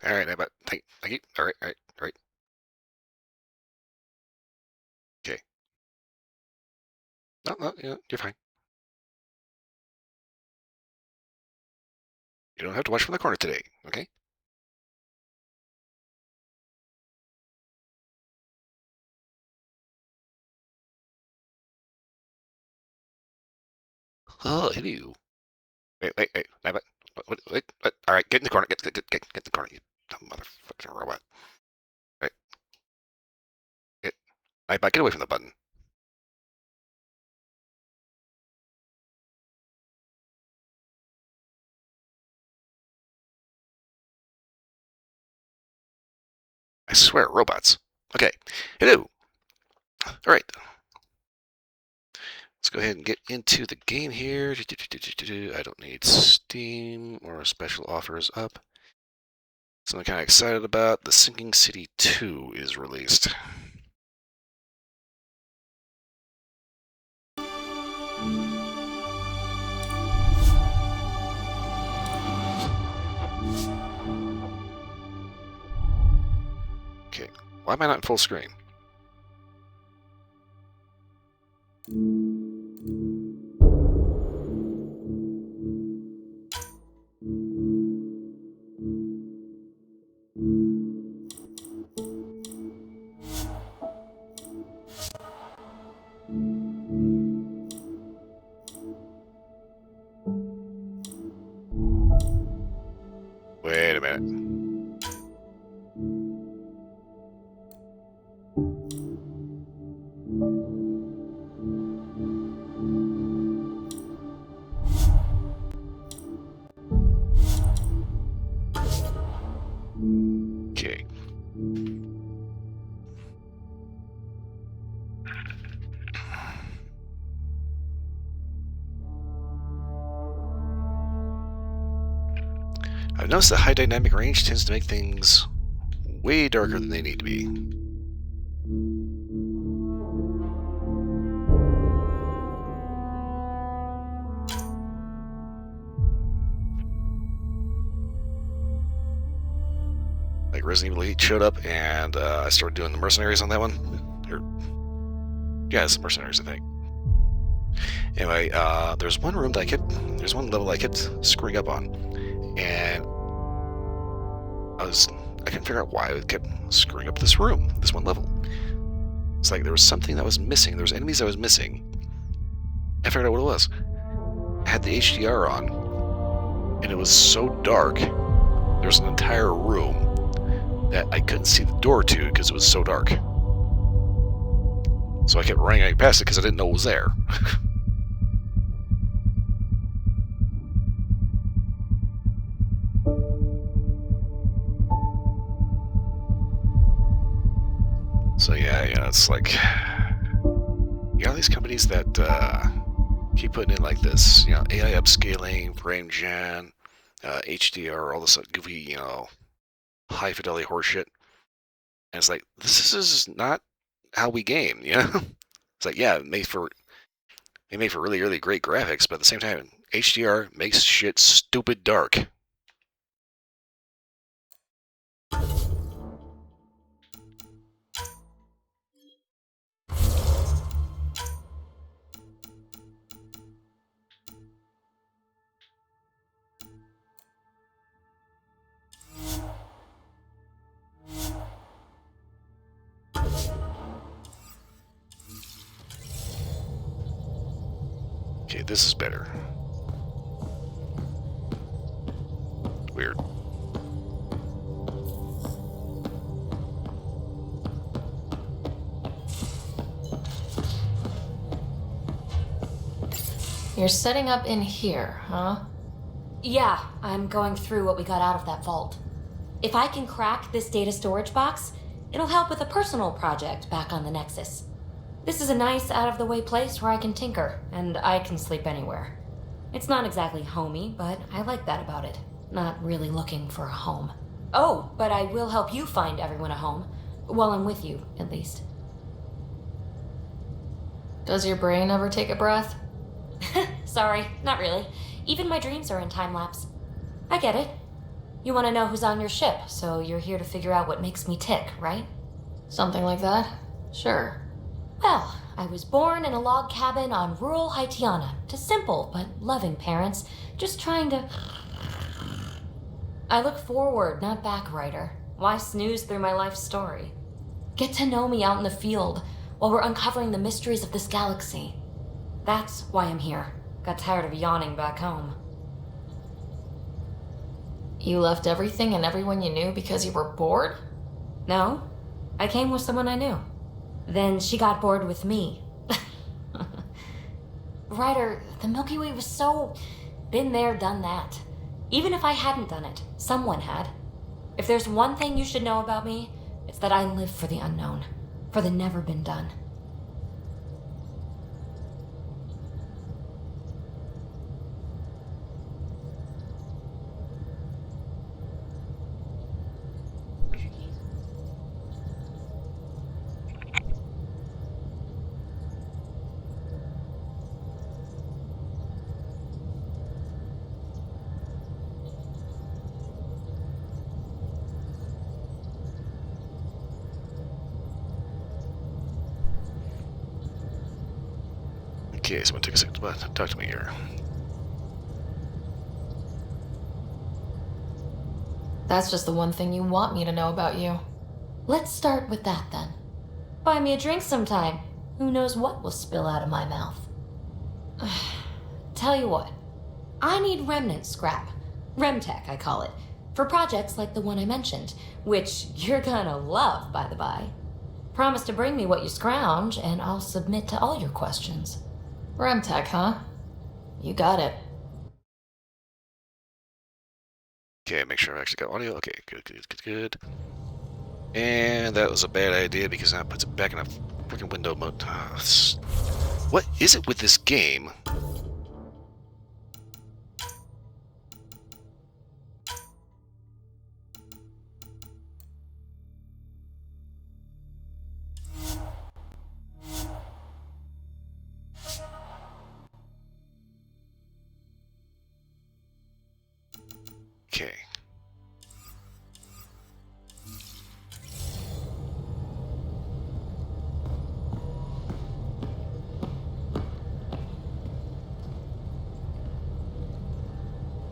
All right, but thank you. All right, all right, all right. Okay. No, no, you're fine. You don't have to watch from the corner today, okay? Oh, hello. Wait. What? All right, get in the corner. Get in the corner, you dumb motherfucking robot. Right, get, get away from the button. I swear, robots. Okay, hello. All right, let's go ahead and get into the game here. I don't need Steam or special offers up. So I'm kind of excited about the Sinking City 2 is released. Okay, why am I not in full screen? Wait a minute. Okay. I've noticed that high dynamic range tends to make things way darker than they need to be. Like Resident Evil 8 showed up, and I started doing the mercenaries on that one. Yeah, it's the mercenaries, I think. Anyway, there's one level I kept screwing up on, and I couldn't figure out why I kept screwing up this one level. It's like there was something that was missing. There was enemies I was missing. I figured out what it was. I had the HDR on, and it was so dark. There was an entire room that I couldn't see the door to because it was so dark. So I kept running past it because I didn't know it was there. So yeah, it's like, these companies that keep putting in like this, AI upscaling, frame gen, HDR, all this goofy, high fidelity horseshit. And it's like, this is not how we game, It's like, yeah, it made for really, really great graphics, but at the same time, HDR makes shit stupid dark. Okay, this is better. Weird. You're setting up in here, huh? Yeah, I'm going through what we got out of that vault. If I can crack this data storage box, it'll help with a personal project back on the Nexus. This is a nice, out-of-the-way place where I can tinker, and I can sleep anywhere. It's not exactly homey, but I like that about it. Not really looking for a home. Oh, but I will help you find everyone a home. While I'm with you, at least. Does your brain ever take a breath? Sorry, not really. Even my dreams are in time-lapse. I get it. You want to know who's on your ship, so you're here to figure out what makes me tick, right? Something like that? Sure. Well, I was born in a log cabin on rural Haitiana to simple but loving parents, just trying to... I look forward, not back, writer. Why snooze through my life story? Get to know me out in the field while we're uncovering the mysteries of this galaxy. That's why I'm here. Got tired of yawning back home. You left everything and everyone you knew because you were bored? No, I came with someone I knew. Then she got bored with me. Ryder, the Milky Way was so... been there, done that. Even if I hadn't done it, someone had. If there's one thing you should know about me, it's that I live for the unknown, for the never been done. Okay, someone take a second to talk to me here. That's just the one thing you want me to know about you. Let's start with that then. Buy me a drink sometime. Who knows what will spill out of my mouth. Tell you what, I need remnant scrap. Remtech, I call it. For projects like the one I mentioned, which you're gonna love, by the by. Promise to bring me what you scrounge, and I'll submit to all your questions. Remtech, huh? You got it. Okay, make sure I've actually got audio. Okay, good. And that was a bad idea because that puts it back in a freaking window mode. What is it with this game? Okay.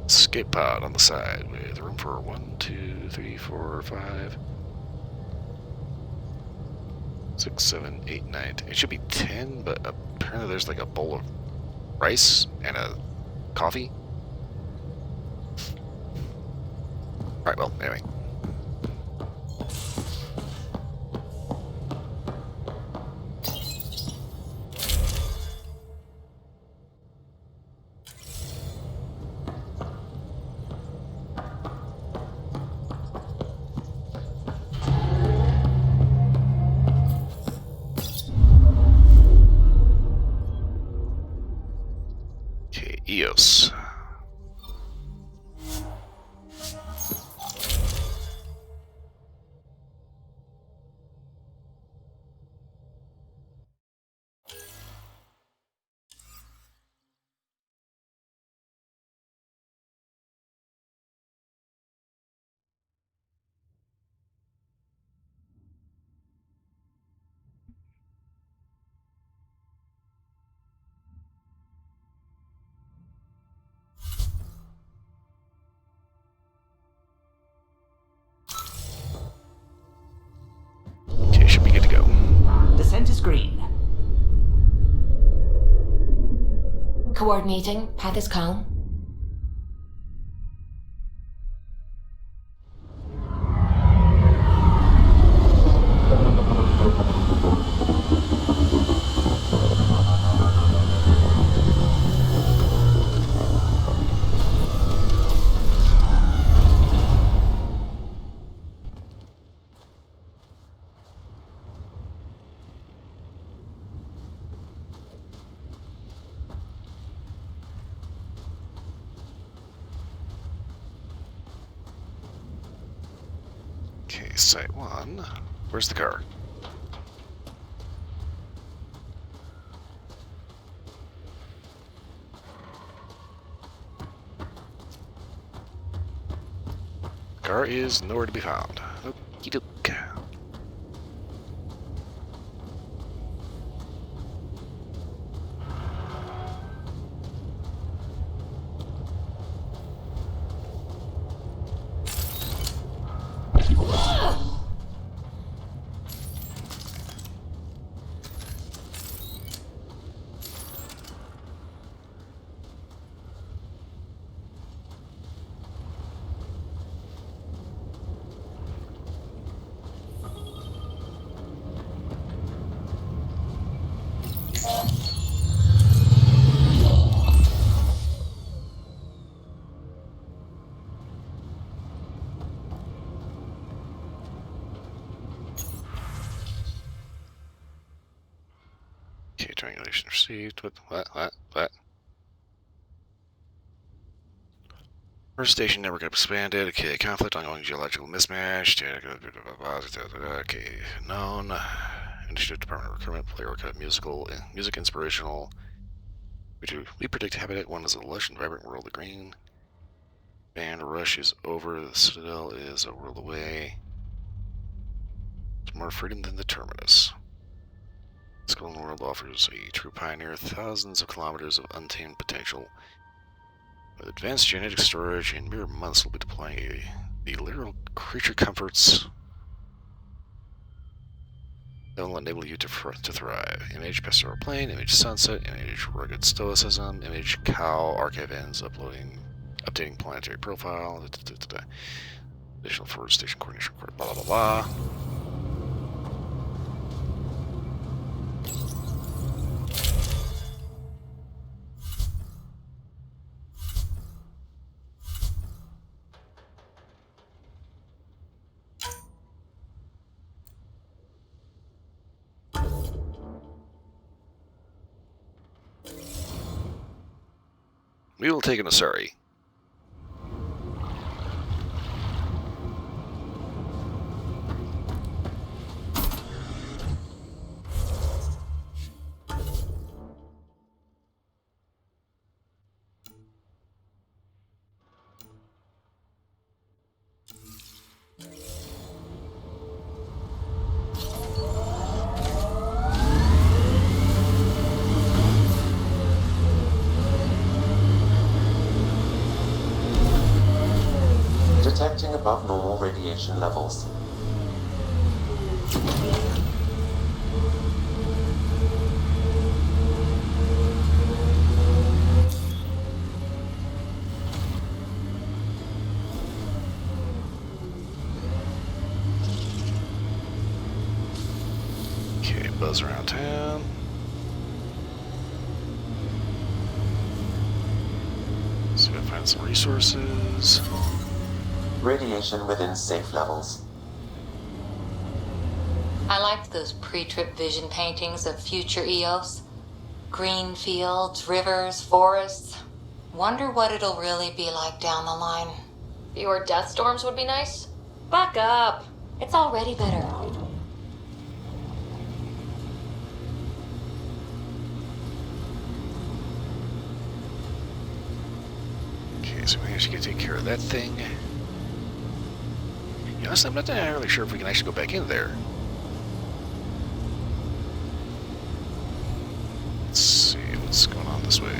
Escape pod on the side with room for 1, 2, 3, 4, 5, 6, 7, 8, 9, 10. It should be 10, but apparently there's like a bowl of rice and a coffee. Alright, well, anyway. Okay, EOS. Okay, should be good to go. Descent is green. Coordinating, path is calm. Okay, site 1. Where's the car? Scar is nowhere to be found. Okie doke. Okay, triangulation received. What? First station network expanded. Okay, conflict, ongoing geological mismatch. Okay, known. Initiative Department of Recruitment, player cut music inspirational. We predict Habitat 1 is a lush and vibrant world of green. Band rush is over. The Citadel is a world away. It's more freedom than the Terminus. This golden world offers a true pioneer, thousands of kilometers of untamed potential. With advanced genetic storage, in mere months we'll be deploying the literal creature comforts that will enable you to thrive. Image pastoral plane, image sunset, image rugged stoicism, image cow, archive ends, updating planetary profile, additional forestation coordination, blah blah blah. We will take an Asari. Detecting above normal radiation levels. Okay, buzz around town. See if I find some resources. Radiation within safe levels. I liked those pre-trip vision paintings of future Eos. Green fields, rivers, forests. Wonder what it'll really be like down the line. Fewer death storms would be nice. Buck up. It's already better. Okay, so we actually gotta take care of that thing. Honestly, I'm not entirely sure if we can actually go back in there. Let's see what's going on this way.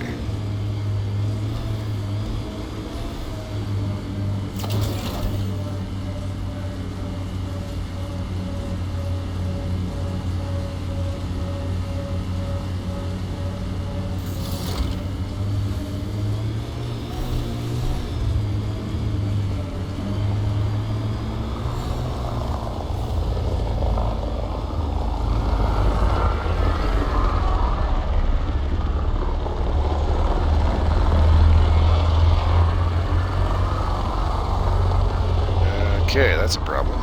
Okay, that's a problem.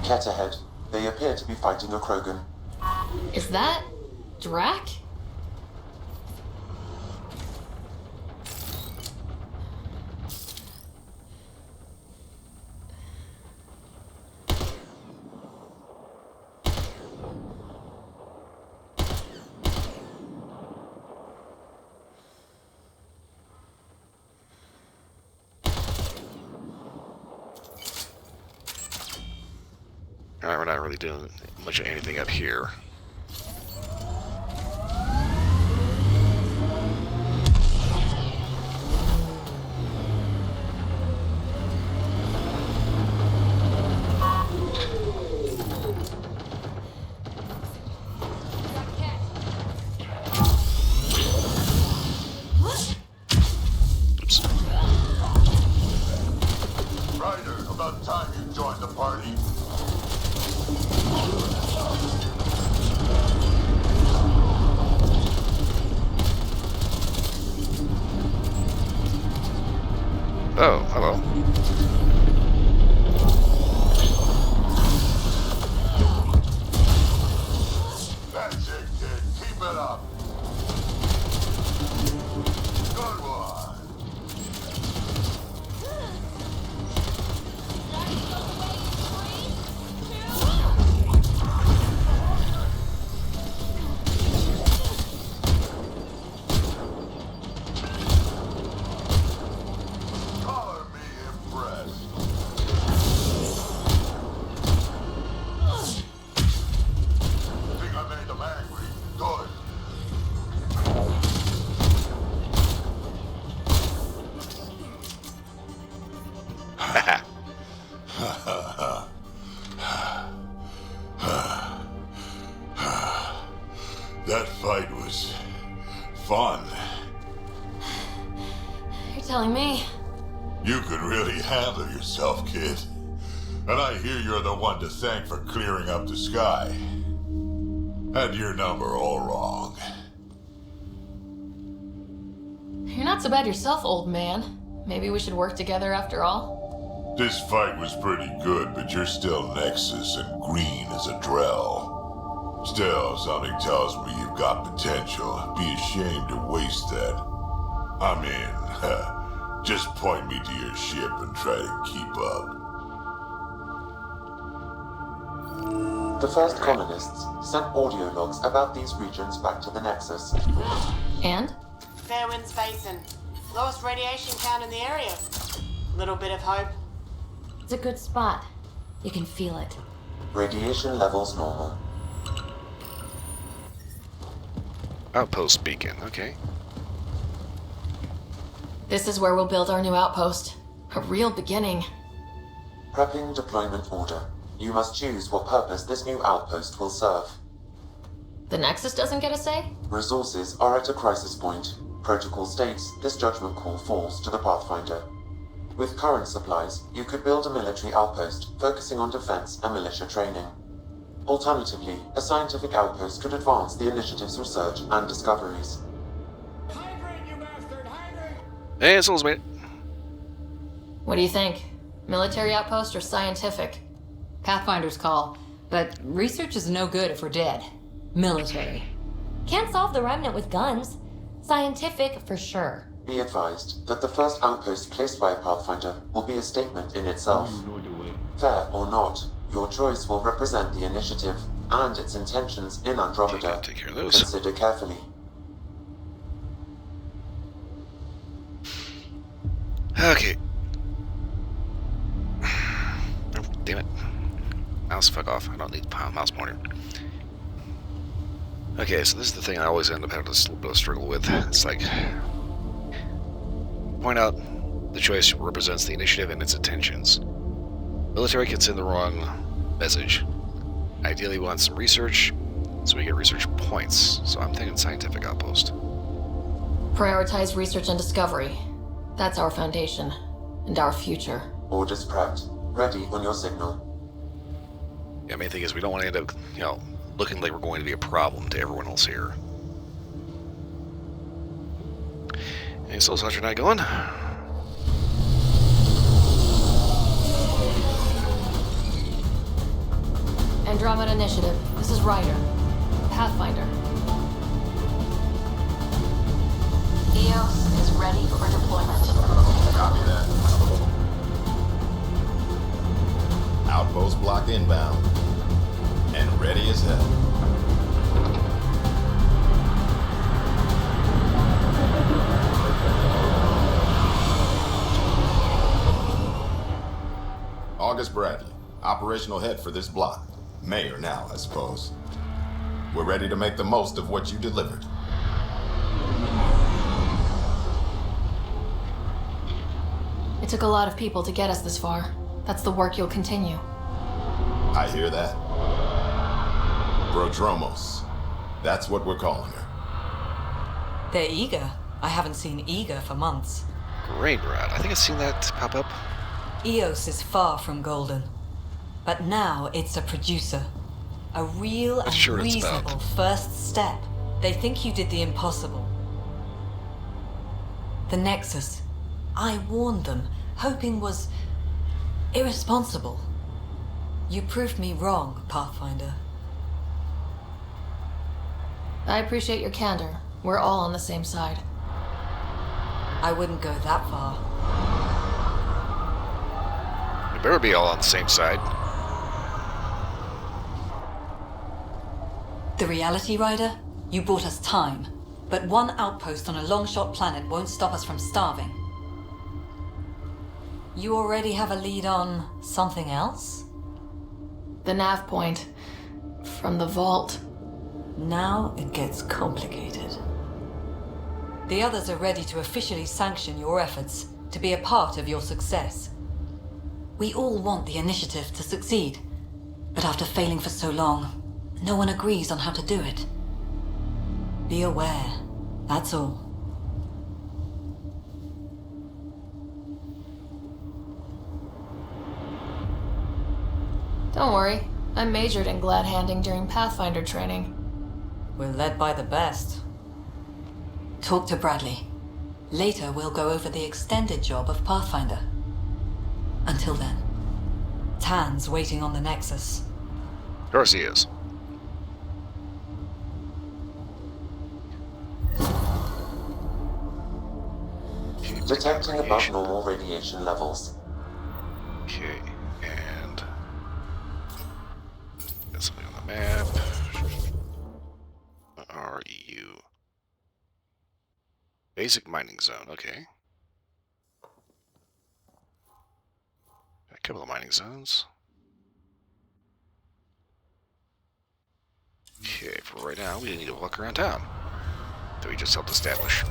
Cat ahead. They appear to be fighting a Krogan. Is that Drac? not really doing much of anything up here. Oops. Ryder, about time you joined the party. Oh, hello. That's it, kid. Keep it up. Good one. Color me impressed. Think I made them angry. Good. That fight was fun. You're telling me. You could really handle yourself, kid. And I hear you're the one to thank for clearing up the sky. Had your number all wrong. You're not so bad yourself, old man. Maybe we should work together after all. This fight was pretty good, but you're still Nexus and green as a Drell. Still, something tells me you've got potential. Be ashamed to waste that. I mean, just point me to your ship and try to keep up. The first colonists sent audio logs about these regions back to the Nexus. And? Fairwinds Basin. Lowest radiation count in the area. Little bit of hope. It's a good spot. You can feel it. Radiation levels normal. Outpost beacon, okay. This is where we'll build our new outpost. A real beginning. Prepping deployment order. You must choose what purpose this new outpost will serve. The Nexus doesn't get a say? Resources are at a crisis point. Protocol states this judgment call falls to the Pathfinder. With current supplies, you could build a military outpost focusing on defense and militia training. Alternatively, a scientific outpost could advance the initiative's research and discoveries. Hey, Souls, mate. What do you think? Military outpost or scientific? Pathfinder's call, but research is no good if we're dead. Military. Can't solve the remnant with guns. Scientific for sure. Be advised that the first outpost placed by a Pathfinder will be a statement in itself. Fair or not, your choice will represent the initiative and its intentions in Andromeda. Take care of those. Consider carefully. Okay. Oh, damn it. Mouse, fuck off. I don't need mouse pointer. Okay, so this is the thing I always end up having a little bit of struggle with. It's like, point out the choice represents the initiative and its intentions. Military can send the wrong message. Ideally, we want some research, so we get research points. So I'm thinking scientific outpost. Prioritize research and discovery. That's our foundation. And our future. Orders prepped. Ready on your signal. Yeah, main thing is we don't want to end up, looking like we're going to be a problem to everyone else here. Hey, so how's your night going? Andromeda Initiative. This is Ryder. Pathfinder. EOS is ready for deployment. Copy that. Outpost block inbound. And ready as hell. August Bradley, operational head for this block. Mayor now, I suppose. We're ready to make the most of what you delivered. It took a lot of people to get us this far. That's the work you'll continue. I hear that. Prodromos. That's what we're calling her. They're eager. I haven't seen eager for months. Brain rot. I think I've seen that pop up. Eos is far from golden. But now it's a producer. A real and sure it's reasonable about. first step. They think you did the impossible. The Nexus. I warned them, hoping was irresponsible. You proved me wrong, Pathfinder. I appreciate your candor. We're all on the same side. I wouldn't go that far. We better be all on the same side. The Reality Rider? You bought us time. But one outpost on a long-shot planet won't stop us from starving. You already have a lead on something else? The nav point. From the vault. Now it gets complicated. The others are ready to officially sanction your efforts, to be a part of your success. We all want the initiative to succeed, but after failing for so long, no one agrees on how to do it. Be aware, that's all. Don't worry. I majored in glad handing during Pathfinder training. We're led by the best. Talk to Bradley. Later, we'll go over the extended job of Pathfinder. Until then, Tan's waiting on the Nexus. Of course he is. Detecting above normal radiation levels. Okay, and got something on the map. What are you? Basic mining zone, okay. Got a couple of mining zones. Okay, for right now, we need to walk around town that we just helped establish.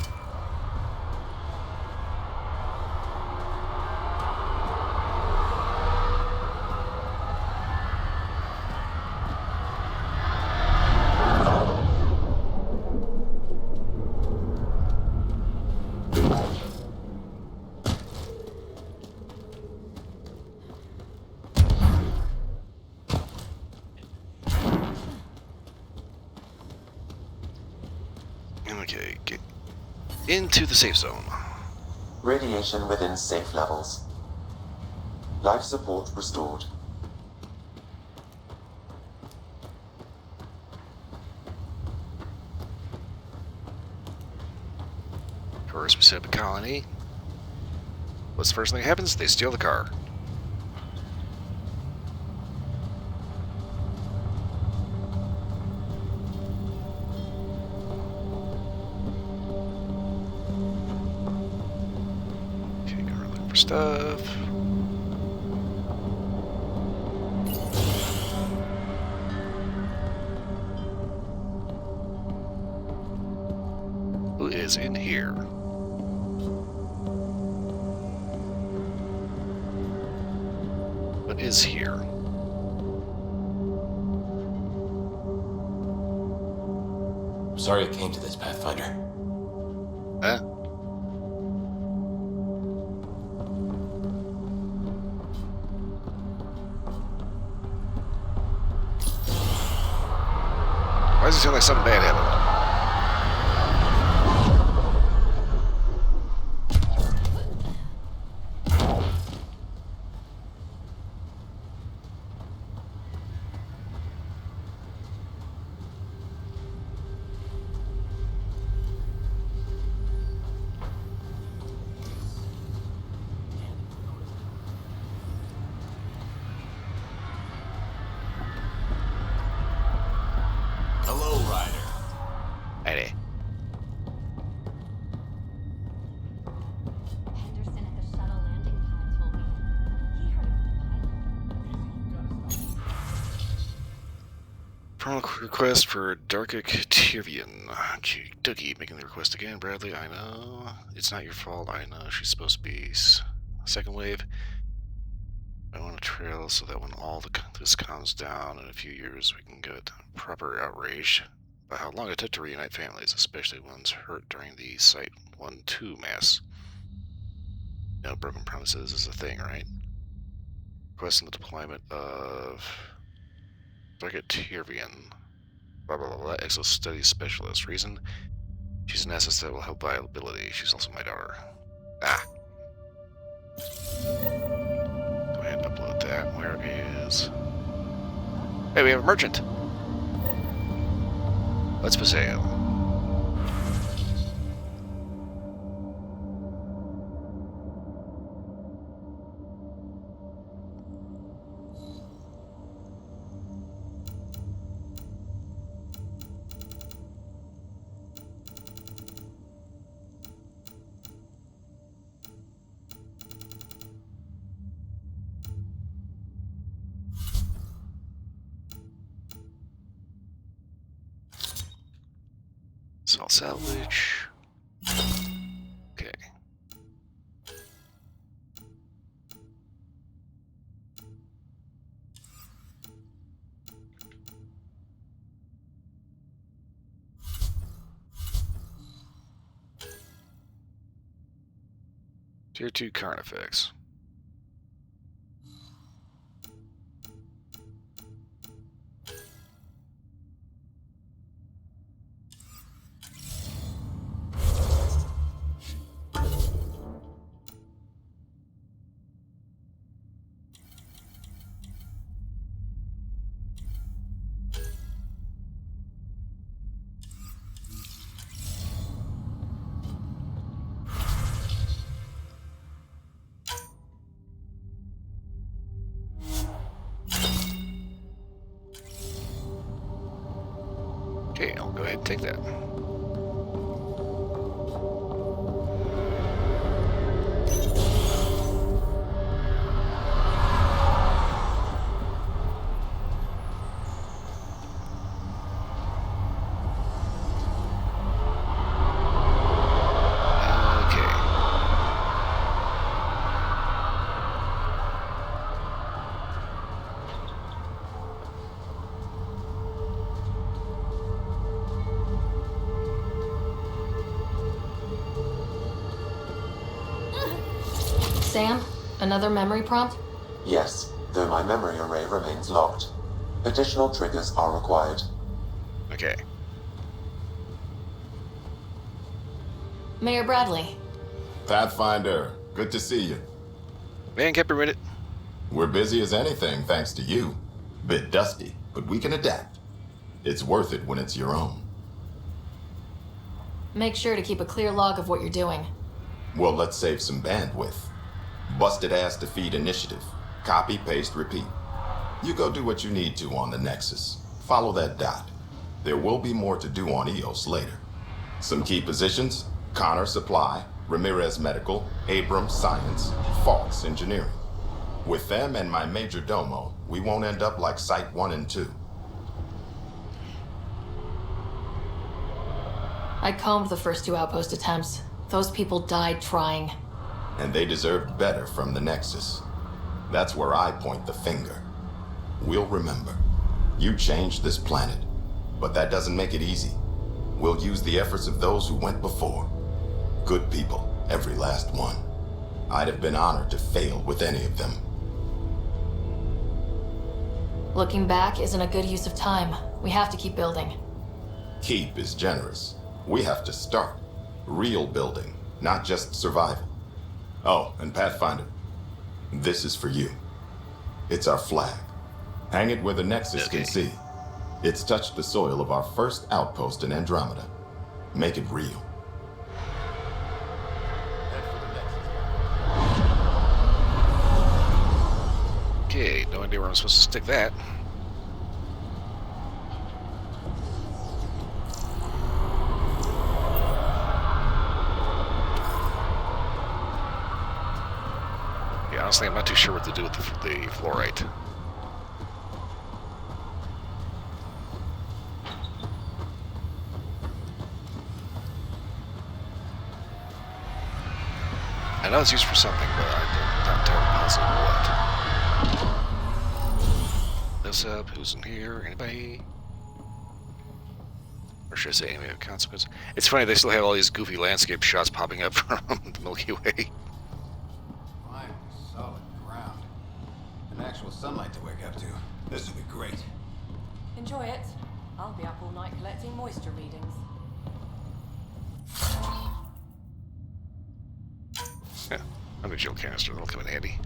Okay, get into the safe zone. Radiation within safe levels. Life support restored. First we set up a colony. What's the first thing that happens? They steal the car. Okay, go looking for stuff. Who is in here? What is here? I'm sorry it came to this, Pathfinder. Huh? Why does it sound like something bad happened? Hello, Ryder. Promo request for Darkic Tyrian. Dougie making the request again. Bradley, I know. It's not your fault. I know. She's supposed to be second wave. I want a trail so that when all this calms down in a few years, we can get proper outrage about how long it took to reunite families, especially ones hurt during the Site 1-2 mass. You know, broken promises is a thing, right? Requesting the deployment of Darkic Tyrian. Blah, blah, blah, blah. Exo Studies Specialist. Reason? She's an asset that will help viability. She's also my daughter. Ah. Go ahead and upload that. Where is... Hey, we have a merchant. Let's Paseo. I'll salvage. Okay. Tier 2 current effects. Okay, I'll go ahead and take that. Sam, another memory prompt? Yes, though my memory array remains locked. Additional triggers are required. Okay. Mayor Bradley. Pathfinder, good to see you. Man, kept a minute. We're busy as anything, thanks to you. Bit dusty, but we can adapt. It's worth it when it's your own. Make sure to keep a clear log of what you're doing. Well, let's save some bandwidth. Busted ass defeat initiative. Copy, paste, repeat. You go do what you need to on the Nexus. Follow that dot. There will be more to do on EOS later. Some key positions: Connor Supply, Ramirez Medical, Abrams Science, Falks Engineering. With them and my major domo, we won't end up like Site 1 and 2. I combed the first 2 outpost attempts. Those people died trying. And they deserved better from the Nexus. That's where I point the finger. We'll remember. You changed this planet, but that doesn't make it easy. We'll use the efforts of those who went before. Good people, every last one. I'd have been honored to fail with any of them. Looking back isn't a good use of time. We have to keep building. Keep is generous. We have to start. Real building, not just survival. Oh, and Pathfinder, this is for you. It's our flag. Hang it where the Nexus can see. It's touched the soil of our first outpost in Andromeda. Make it real. Okay, no idea where I'm supposed to stick that. Yeah, honestly, I'm not too sure what to do with the fluorite. I know it's used for something, but I'm not entirely positive what. This up, who's in here? Anybody? Or should I say enemy of consequence? It's funny, they still have all these goofy landscape shots popping up from the Milky Way. Fine, solid ground. And actual sunlight to wake up to. This will be great. Enjoy it. I'll be up all night collecting moisture readings. Yeah, I'm a gel canister. That'll come in handy.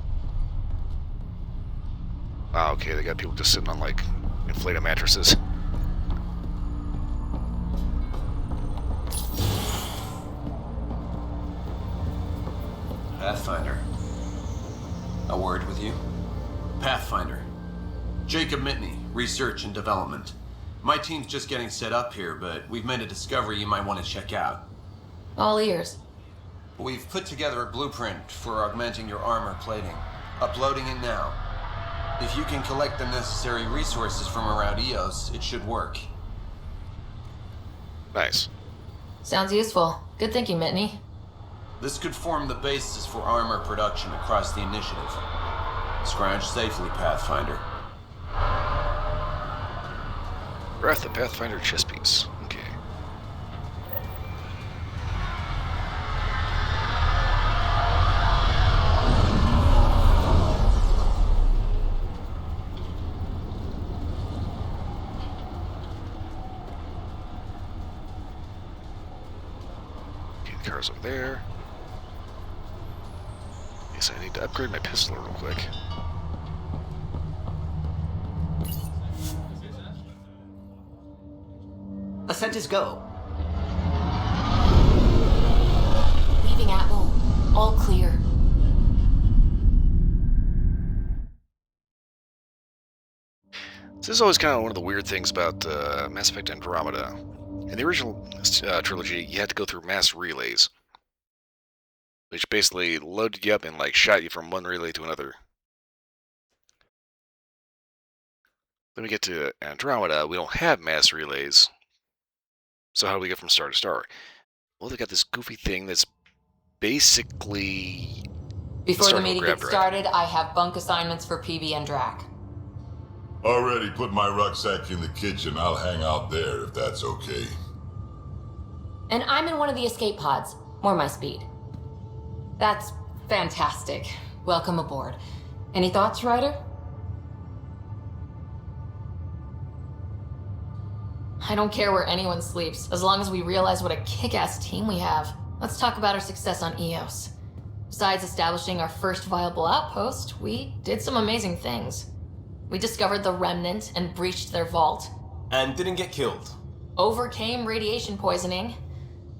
Ah, okay, they got people just sitting on, like, inflated mattresses. Pathfinder. A word with you? Pathfinder. Jacob Mitney, Research and Development. My team's just getting set up here, but we've made a discovery you might want to check out. All ears. We've put together a blueprint for augmenting your armor plating. Uploading it now. If you can collect the necessary resources from around EOS, it should work. Nice. Sounds useful. Good thinking, Mitney. This could form the basis for armor production across the initiative. Scrounge safely, Pathfinder. Breath the Pathfinder chess piece. Okay. Okay, the car's over there. Guess I need to upgrade my pistol real quick. Ascent is go. Leaving Atwell. All clear. This is always kind of one of the weird things about Mass Effect Andromeda. In the original trilogy, you had to go through mass relays, which basically loaded you up and like shot you from one relay to another. Then we get to Andromeda, we don't have mass relays. So how do we get from star to star? Well, they got this goofy thing that's basically... Before the meeting gets started, I have bunk assignments for PB and Drac. Already put my rucksack in the kitchen. I'll hang out there if that's okay. And I'm in one of the escape pods. More my speed. That's fantastic. Welcome aboard. Any thoughts, Ryder? I don't care where anyone sleeps, as long as we realize what a kick-ass team we have. Let's talk about our success on EOS. Besides establishing our first viable outpost, we did some amazing things. We discovered the Remnant and breached their vault. And didn't get killed. Overcame radiation poisoning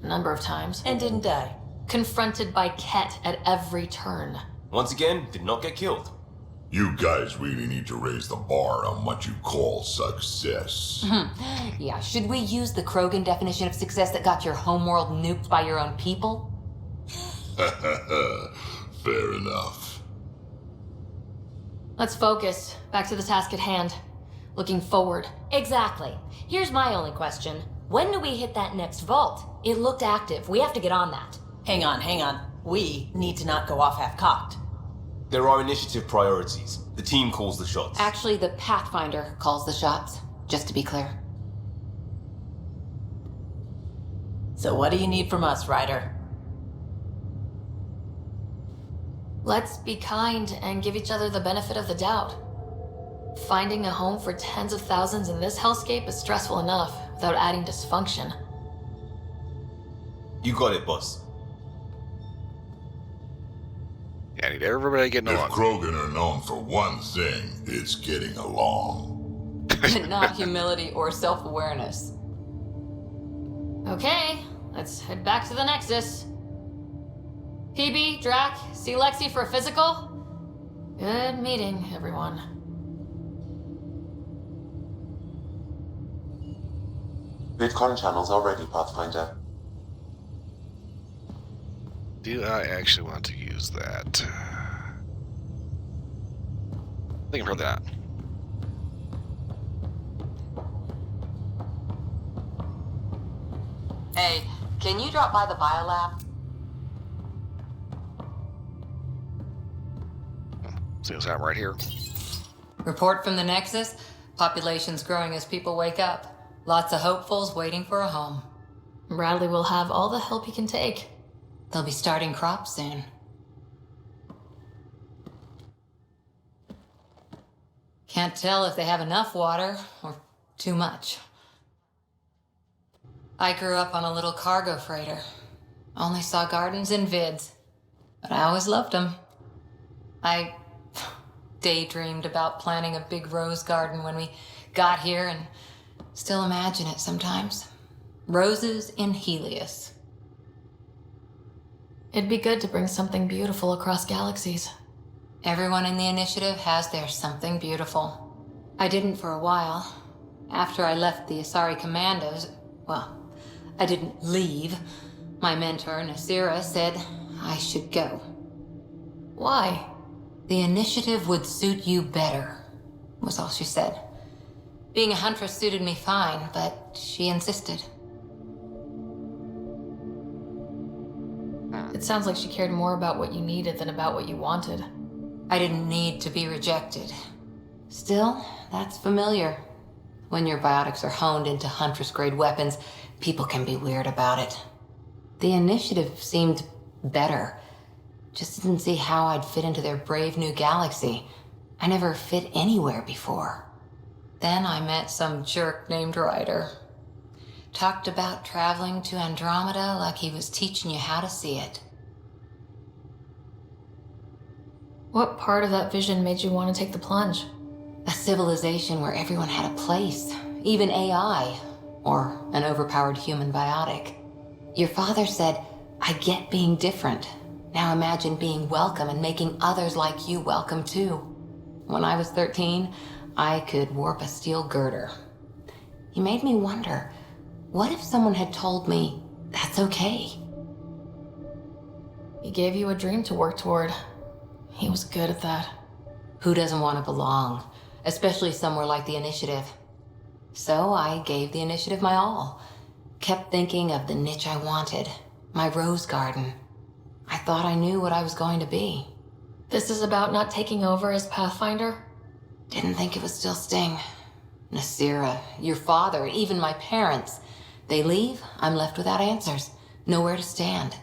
a number of times. And didn't die. Confronted by Ket at every turn. Once again, did not get killed. You guys really need to raise the bar on what you call success. Yeah, should we use the Krogan definition of success that got your homeworld nuked by your own people? Fair enough. Let's focus. Back to the task at hand. Looking forward. Exactly. Here's my only question. When do we hit that next vault? It looked active. We have to get on that. Hang on. We need to not go off half-cocked. There are initiative priorities. The team calls the shots. Actually, the Pathfinder calls the shots, just to be clear. So what do you need from us, Ryder? Let's be kind and give each other the benefit of the doubt. Finding a home for tens of thousands in this hellscape is stressful enough without adding dysfunction. You got it, boss. Yeah, I need everybody getting If along. Krogan are known for one thing, it's getting along. Not humility or self-awareness. Okay, let's head back to the Nexus. PB, Drac, see Lexi for a physical? Good meeting, everyone. VidCon channels are ready, Pathfinder. Do I actually want to use that? I think I'm probably not. Hey, can you drop by the biolab? See what's happening right here. Report from the Nexus. Population's growing as people wake up. Lots of hopefuls waiting for a home. Bradley will have all the help he can take. They'll be starting crops soon. Can't tell if they have enough water or too much. I grew up on a little cargo freighter. Only saw gardens in vids, but I always loved them. I daydreamed about planting a big rose garden when we got here and still imagine it sometimes. Roses in Helios. It'd be good to bring something beautiful across galaxies. Everyone in the initiative has their something beautiful. I didn't for a while. After I left the Asari Commandos, well, I didn't leave. My mentor, Nasira, said I should go. Why? The initiative would suit you better, was all she said. Being a huntress suited me fine, but she insisted. It sounds like she cared more about what you needed than about what you wanted. I didn't need to be rejected. Still, that's familiar. When your biotics are honed into Huntress-grade weapons, people can be weird about it. The initiative seemed better. Just didn't see how I'd fit into their brave new galaxy. I never fit anywhere before. Then I met some jerk named Ryder. Talked about traveling to Andromeda like he was teaching you how to see it. What part of that vision made you want to take the plunge? A civilization where everyone had a place, even AI, or an overpowered human biotic. Your father said, I get being different. Now imagine being welcome and making others like you welcome too. When I was 13, I could warp a steel girder. He made me wonder, what if someone had told me that's okay? He gave you a dream to work toward. He was good at that. Who doesn't want to belong, especially somewhere like the Initiative? So I gave the Initiative my all. Kept thinking of the niche I wanted, my rose garden. I thought I knew what I was going to be. This is about not taking over as Pathfinder? Didn't think it would still sting. Nasira, your father, even my parents. They leave, I'm left without answers. Nowhere to stand.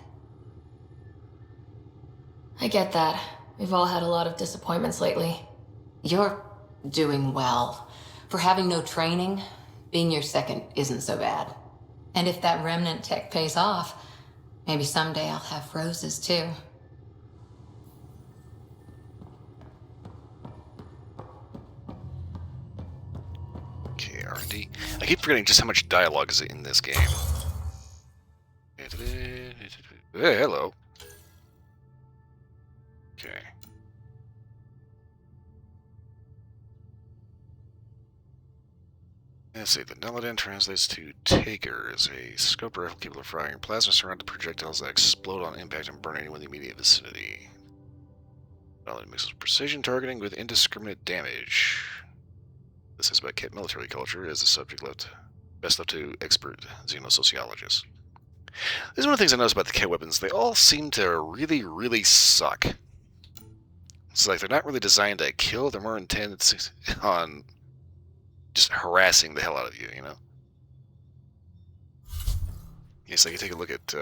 I get that. We've all had a lot of disappointments lately. You're doing well. For having no training, being your second isn't so bad. And if that remnant tech pays off, maybe someday I'll have roses too. Okay, R&D. I keep forgetting just how much dialogue is in this game. Hey, hello. Okay. Let's see, the Neladin translates to Taker as a scope rifle capable of firing plasma surrounded projectiles that explode on impact and burn anyone in the immediate vicinity. Neladin mixes precision targeting with indiscriminate damage. This is about Kett military culture as a subject best left to expert xenosociologists. This is one of the things I noticed about the Kett weapons. They all seem to really, really suck. It's like they're not really designed to kill, they're more intent on just harassing the hell out of you, you know? Yes, like you take a look at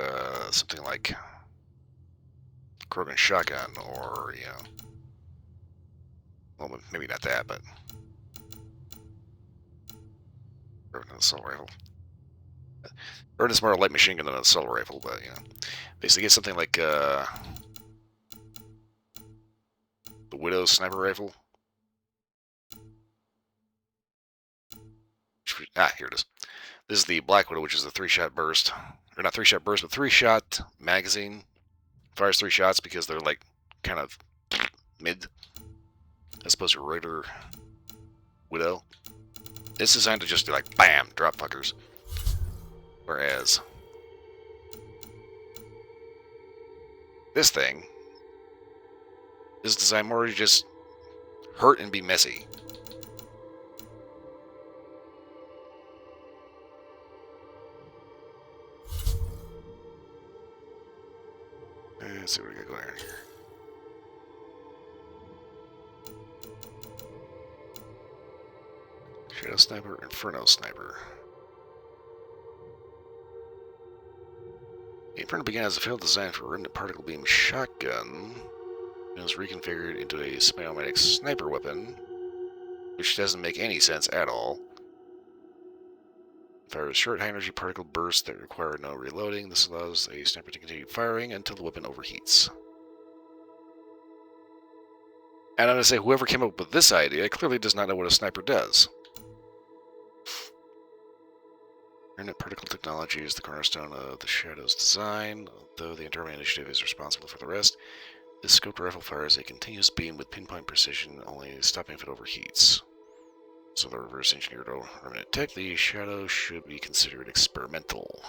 something like Krogan Shotgun, or, you know, well, maybe not that, but or an assault rifle. Or it's more a light machine gun than an assault rifle, but, you know. Basically get something like the Widow sniper rifle. Here it is. This is the Black Widow, which is the 3-shot burst. Or not 3-shot burst, but 3-shot magazine. Fires 3 shots because they're like kind of mid. As opposed to regular Widow. It's designed to just be like BAM! Drop fuckers. Whereas this thing is designed more to just hurt and be messy. Let's see what we got going on here. Shadow Sniper, Inferno Sniper. The Inferno began as a failed design for a remnant particle beam shotgun. It was reconfigured into a semi-automatic sniper weapon, which doesn't make any sense at all. It fires short high-energy particle bursts that require no reloading. This allows a sniper to continue firing until the weapon overheats. And I'm going to say, whoever came up with this idea clearly does not know what a sniper does. Remnant particle technology is the cornerstone of the Shadow's design, although the Andromeda Initiative is responsible for the rest. This scoped rifle fires a continuous beam with pinpoint precision, only stopping if it overheats. So the reverse engineered remnant tech, the Shadow should be considered experimental.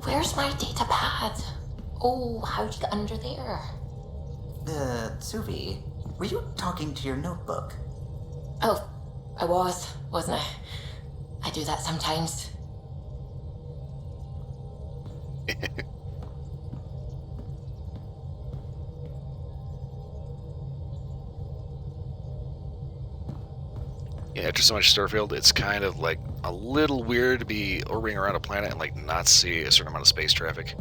Where's my data pad? Oh, how'd you get under there? Suvi, were you talking to your notebook? Oh, I wasn't I? I do that sometimes. Yeah, after so much Starfield, it's kind of like a little weird to be orbiting around a planet and like not see a certain amount of space traffic.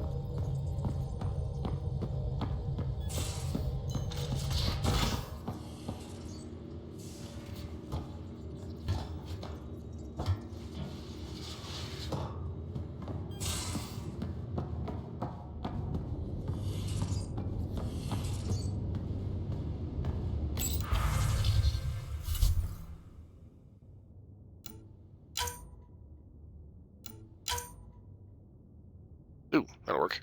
Ooh, that'll work.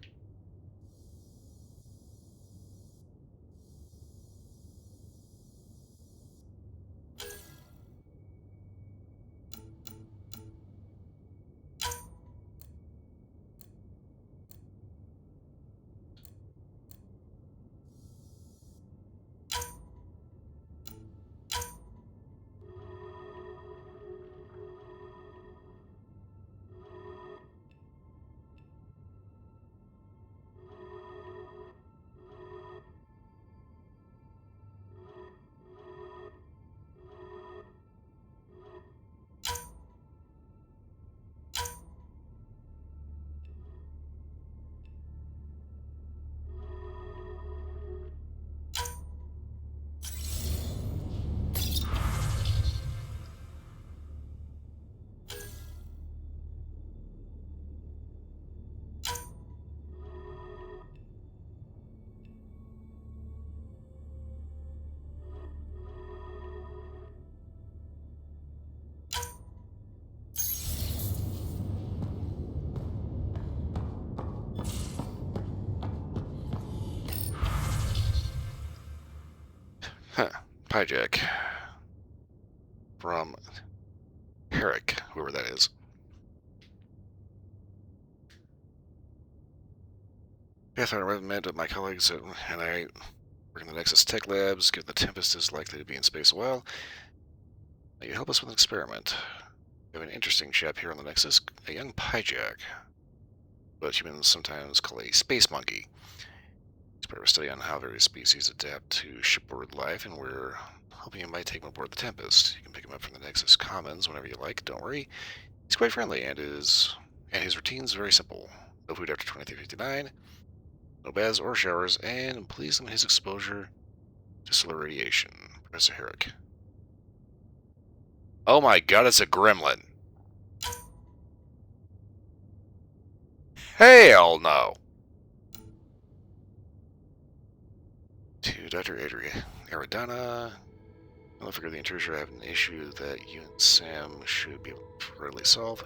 Huh. Hijack. From Herrick, whoever that is. Pathfinder recommended my colleagues and I work in the Nexus Tech Labs, given the Tempest is likely to be in space a while. May you help us with an experiment. We have an interesting chap here on the Nexus, a young Pyjak, what humans sometimes call a space monkey. It's part of a study on how various species adapt to shipboard life, and we're hoping you might take him aboard the Tempest. You can pick him up from the Nexus Commons whenever you like, don't worry. He's quite friendly, and his routine's very simple. No food after 23:59, no baths or showers, and please limit his exposure to solar radiation. Professor Herrick. Oh my god, it's a gremlin. Hell no. To Dr. Aridana. I'll figure the intruder have an issue that you and Sam should be able to readily solve.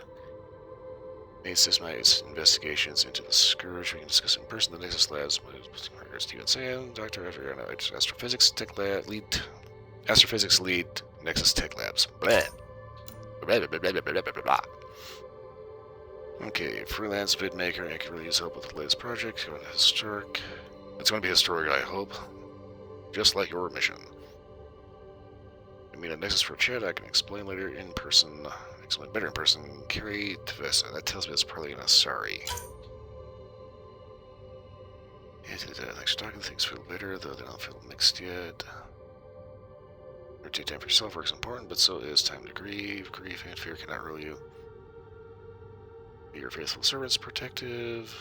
Made systematic investigations into the Scourge. We can discuss in person. The Nexus Labs regards to you and Sam. Dr. Aridana, Astrophysics Tech Lab lead. Astrophysics lead Nexus Tech Labs. Blah. Blah, blah, blah, blah, blah, blah, blah, blah. Okay, freelance vid maker. I can really use help with the latest project. Going to historic. It's going to be historic, I hope. Just like your mission. I mean, a Nexus for a chat. I can explain later in person. Explain better in person. Carry Tavessa. That tells me it's probably an Asari. Yeah, thanks for talking. Things feel better, though they don't feel mixed yet. Take time for yourself. Work's important, but so is time to grieve. Grief and fear cannot rule you. Be your faithful servants, protective.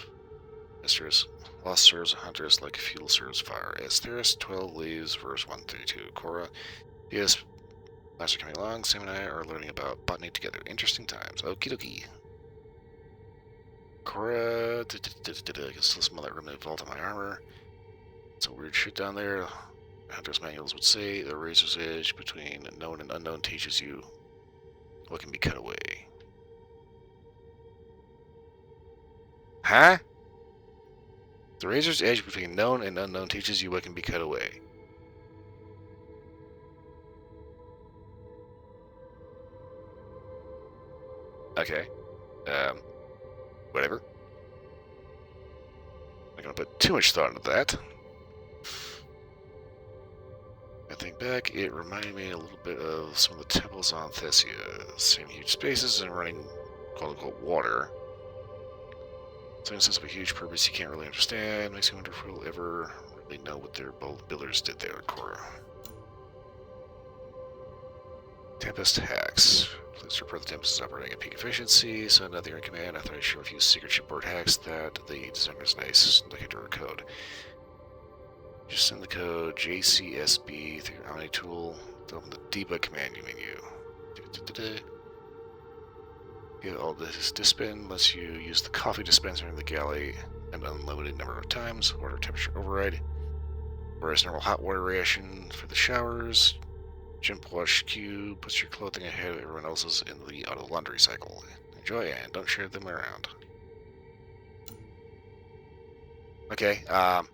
Asteris, lost serves hunters like fuel serves fire. Asteris, 12 leaves, verse 132. Cora, yes, last are coming along. Sam and I are learning about botany together. Interesting times. Okie dokie. Cora, I guess this one that remnant vault on my armor. Some weird shit down there. Hunter's manuals would say the razor's edge between known and unknown teaches you what can be cut away. Huh? The razor's edge between known and unknown teaches you what can be cut away. Okay. Whatever. I'm not gonna put too much thought into that. I think back, it reminded me a little bit of some of the temples on Thessia. Same huge spaces and running quote-unquote water. Some sense of a huge purpose you can't really understand. Makes me wonder if we'll ever really know what their bold builders did there at Cora. Tempest hacks. Please report the Tempest is operating at peak efficiency, so now that you're in command, I thought I'd show a few secret shipboard hacks that the designer's nice, like a door code. Just send the code JCSB through your Omni tool to open the debug command menu. Get all this dispen lets you use the coffee dispenser in the galley an unlimited number of times. Order temperature override. Whereas normal hot water ration for the showers. Jump wash queue puts your clothing ahead of everyone else's in the auto laundry cycle. Enjoy and don't share them around. Okay, I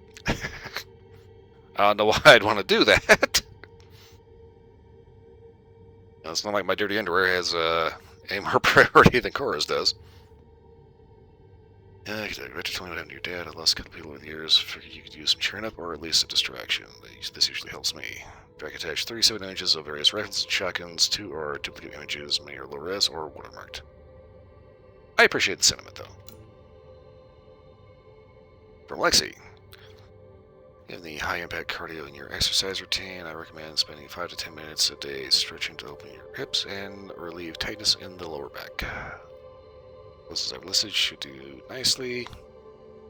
don't know why I'd want to do that. It's not like my dirty underwear has any more priority than Cora's does. Richard told me what happened to your dad. I lost a couple people over the years. Figured you could use some cheering up or at least a distraction. This usually helps me. Drag attach 37 images of various rifles and shotguns, 2 or duplicate images, many are low res or watermarked. I appreciate the sentiment, though. From Lexi. In the high-impact cardio in your exercise routine, I recommend spending 5 to 10 minutes a day stretching to open your hips and relieve tightness in the lower back. Those I've listed should do nicely.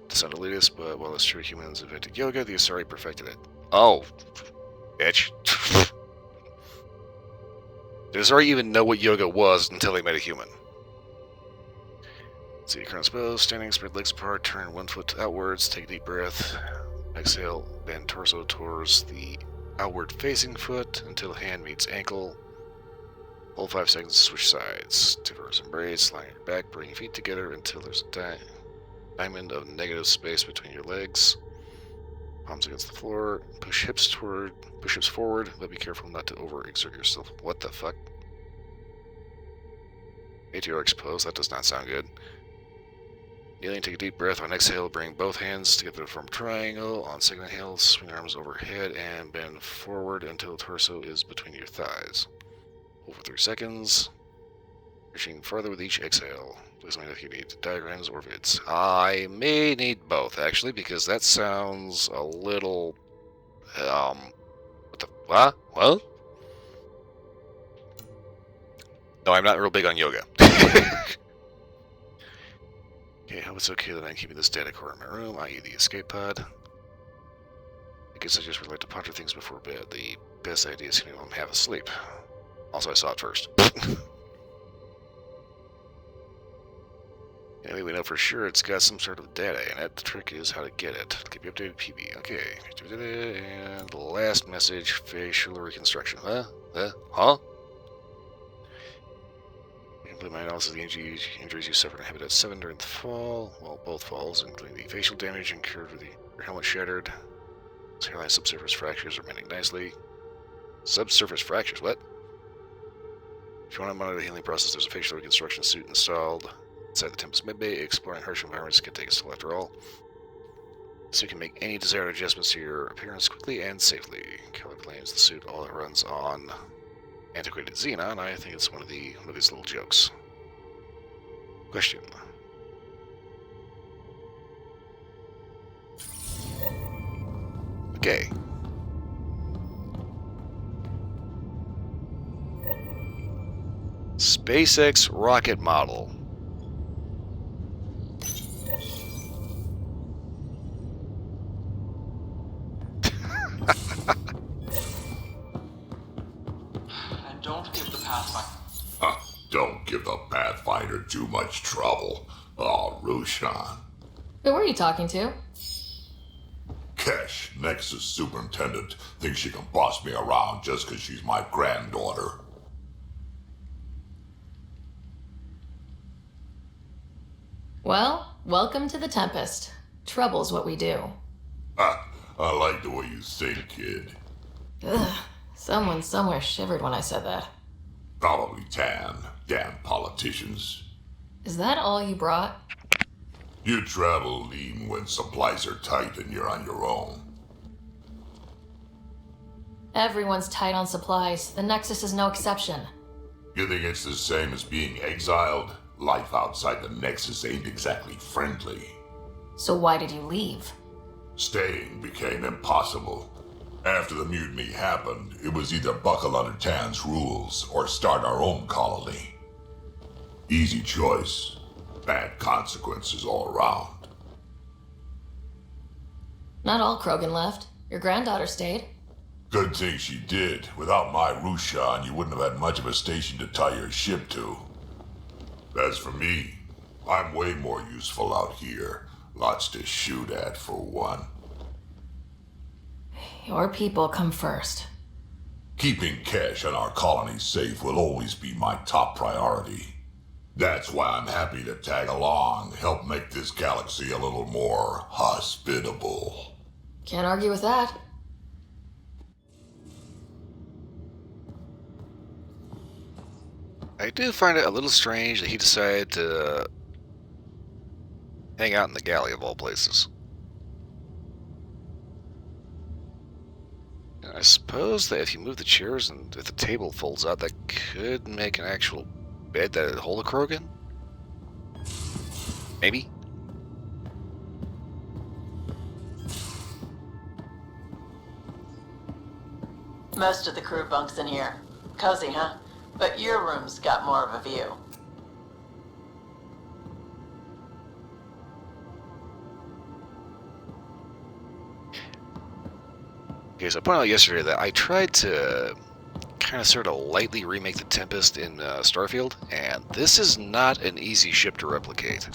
To sound elitist, but while it's true humans invented yoga, the Asari perfected it. Oh, bitch. Did Asari even know what yoga was until they met a human? See your current pose, standing, spread legs apart, turn one foot outwards, take a deep breath. Exhale, bend torso towards the outward facing foot until hand meets ankle. Hold 5 seconds to switch sides. Reverse embrace, line your back, bring your feet together until there's a diamond of negative space between your legs. Palms against the floor. Push hips forward, but be careful not to overexert yourself. What the fuck? ATRX pose, that does not sound good. Kneeling, take a deep breath. On exhale, bring both hands together to form a triangle. On second inhale, swing arms overhead and bend forward until the torso is between your thighs. Hold for 3 seconds. Reaching farther with each exhale. Please let me know if you need diagrams or vids. I may need both, actually, because that sounds a little... what the... What? What? No, I'm not real big on yoga. Okay, I hope it's okay that I'm keeping this data core in my room, i.e. the escape pod. I guess I just would like to ponder things before bed. The best idea is to let them have a sleep. Also, I saw it first. Anyway, we know for sure it's got some sort of data in it. The trick is how to get it. Keep you updated, PB. Okay. And the last message, facial reconstruction. Huh? Complete my analysis of the injuries you suffered in Habitat 7 during the fall. Well, both falls, including the facial damage incurred with your helmet shattered. Hairline subsurface fractures are mending nicely. Subsurface fractures? What? If you want to monitor the healing process, there's a facial reconstruction suit installed inside the Tempest Medbay. Exploring harsh environments can take a toll after all. So you can make any desired adjustments to your appearance quickly and safely. Keller claims the suit all runs on antiquated xenon. I think it's one of these little jokes. Question. Okay. SpaceX rocket model. And don't give the Pathfinder. Don't give the Pathfinder too much trouble. Oh, Roshan. Who were you talking to? Kesh, Nexus Superintendent, thinks she can boss me around just because she's my granddaughter. Well, welcome to the Tempest. Trouble's what we do. I like the way you think, kid. Ugh, someone somewhere shivered when I said that. Probably Tan. Damn politicians. Is that all you brought? You travel lean when supplies are tight and you're on your own. Everyone's tight on supplies. The Nexus is no exception. You think it's the same as being exiled? Life outside the Nexus ain't exactly friendly. So why did you leave? Staying became impossible. After the mutiny happened, it was either buckle under Tan's rules or start our own colony. Easy choice. Bad consequences all around. Not all Krogan left. Your granddaughter stayed. Good thing she did. Without my Rushan, you wouldn't have had much of a station to tie your ship to. As for me, I'm way more useful out here. Lots to shoot at, for one. Your people come first. Keeping Kesh and our colony safe will always be my top priority. That's why I'm happy to tag along, help make this galaxy a little more hospitable. Can't argue with that. I do find it a little strange that he decided to hang out in the galley of all places. I suppose that if you move the chairs and if the table folds out, that could make an actual bed that would hold a Krogan? Maybe? Most of the crew bunks in here. Cozy, huh? But your room's got more of a view. Okay, so I pointed out yesterday that I tried to kind of sort of lightly remake the Tempest in Starfield, and this is not an easy ship to replicate.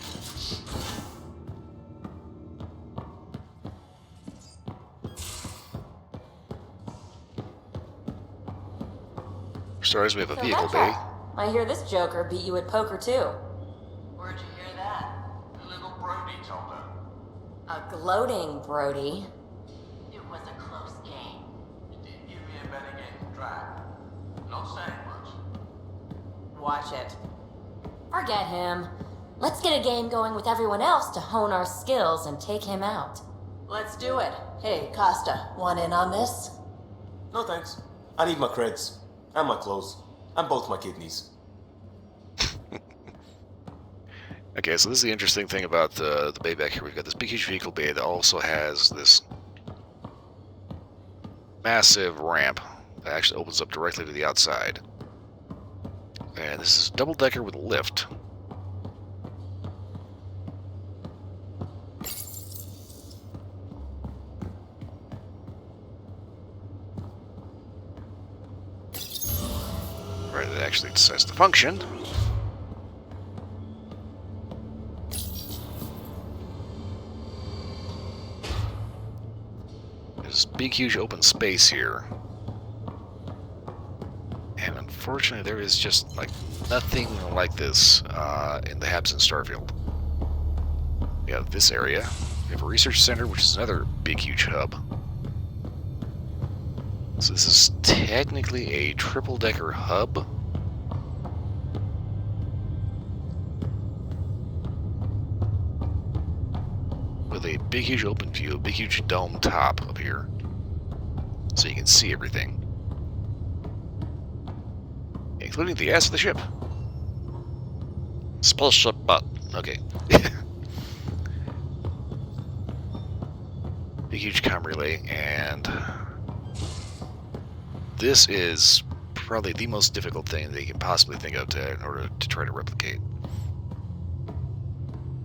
For starters, we have a So vehicle that's bay. that. I hear this joker beat you at poker too. Where'd you hear that? Little Brody told her. A gloating Brody. It was a close game. He did give me a better game to try. Not saying much. Watch it. Forget him. Let's get a game going with everyone else to hone our skills and take him out. Let's do it. Hey, Costa, want in on this? No thanks. I need my creds. And my clothes. And both my kidneys. Okay, so this is the interesting thing about the bay back here. We've got this big, huge vehicle bay that also has this massive ramp that actually opens up directly to the outside. And this is double-decker with a lift. provided it actually decides to function. There's big, huge open space here. And unfortunately, there is just, like, nothing like this in the Habs and Starfield. We have this area. We have a research center, which is another big, huge hub. So this is technically a triple-decker hub. With a big, huge open view, a big, huge dome top up here. So you can see everything. Including the ass of the ship. Spaceship butt. Okay. Big, huge comm relay, and this is probably the most difficult thing that you can possibly think of in order to try to replicate.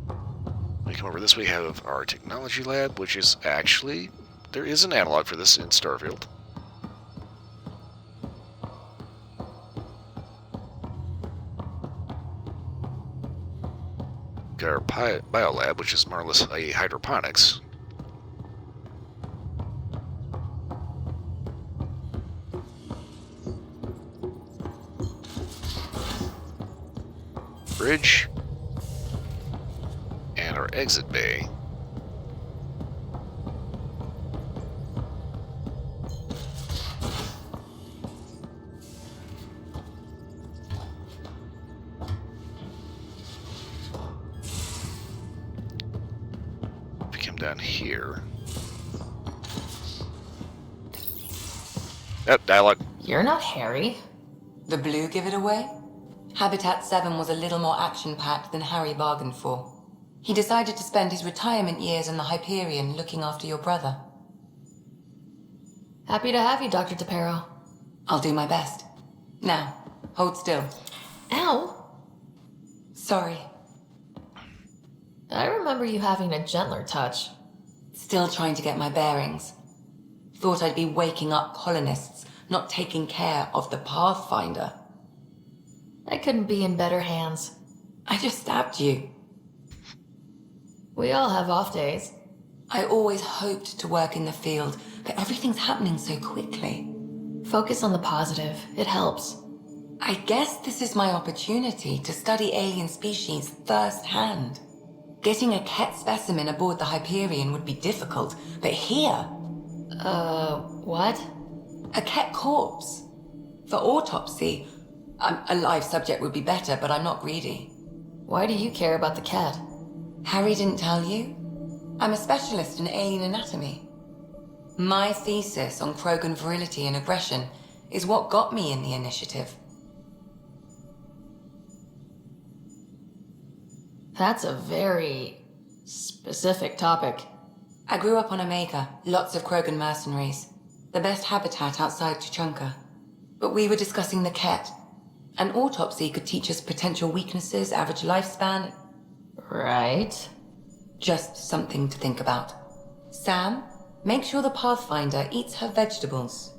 When we come over this way, we have our technology lab, which is actually, there is an analog for this in Starfield. Got our biolab, which is more or less a hydroponics. Bridge. And our exit bay. Down here. Yep, dialogue. You're not Harry. The blue give it away? Habitat 7 was a little more action-packed than Harry bargained for. He decided to spend his retirement years in the Hyperion looking after your brother. Happy to have you, Dr. DePero. I'll do my best. Now, hold still. Ow! Sorry. I remember you having a gentler touch. Still trying to get my bearings. Thought I'd be waking up colonists, not taking care of the Pathfinder. I couldn't be in better hands. I just stabbed you. We all have off days. I always hoped to work in the field, but everything's happening so quickly. Focus on the positive. It helps. I guess this is my opportunity to study alien species firsthand. Getting a Ket specimen aboard the Hyperion would be difficult, but here... what? A Ket corpse. For autopsy. A live subject would be better, but I'm not greedy. Why do you care about the cat? Harry didn't tell you? I'm a specialist in alien anatomy. My thesis on Krogan virility and aggression is what got me in the initiative. That's a very specific topic. I grew up on Omega, lots of Krogan mercenaries. The best habitat outside Tuchanka. But we were discussing the Ket. An autopsy could teach us potential weaknesses, average lifespan. Right. Just something to think about. Sam, make sure the Pathfinder eats her vegetables.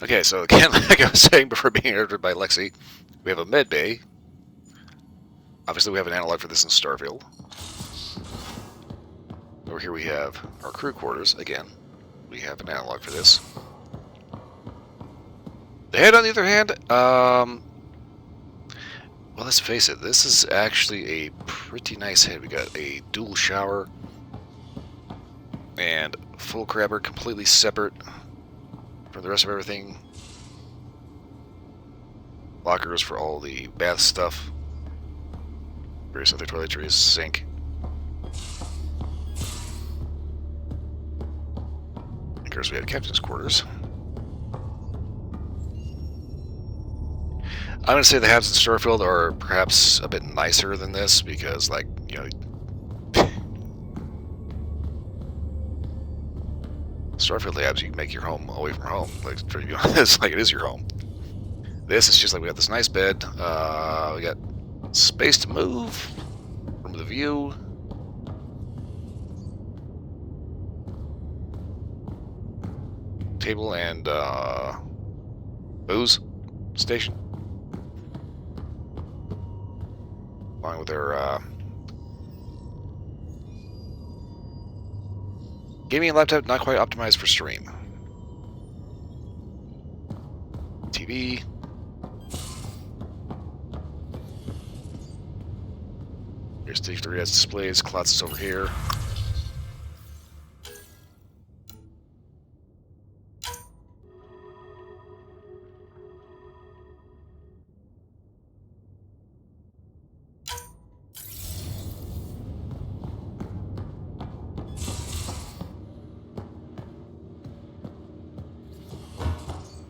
Okay, so again, like I was saying before being interrupted by Lexi, we have a med bay. Obviously, we have an analog for this in Starfield. Over here we have our crew quarters. Again, we have an analog for this. The head, on the other hand, well, let's face it, this is actually a pretty nice head. We got a dual shower and full crabber, completely separate from the rest of everything. Lockers for all the bath stuff. Various other toiletries, sink. Of course, we have captain's quarters. I'm going to say the Habs in Starfield are perhaps a bit nicer than this because, like, you know, Starfield Labs, you can make your home away from home. Like, it's like it is your home. This is just like we got this nice bed. We got space to move from the view. Table and booze station. Along with their gaming laptop not quite optimized for stream. TV. Here's stage 3 has displays, closets over here.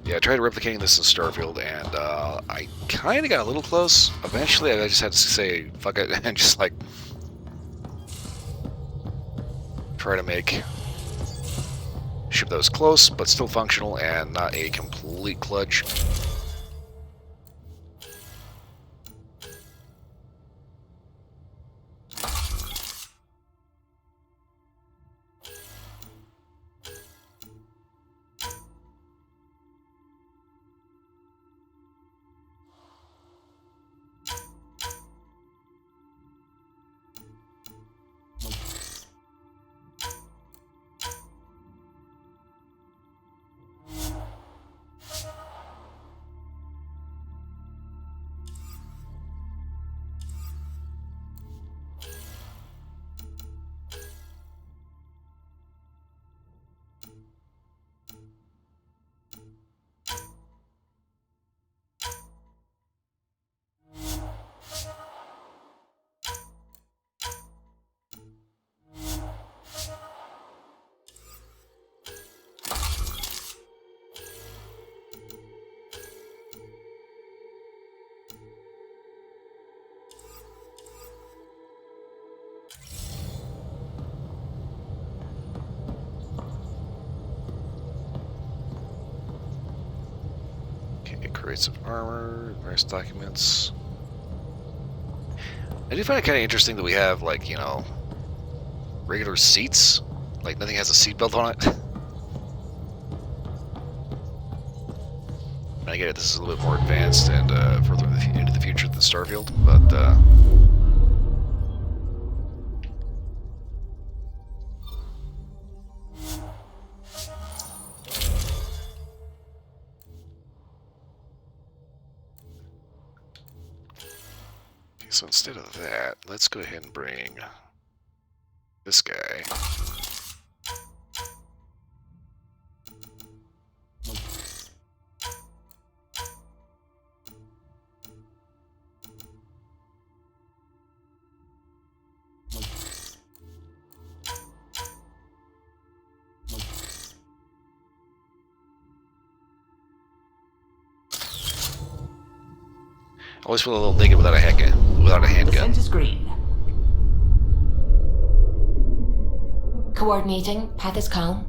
Yeah, I tried replicating this in Starfield, and I kind of got a little close. Eventually, I just had to say, fuck it, and just, like, try to make ship that was close, but still functional, and not a complete kludge. Crates of armor, various documents. I do find it kind of interesting that we have, like, you know, regular seats. Like, nothing has a seatbelt on it. I get it, this is a little bit more advanced and further into the future than Starfield, but so instead of that, let's go ahead and bring this guy. Always feel a little naked without a handgun. Center screen. Coordinating. Path is calm.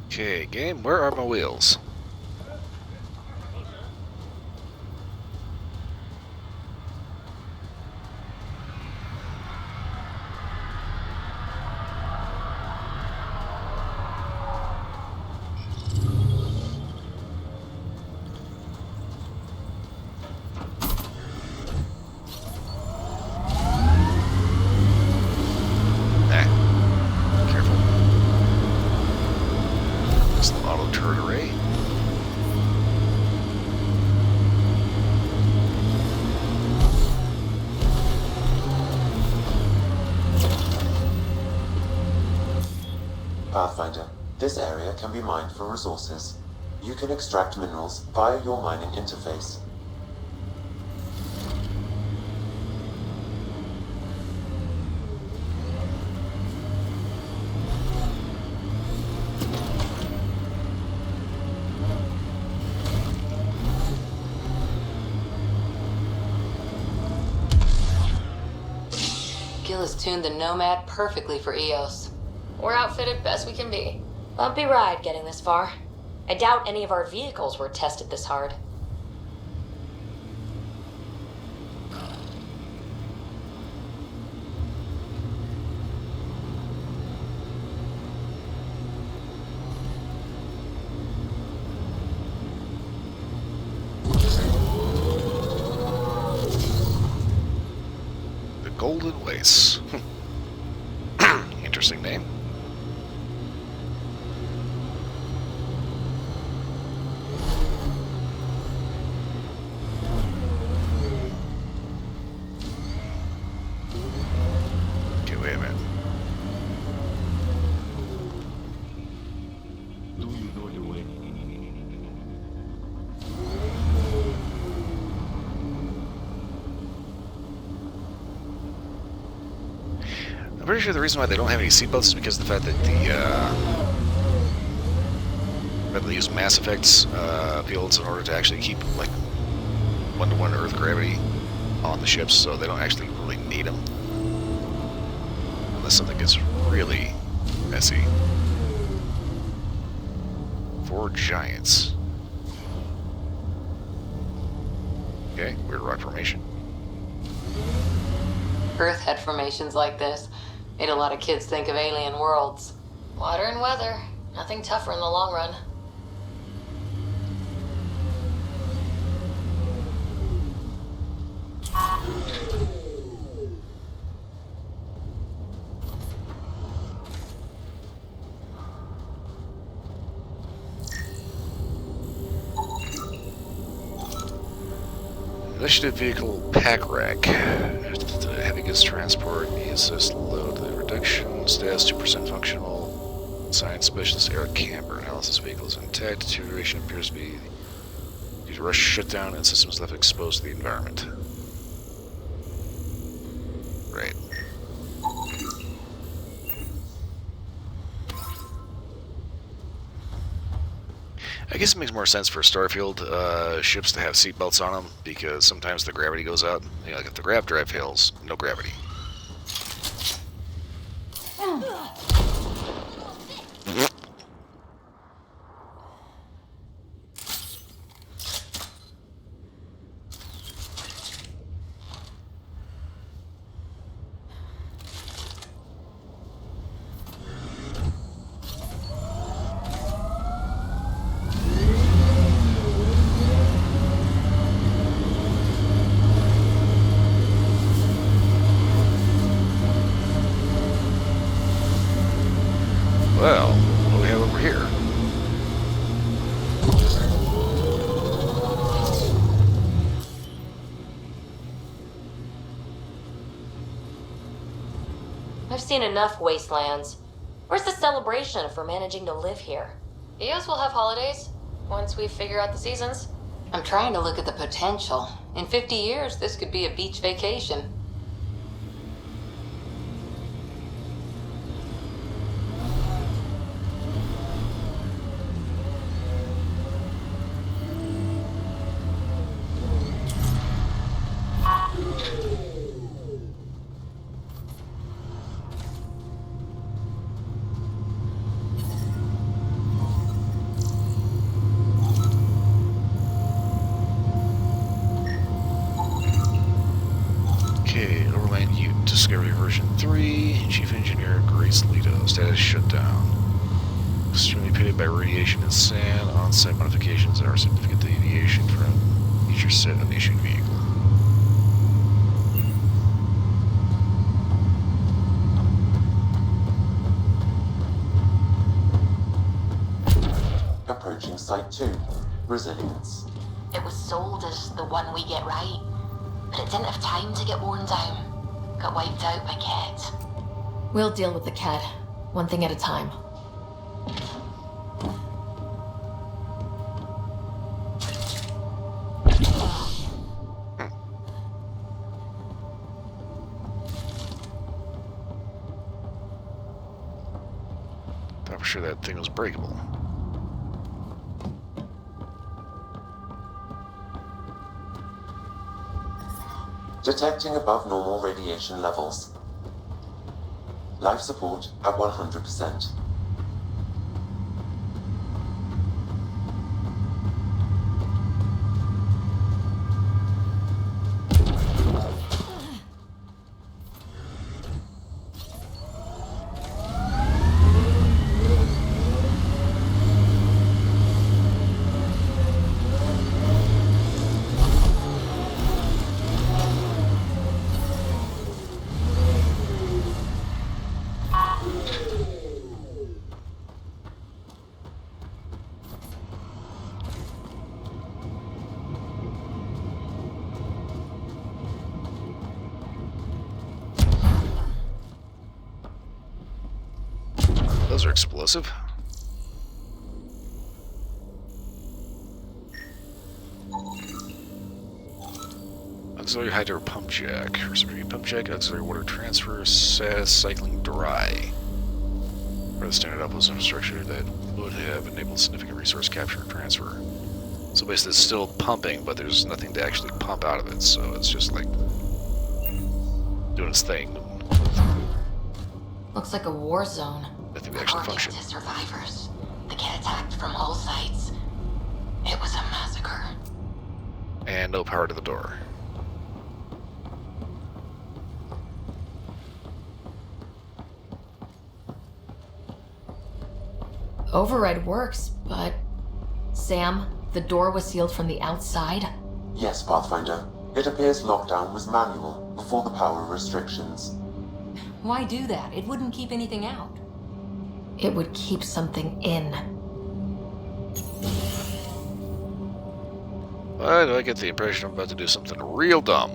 Okay, game, where are my wheels? Pathfinder, this area can be mined for resources. You can extract minerals via your mining interface. Gil has tuned the Nomad perfectly for EOS. We're outfitted best we can be. Bumpy ride getting this far. I doubt any of our vehicles were tested this hard. The Golden Lace. Interesting name. Okay, wait a minute. I'm pretty sure the reason why they don't have any seatbelts is because of the fact that they use Mass Effects fields in order to actually keep like one-to-one Earth gravity on the ships, so they don't actually really need them unless something gets really messy. 4 giants. Okay, weird rock formation. Earth had formations like this. Made a lot of kids think of alien worlds. Water and weather. Nothing tougher in the long run. Initiative vehicle pack rack. Heavy goods transport, assist load reduction, status 2% functional. Science specialist Eric Camber. Analysis vehicles intact. Deterioration appears to be due to rush shutdown and systems left exposed to the environment. Right. I guess it makes more sense for Starfield ships to have seatbelts on them because sometimes the gravity goes out. You know, like if the grav drive fails, no gravity. Well, what do we have over here? I've seen enough wastelands. Where's the celebration for managing to live here? EOS will have holidays once we figure out the seasons. I'm trying to look at the potential. In 50 years, this could be a beach vacation. Okay, Overland Ute, Discovery version 3, Chief Engineer Grace Leto, status shutdown. Extremely pitted by radiation and sand, on-site modifications are significant deviation from each set of the issued vehicle. Approaching Site 2. Resilience. It was sold as the one we get right, but it didn't have time to get worn down. Got wiped out by Kett. We'll deal with the Kett, one thing at a time. Thought for sure that thing was breakable. Detecting above normal radiation levels. Life support at 100%. Those are explosive. Auxiliary hydro pump jack. Reciprocating pump jack, auxiliary water transfer, cycling dry. For the standard outpost infrastructure that would have enabled significant resource capture and transfer. So basically it's still pumping, but there's nothing to actually pump out of it, so it's just like doing its thing. Looks like a war zone. Nothing to actually According function. to survivors, the kid attacked from all sides. It was a massacre. And no power to the door. Override works, but... Sam, the door was sealed from the outside? Yes, Pathfinder. It appears lockdown was manual before the power restrictions. Why do that? It wouldn't keep anything out. It would keep something in. Why do I get the impression I'm about to do something real dumb?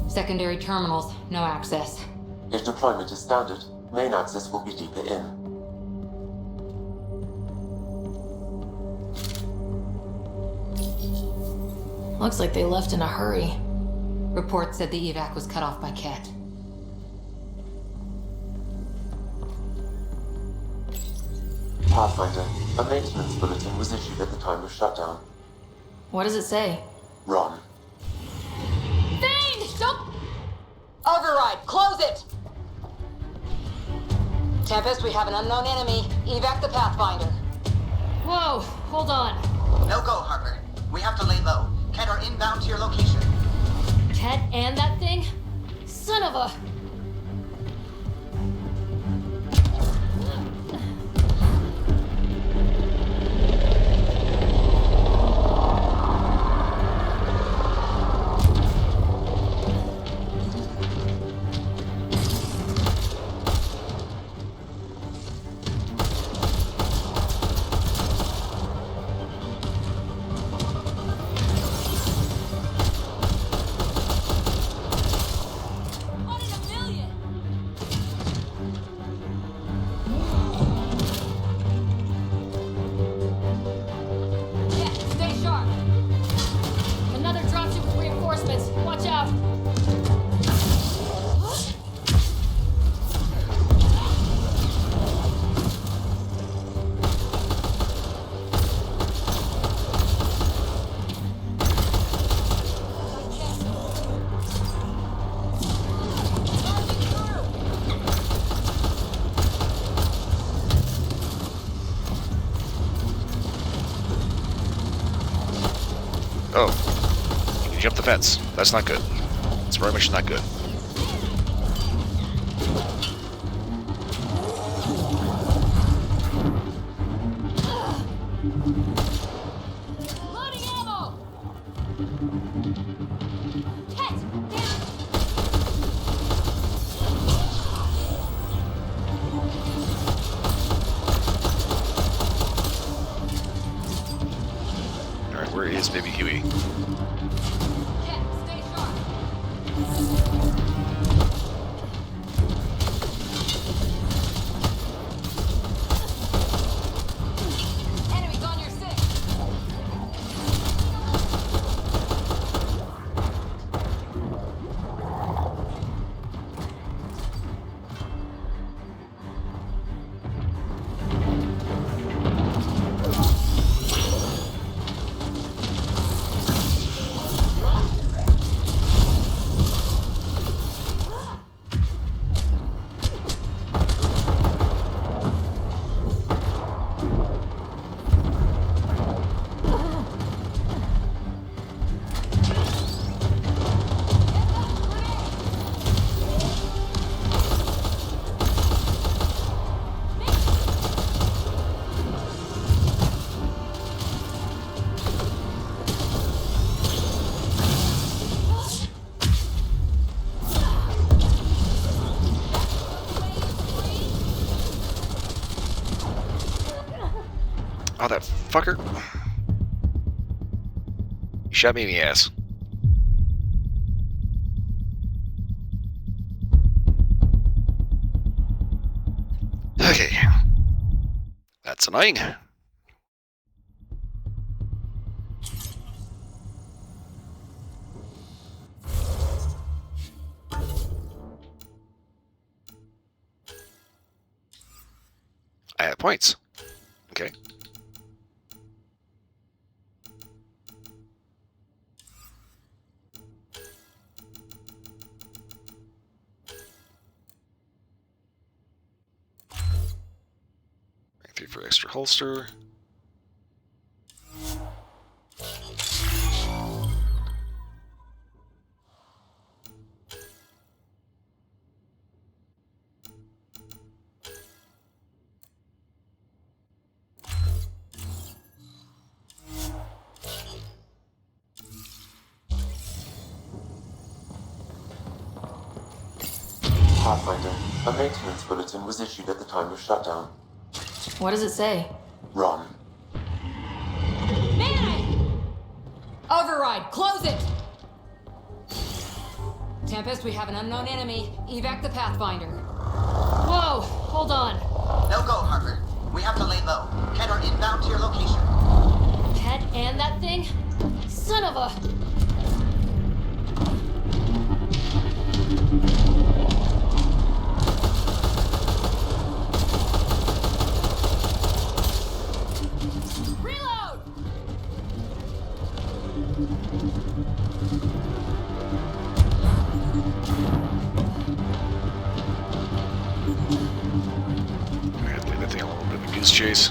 Secondary terminals, no access. If deployment is standard, main access will be deeper in. Looks like they left in a hurry. Report said the evac was cut off by Ket. Pathfinder, a maintenance bulletin was issued at the time of shutdown. What does it say? Ron. Thane! Don't... Override! Close it! Tempest, we have an unknown enemy. Evac the Pathfinder. Whoa, hold on. No go, Harper. We have to lay low. Ket are inbound to your location. Ket and that thing? Son of a... Oh. You can jump the fence. That's not good. It's very much not good. Loading ammo! Ket! Alright, where is Baby Huey? Ket, stay sharp! Oh, that fucker. He shot me in the ass. Okay. That's annoying. I have points. Okay. Rank 3 for extra holster. Pathfinder, a maintenance bulletin was issued at the time of shutdown. What does it say? Run. Man! Override, close it! Tempest, we have an unknown enemy. Evac the Pathfinder. Whoa, hold on. No go, Harper. We have to lay low. Ken are inbound to your location. Cat and that thing? Son of a... Reload! I had to leave that thing a little bit of a goose chase.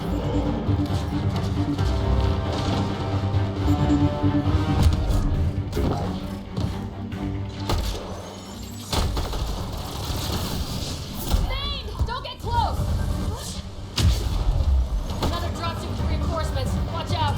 Thane, don't get close! Another dropship with reinforcements. Watch out!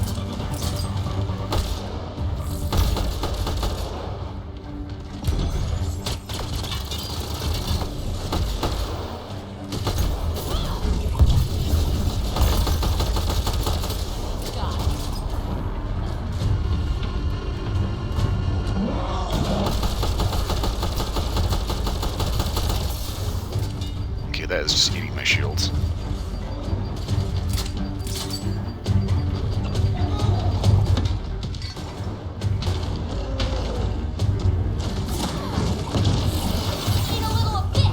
Okay, that is just eating my shields. Need a little of this!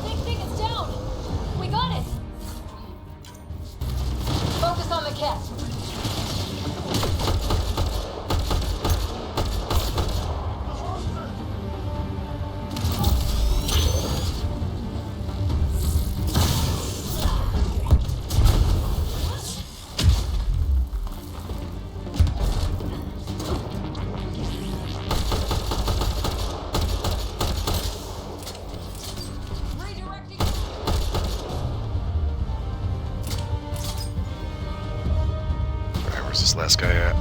Big thing is down! We got it! Focus on the cat. Redirecting. Alright, where's this last guy at?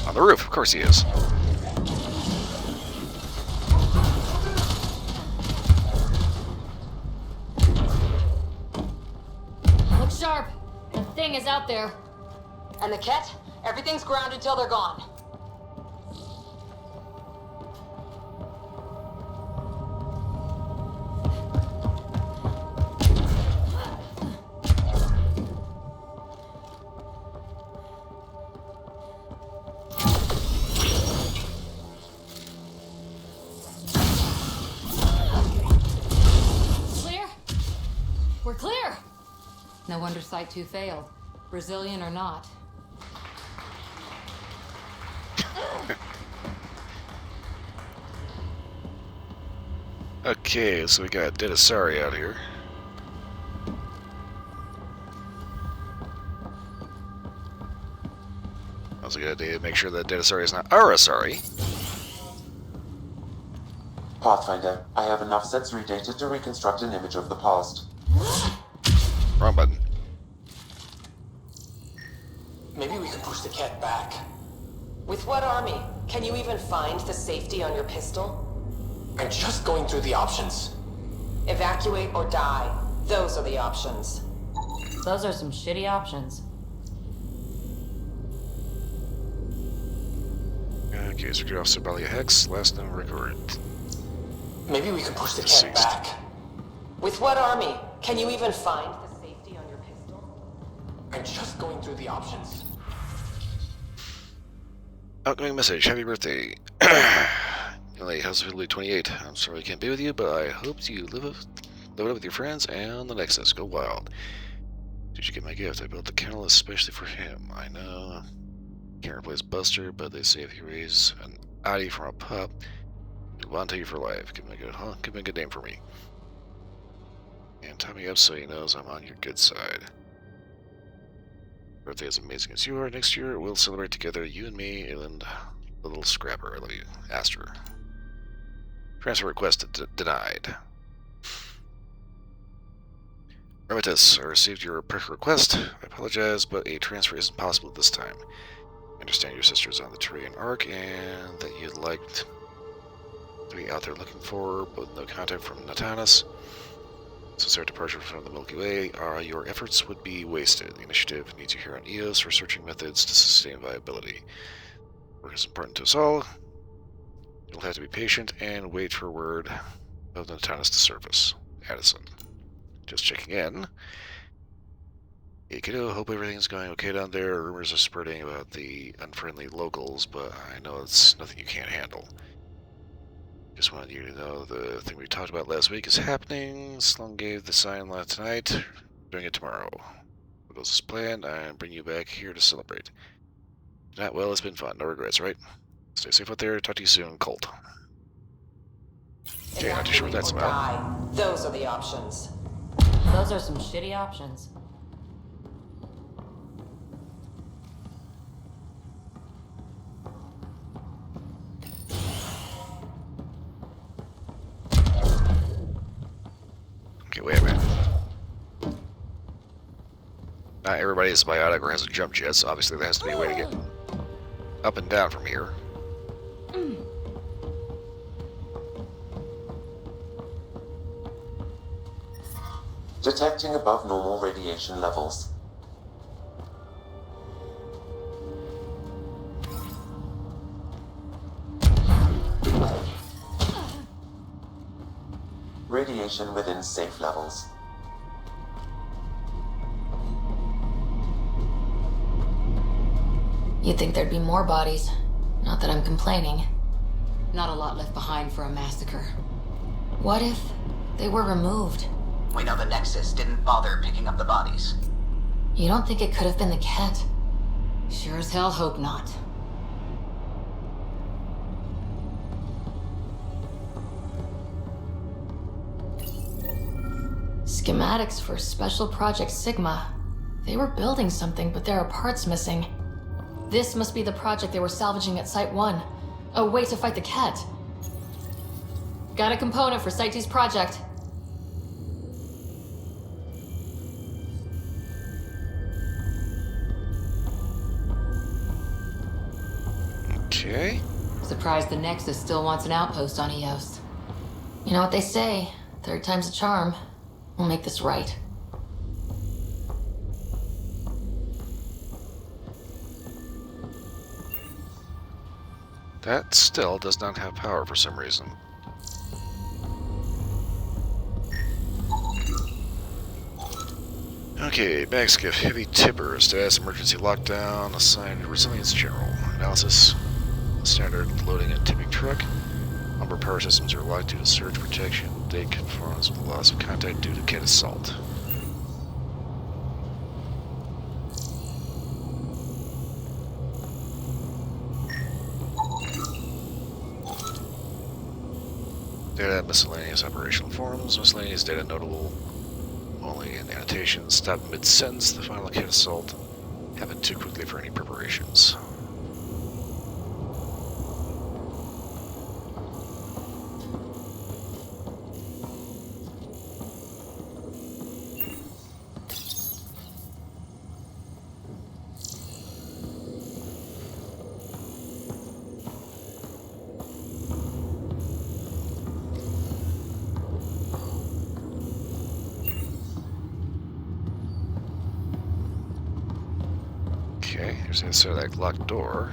On the roof, of course he is. Look sharp. The thing is out there. And the Ket? Everything's grounded till they're gone. No wonder Site 2 failed. Brazilian or not. Okay, so we got Dedasari out here. Also got to make sure that Dedasari is not Arasari. Pathfinder, I have enough sensory data to reconstruct an image of the past. Wrong button. Maybe we can push the cat back. With what army? Can you even find the safety on your pistol? I'm just going through the options. Evacuate or die. Those are the options. Those are some shitty options. Okay, Security Officer Balia Hex, last known record. Maybe we can push the cat back. With what army? Can you even find the safety on your pistol? I'm just going through the options. Outgoing message, happy birthday. Late House of Italy 28. I'm sorry I can't be with you, but I hope you live it up with your friends and the Nexus. Go wild. Did you get my gift? I built the kennel especially for him. I know. Can't replace Buster, but they say if you raise an Audi from a pup, he'll want to you for life. Give him a good, Give him a good name for me. And tie me up so he knows I'm on your good side. Birthday as amazing as you are. Next year we'll celebrate together, you and me, and little Scrapper. I love you, Aster. Transfer request denied. Remitus, I received your request. I apologize, but a transfer isn't possible at this time. I understand your sister's on the Turian Ark, and that you'd like to be out there looking for her, but no contact from Natanis. Since our departure from the Milky Way, your efforts would be wasted. The initiative needs you here on Eos for searching methods to sustain viability. Work is important to us all. You'll have to be patient and wait for word of Natanis to surface. Addison. Just checking in. Hey kiddo, hope everything's going okay down there. Rumors are spreading about the unfriendly locals, but I know it's nothing you can't handle. Just wanted you to know the thing we talked about last week is happening. Sloan gave the sign last night. Doing it tomorrow. What goes as planned, and bring you back here to celebrate. Not well, it's been fun. No regrets, right? Stay safe out there. Talk to you soon, Colt. Okay, not too sure what that's about. Those are the options. Those are some shitty options. Okay, wait a minute. Not everybody is biotic or has a jump jet, so obviously there has to be a way to get up and down from here. Detecting above normal radiation levels. Radiation within safe levels. You'd think there'd be more bodies. Not that I'm complaining. Not a lot left behind for a massacre. What if they were removed? We know the Nexus didn't bother picking up the bodies. You don't think it could have been the cat? Sure as hell hope not. Schematics for Special Project Sigma. They were building something, but there are parts missing. This must be the project they were salvaging at Site 1. A way to fight the cat. Got a component for Site 2's project. Okay. Surprised the Nexus still wants an outpost on Eos. You know what they say, third time's a charm. We'll make this right. That still does not have power for some reason. Okay, Bagskiff, heavy tipper, status emergency lockdown, assigned resilience general. Analysis, standard loading and tipping truck. Lumber power systems are locked due to surge protection. Date conforms with the loss of contact due to cat assault. Data miscellaneous operational forms. Miscellaneous data notable only in annotations. Stop mid-sentence. The final cat assault. Happen too quickly for any preparations. Okay, there's the inside of that locked door.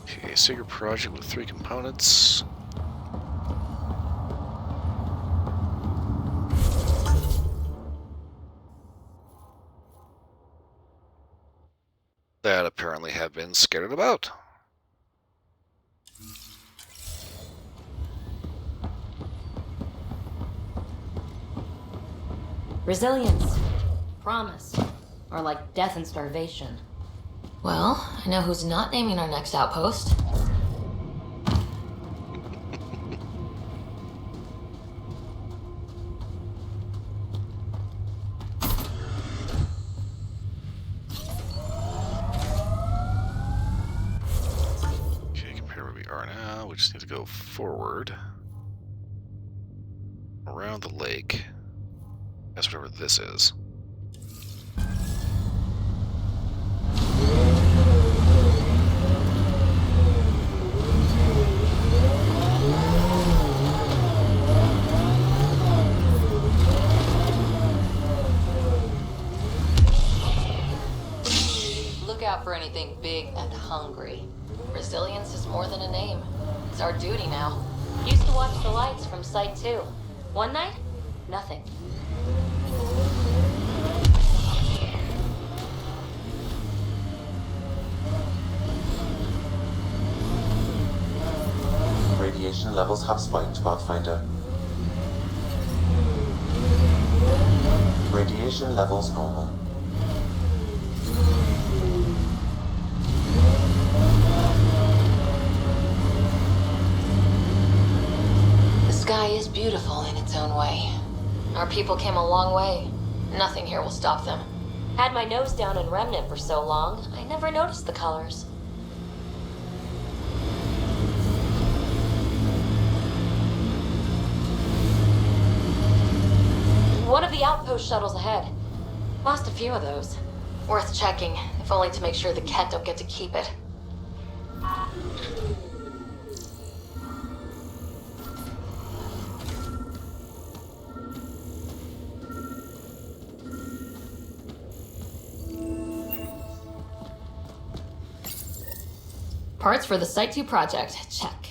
Okay, secret project with 3 components. That apparently have been scattered about. Resilience. Promise. Or like death and starvation. Well, I know who's not naming our next outpost. Okay, compare where we are now. We just need to go forward. Around the lake. That's whatever this is. Look out for anything big and hungry. Resilience is more than a name. It's our duty now. Used to watch the lights from Site 2. One night, nothing. Radiation levels have spiked, Pathfinder. Radiation levels normal. The sky is beautiful in its own way. Our people came a long way. Nothing here will stop them. Had my nose down in Remnant for so long, I never noticed the colors. One of the outpost shuttles ahead. Lost a few of those. Worth checking, if only to make sure the Ket don't get to keep it. Parts for the Site 2 project. Check.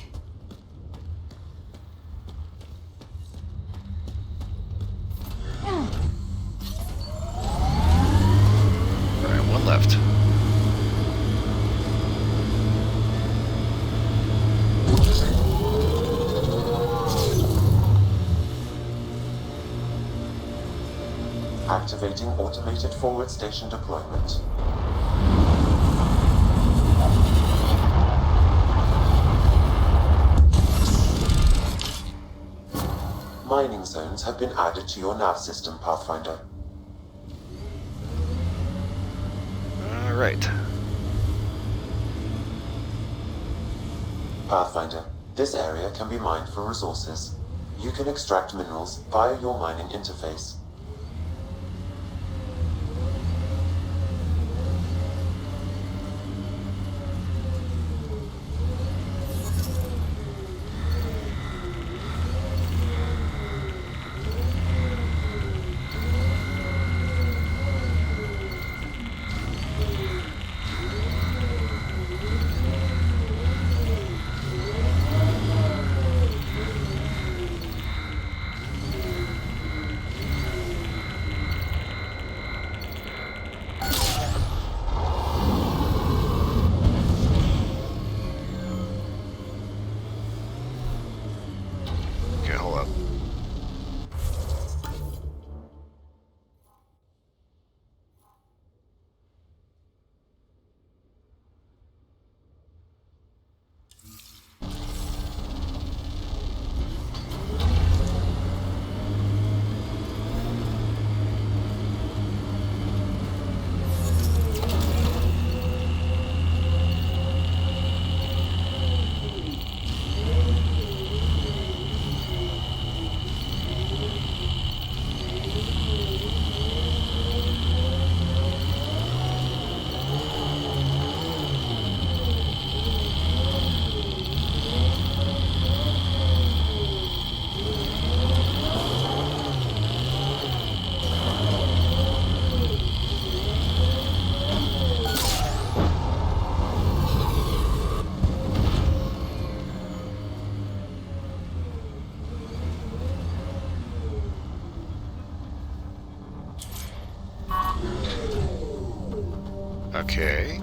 Alright, one left. Activating automated forward station deployment. Mining zones have been added to your nav system, Pathfinder. Alright. Pathfinder, this area can be mined for resources. You can extract minerals via your mining interface. Okay, hold up. Okay.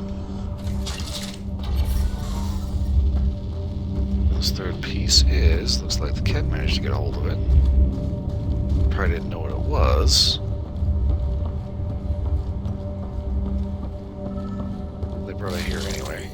This third piece is, looks like the cat managed to get a hold of it. Probably didn't know what it was. They brought it here anyway.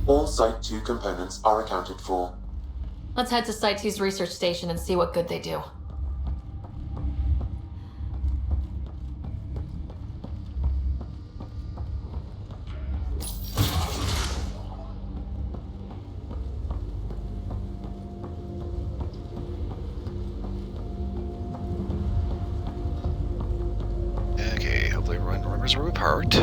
All Site 2 components are accounted for. Let's head to Site 2's research station and see what good they do. Okay, hopefully everyone remembers where we parked.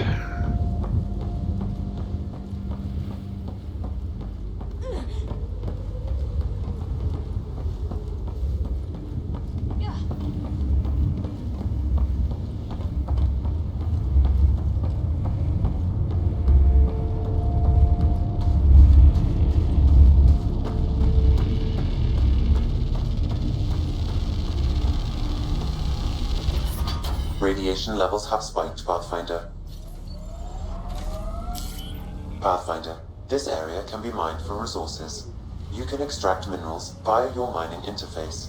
Radiation levels have spiked, Pathfinder. Pathfinder, this area can be mined for resources. You can extract minerals via your mining interface.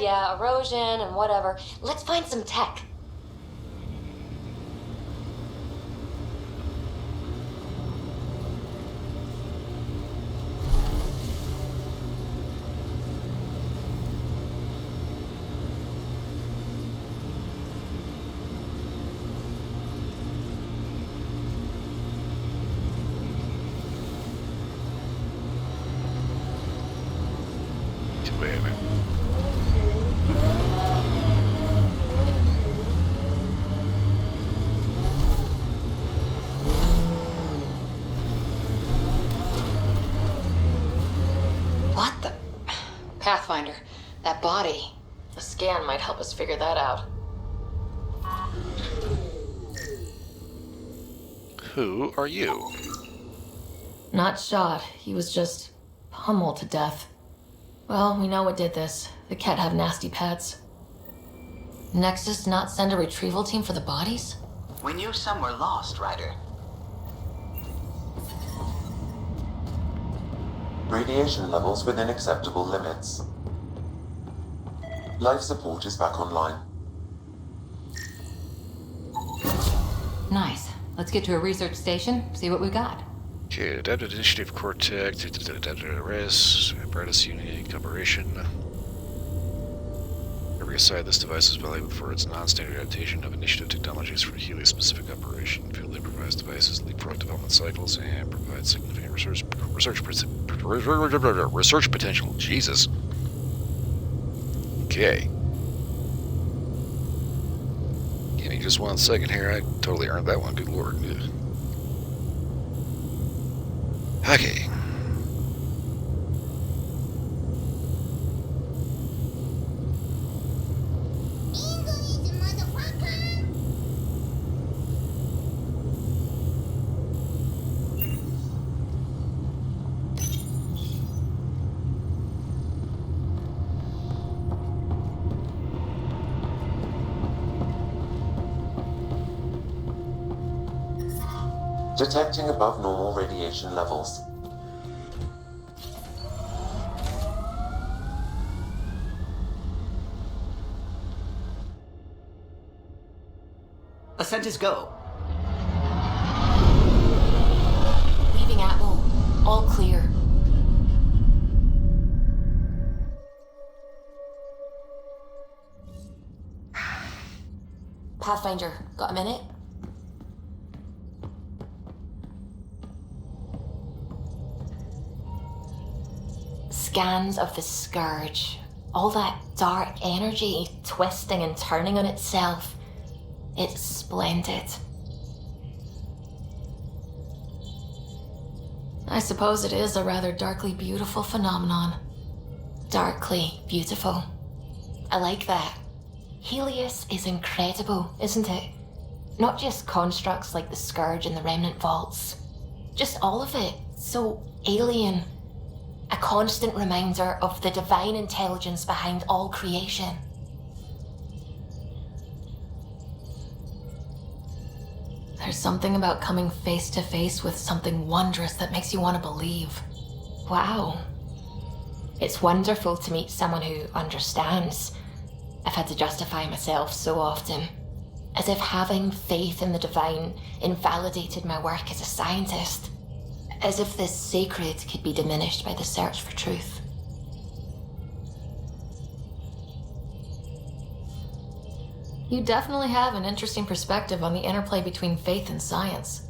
Yeah, erosion and whatever. Let's find some tech. Wait a minute. What the? Pathfinder, that body. A scan might help us figure that out. Who are you? Not shot. He was just pummeled to death. Well, we know what did this. The Ket have nasty pets. Nexus not send a retrieval team for the bodies? We knew some were lost, Ryder. Radiation levels within acceptable limits. Life support is back online. Nice. Let's get to a research station, see what we got. Okay, adapted initiative cortex, adapted arrest, apparatus unit operation. Every aside, this device is valuable for its non-standard adaptation of initiative technologies for Helios-specific operation. Field improvised devices leapfrog development cycles and provide significant research potential. Jesus. Okay. Give me just 1 second here. I totally earned that one. Good lord. Okay. Detecting above normal radiation levels. Ascent is go. Leaving Atwell. All clear. Pathfinder, got a minute? Scans of the Scourge. All that dark energy twisting and turning on itself. It's splendid. I suppose it is a rather darkly beautiful phenomenon. Darkly beautiful. I like that. Helios is incredible, isn't it? Not just constructs like the Scourge and the Remnant Vaults. Just all of it. So alien. A constant reminder of the divine intelligence behind all creation. There's something about coming face to face with something wondrous that makes you want to believe. Wow. It's wonderful to meet someone who understands. I've had to justify myself so often. As if having faith in the divine invalidated my work as a scientist. As if this sacred could be diminished by the search for truth. You definitely have an interesting perspective on the interplay between faith and science.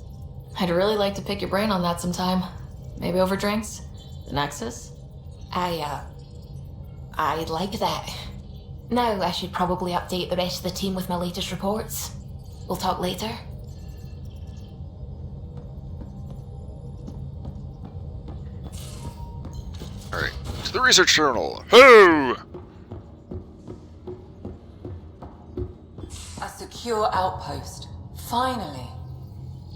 I'd really like to pick your brain on that sometime. Maybe over drinks? The Nexus? I like that. Now I should probably update the rest of the team with my latest reports. We'll talk later. Alright, to the research terminal. Ho! A secure outpost. Finally.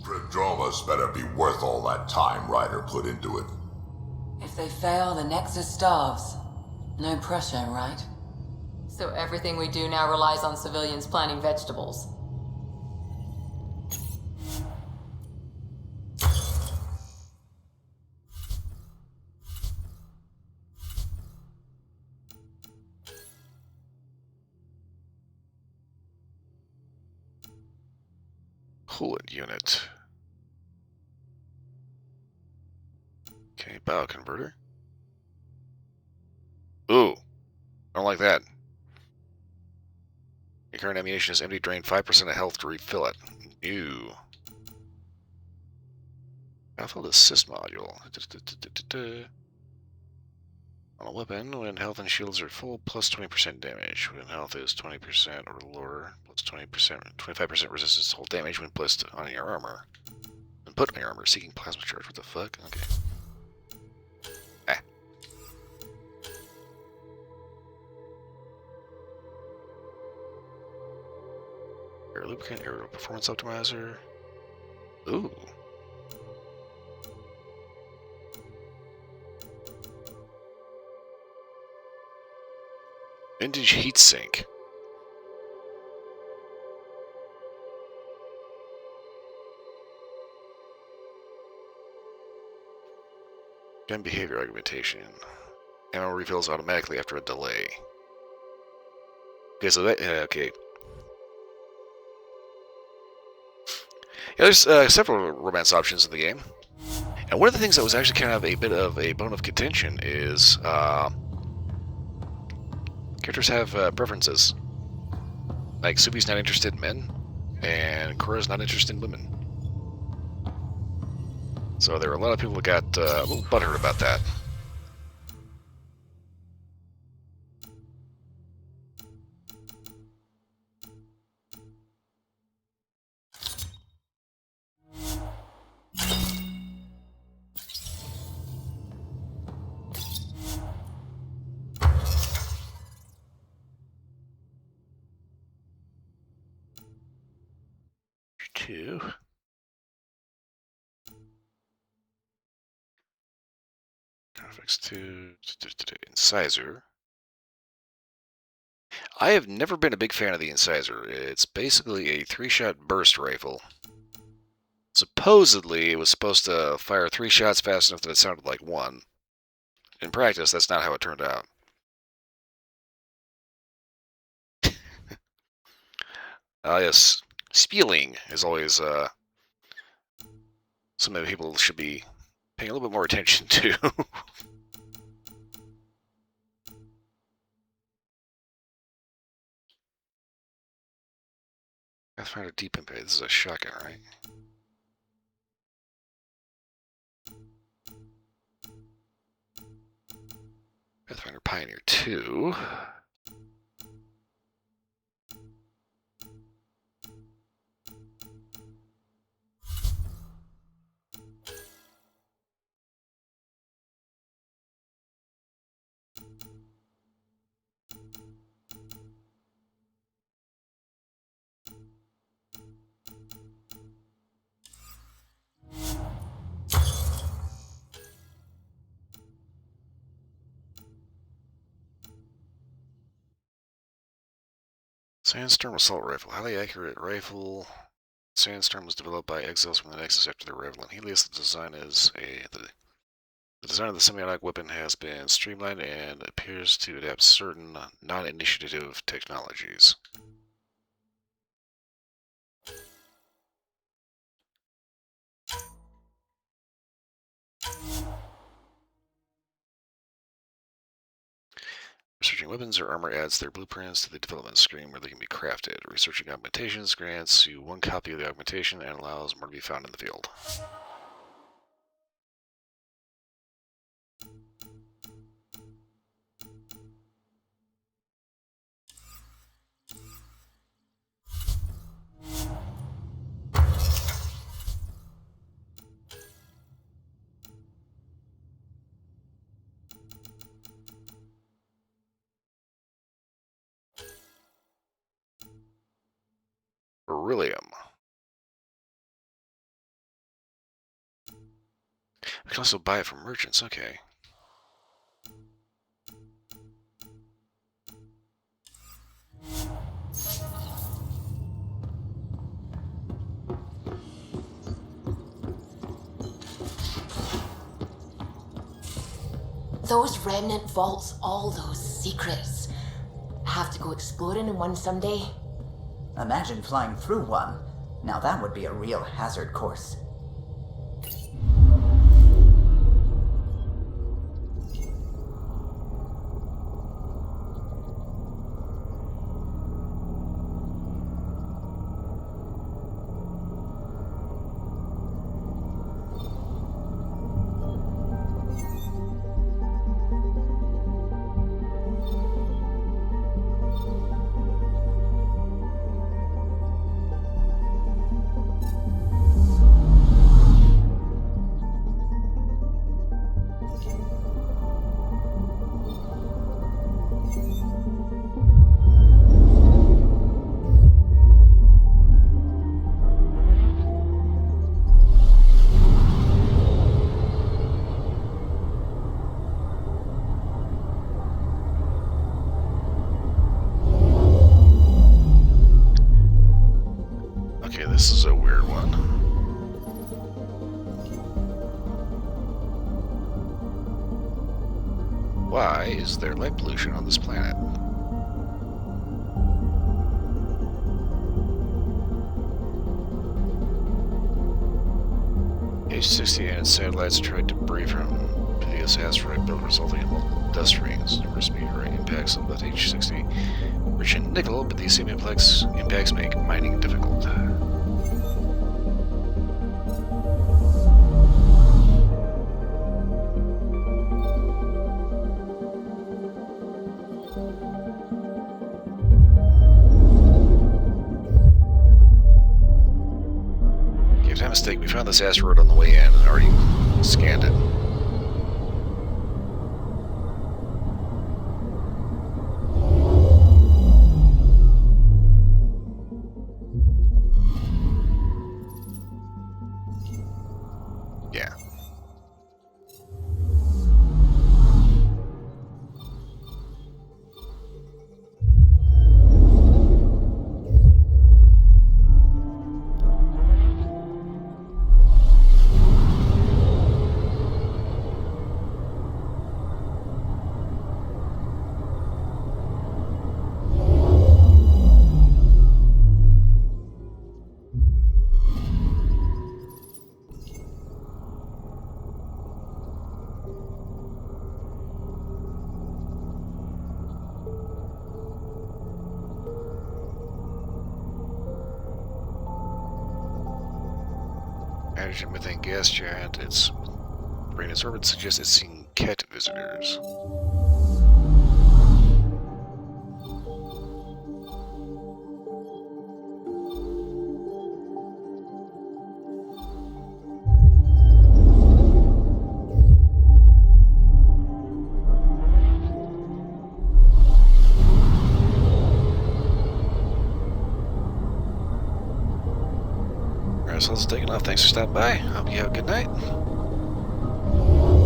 Prodromus better be worth all that time Ryder put into it. If they fail, the Nexus starves. No pressure, right? So everything we do now relies on civilians planting vegetables. Coolant unit. Okay, bioconverter. Ooh, I don't like that. Your current ammunition is empty. Drain 5% of health to refill it. New. Battlefield assist module. On a weapon, when health and shields are full, plus 20% damage. When health is 20% or lower, plus 20%, 25% resistance to whole damage when placed on your armor. When put on your armor, seeking plasma charge. What the fuck? Okay. Ah. Air lubricant, air performance optimizer. Ooh. Vintage heatsink. Gun behavior augmentation. Ammo refills automatically after a delay. Okay, so that okay. Yeah, there's several romance options in the game, and one of the things that was actually kind of a bit of a bone of contention is characters have preferences. Like Subi's not interested in men, and Cora's not interested in women. So there were a lot of people that got a little butthurt about that. Two. Graphics 2. Incisor. I have never been a big fan of the Incisor. It's basically a 3-shot burst rifle. Supposedly, it was supposed to fire 3 shots fast enough that it sounded like 1. In practice, that's not how it turned out. Yes, spieling is always something that people should be paying a little bit more attention to. Pathfinder Deep Impact. This is a shotgun, right? Pathfinder Pioneer 2. Sandstorm Assault Rifle. Highly accurate rifle. Sandstorm was developed by exiles from the Nexus after their arrival in Helios. The design of the semi-automatic weapon has been streamlined and appears to adapt certain non-initiative technologies. Researching weapons or armor adds their blueprints to the development screen where they can be crafted. Researching augmentations grants you 1 copy of the augmentation and allows more to be found in the field. Beryllium. We can also buy it from merchants, okay. Those remnant vaults, all those secrets. Have to go exploring in one someday. Imagine flying through one. Now that would be a real hazard course. why is there light pollution on this planet? H-60 and its satellites tried to debris from this asteroid belt, resulting in multiple dust rings. Numerous meteorite impacts have left H-60 rich in nickel, but these same impacts make mining difficult. If I'm mistaken, we found this asteroid on the way in and already scanned it. Yeah. Hydrogen methane gas giant. Its brain its orbit suggests it's seen cat visitors. So let's take it off. Thanks for stopping by. Hope you have a good night.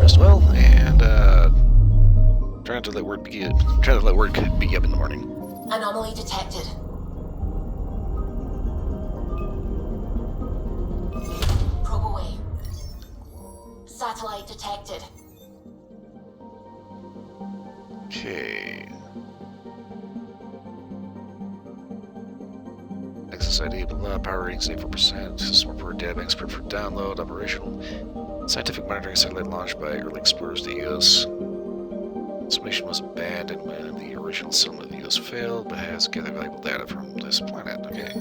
Rest well, and try not to let work beat you up in the morning. Anomaly detected. Probe away. Satellite detected. Okay. Access ID, blah, power ratings 84%, system report data bank script for download, operational, scientific monitoring satellite launched by early explorers to EOS. This mission was abandoned when the original settlement of EOS failed, but has gathered valuable data from this planet. Okay.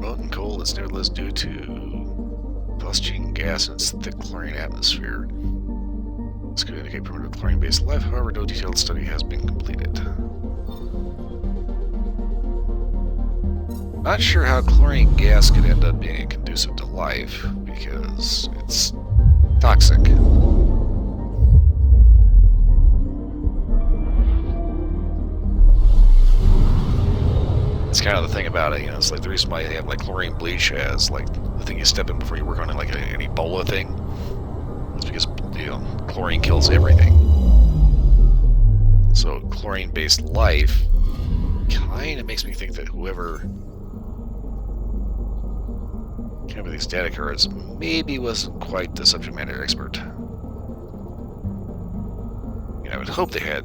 Molten coal is nevertheless due to phosgene gas in its thick chlorine atmosphere. This could indicate primitive chlorine-based life, however, no detailed study has been completed. Not sure how chlorine gas could end up being conducive to life, because it's toxic. It's kind of the thing about it, you know, it's like the reason why they have like chlorine bleach as like the thing you step in before you work on it, like an Ebola thing. It's because, you know, chlorine kills everything. So chlorine-based life kind of makes me think that whoever came up with these data cards maybe wasn't quite the subject matter expert. You know, I would hope they had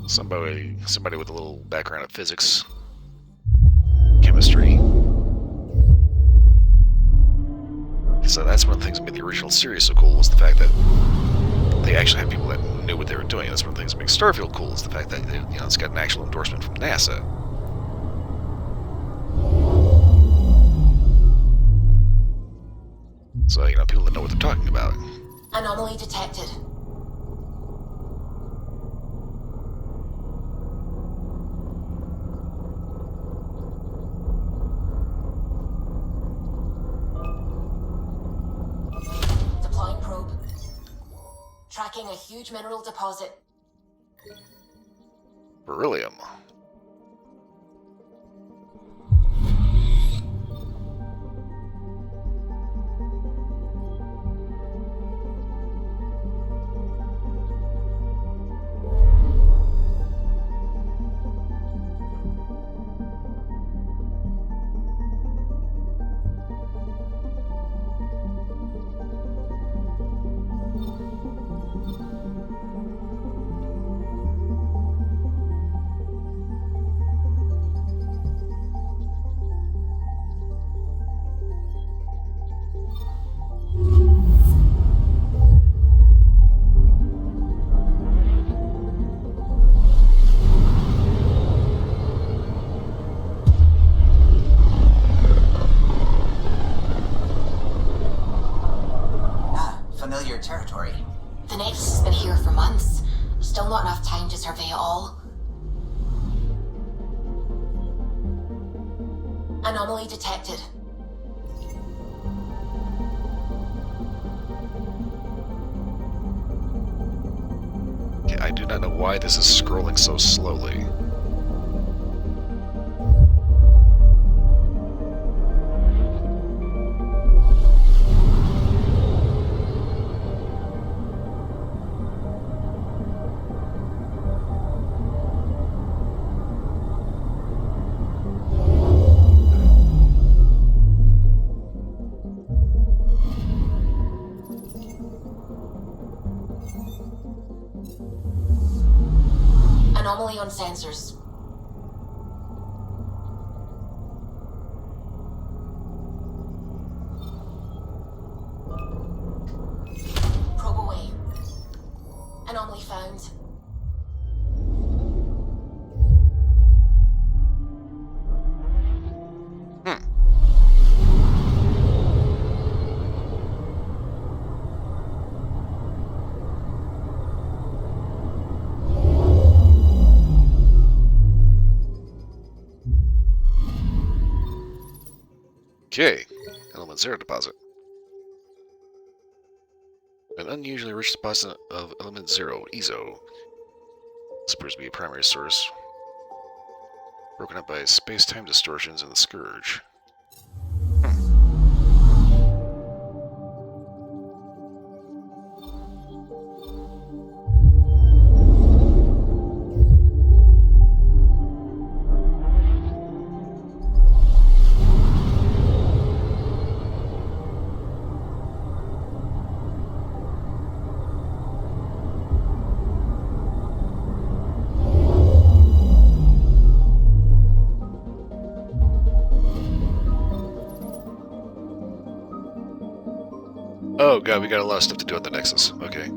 somebody with a little background in physics, chemistry. So that's one of the things that made the original series so cool, was the fact that they actually had people that knew what they were doing. That's one of the things that makes Starfield cool, is the fact that, you know, it's got an actual endorsement from NASA. So, you know, people that know what they're talking about. Anomaly detected. Deploying probe. Tracking a huge mineral deposit. Beryllium. Nexus has been here for months. Still not enough time to survey it all. Anomaly detected. Okay, I do not know why this is scrolling so slowly. Anomaly on sensors. Probe away. Anomaly found. Okay, element 0 deposit. An unusually rich deposit of element 0, EZO. This appears to be a primary source, broken up by space-time distortions in the Scourge. Oh god, we got a lot of stuff to do on the Nexus. Okay.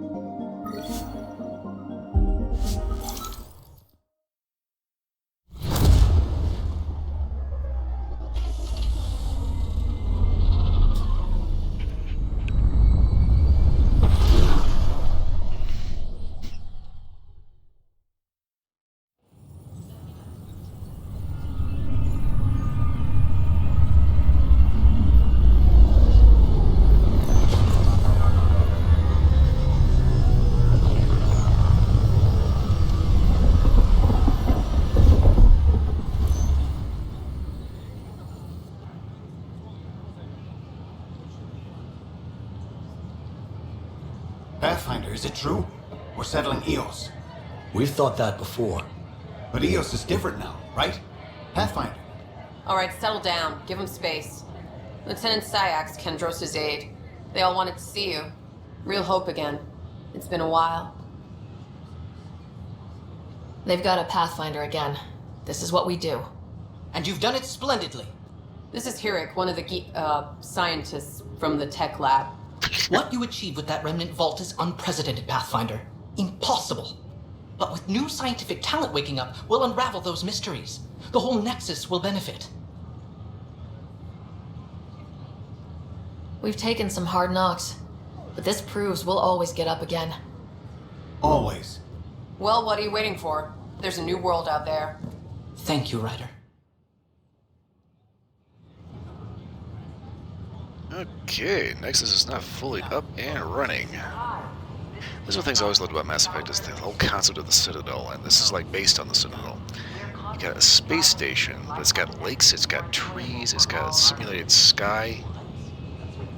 Pathfinder, is it true? We're settling EOS. We've thought that before. But EOS is different now, right? Pathfinder. All right, settle down. Give him space. Lieutenant Syax, Kendros' aide. They all wanted to see you. Real hope again. It's been a while. They've got a Pathfinder again. This is what we do. And you've done it splendidly. This is Hirik, one of the scientists from the tech lab. What you achieved with that remnant vault is unprecedented, Pathfinder. Impossible. But with new scientific talent waking up, we'll unravel those mysteries. The whole Nexus will benefit. We've taken some hard knocks, but this proves we'll always get up again. Always. Well, what are you waiting for? There's a new world out there. Thank you, Ryder. Okay, Nexus is now fully up and running. These are things I always loved about Mass Effect, is the whole concept of the Citadel, and this is like based on the Citadel. You got a space station, but it's got lakes, it's got trees, it's got a simulated sky,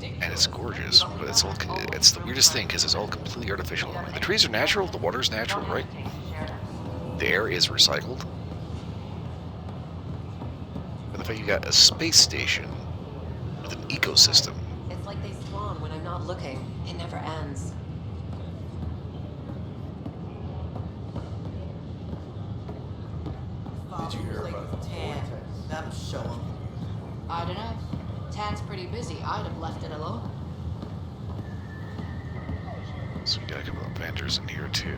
and it's gorgeous. But it's the weirdest thing because it's all completely artificial. I mean, the trees are natural, the water's natural, right? The air is recycled. But the fact you got a space station with an ecosystem. It's like they spawn when I'm not looking. It never ends. Did you hear about Tan. That'll show him. I don't know. Tan's pretty busy. I'd have left it alone. So we got a couple of vendors in here too.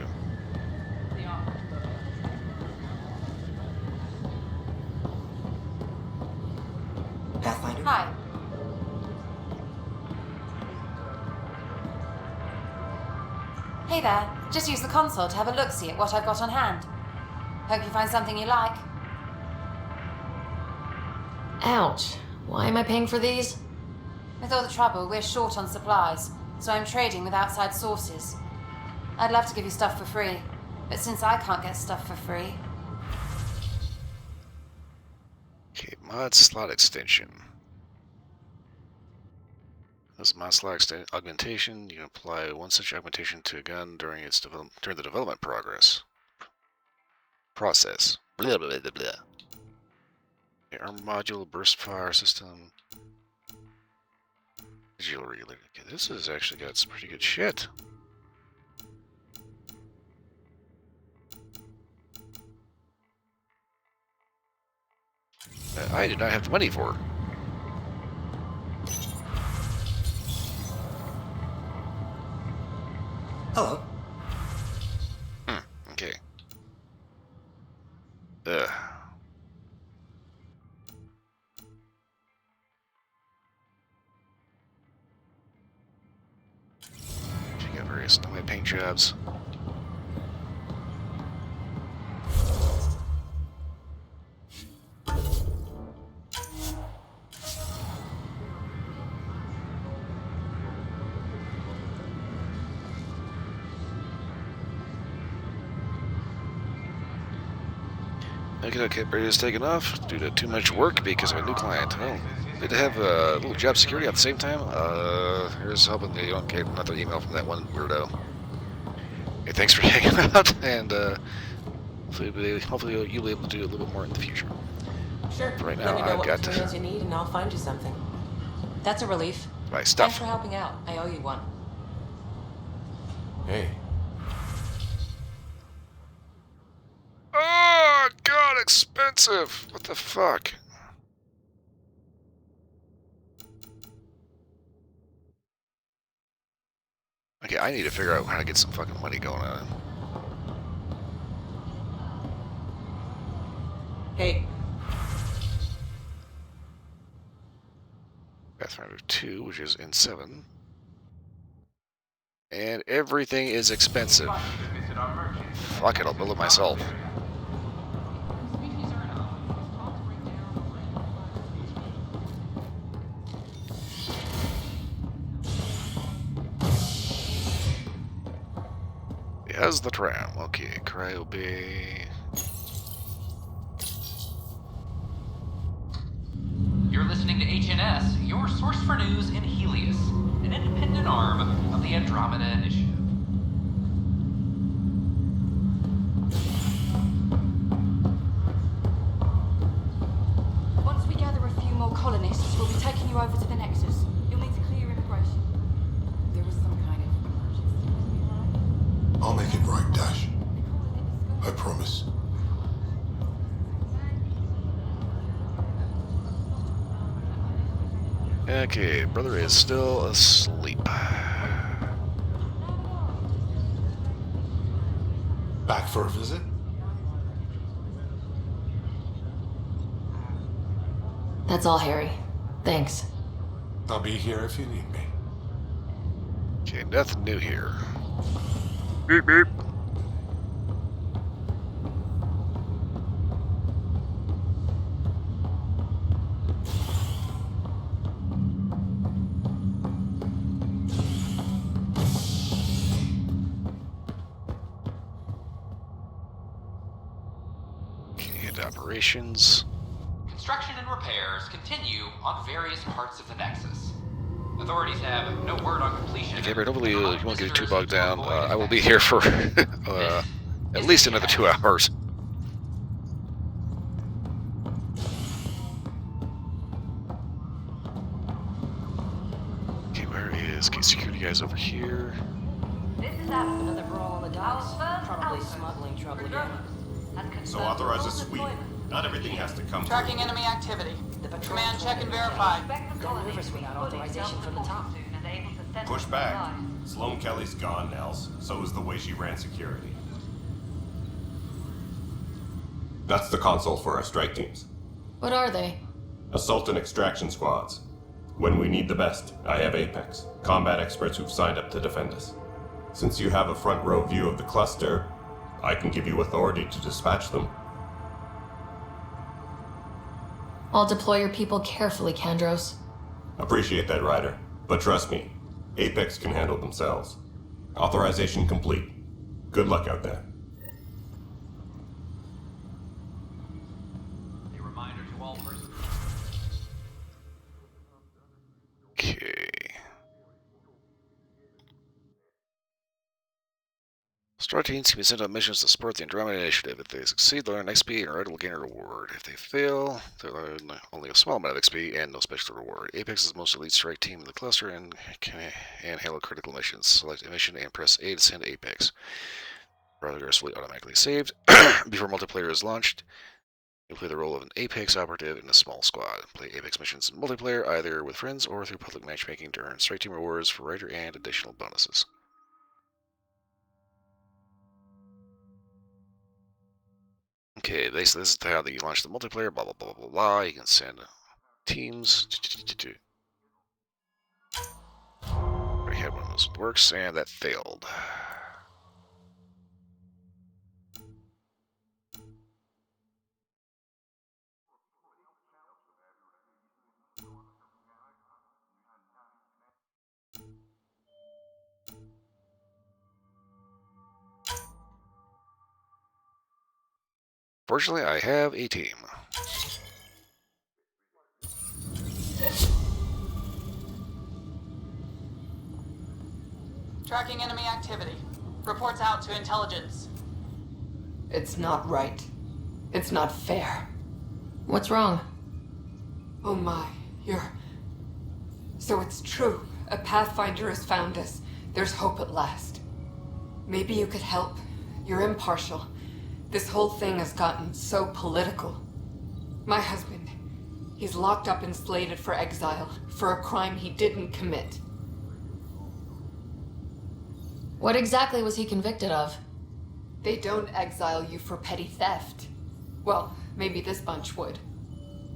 Pathfinder? Hi. Hey there. Just use the console to have a look-see at what I've got on hand. Hope you find something you like. Ouch. Why am I paying for these? With all the trouble, we're short on supplies, so I'm trading with outside sources. I'd love to give you stuff for free, but since I can't get stuff for free... Okay, mod slot extension. This mod slot augmentation, you can apply one such augmentation to a gun during the development process. Blah blah blah blah. Okay, armor module, burst fire system. Digital regulator. Okay, this has actually got some pretty good shit. I did not have the money for. Hello. Okay. She got various nomad paint jobs. Okay, Brady's taken off due to too much work because of a new client. Well, good to have a little job security at the same time. Here's hoping that you don't get another email from that one weirdo. Hey, thanks for hanging out, and hopefully you'll be able to do a little bit more in the future. Sure. But right now, Let me know I've what got materials you need, and I'll find you something. That's a relief. my stuff. Thanks for helping out. I owe you one. Hey. Oh, God, expensive. What the fuck? Okay, I need to figure out how to get some fucking money going on. Hey. Pathfinder 2, which is in 7. And everything is expensive. Fuck it, I'll build it myself. How's the tram? Okay, Cryo Bay. You're listening to HNS, your source for news in Helios, an independent arm of the Andromeda Initiative. Once we gather a few more colonists, we'll be taking you over to the Nexus. You'll need to clear immigration. There was some kind of emergency. I'll make it right, Dash. I promise. Okay, brother is still asleep. Back for a visit? That's all, Harry. Thanks. I'll be here if you need me. Okay, nothing new here. Beep, beep. Okay, and operations. Construction and repairs continue on various parts of the Nexus. Authorities have no word on completion. Okay, but hopefully you won't get too bogged down. I will be here for at least another 2 hours. Okay, where is... Okay, security guys over here. This is another brawl on the docks. Probably smuggling trouble again. So authorize a sweep. Not everything has to come Tracking enemy activity. Command, check and verify. Got nervous without authorization from the top. Push back. Sloane Kelly's gone, Nels. So is the way she ran security. That's the console for our strike teams. What are they? Assault and extraction squads. When we need the best, I have Apex. Combat experts who've signed up to defend us. Since you have a front row view of the cluster, I can give you authority to dispatch them. I'll deploy your people carefully, Kandros. Appreciate that, Ryder. But trust me, Apex can handle themselves. Authorization complete. Good luck out there. A reminder to all persons. Okay. Strike teams can be sent on missions to support the Andromeda Initiative. If they succeed, they'll earn XP and Ryder will gain a reward. If they fail, they'll earn only a small amount of XP and no special reward. Apex is the most elite strike team in the cluster and can handle critical missions. Select a mission and press A to send Apex. Progress will be automatically saved before multiplayer is launched. You'll play the role of an Apex operative in a small squad. Play Apex missions in multiplayer, either with friends or through public matchmaking to earn strike team rewards for Ryder and additional bonuses. Okay, this is how you launch the multiplayer, blah, blah, blah, blah, blah. You can send teams. Already had one of those works, and that failed. Fortunately, I have a team. Tracking enemy activity. Reports out to intelligence. It's not right. It's not fair. What's wrong? Oh my, So it's true. A Pathfinder has found us. There's hope at last. Maybe you could help. You're impartial. This whole thing has gotten so political. My husband, he's locked up and slated for exile for a crime he didn't commit. What exactly was he convicted of? They don't exile you for petty theft. Well, maybe this bunch would.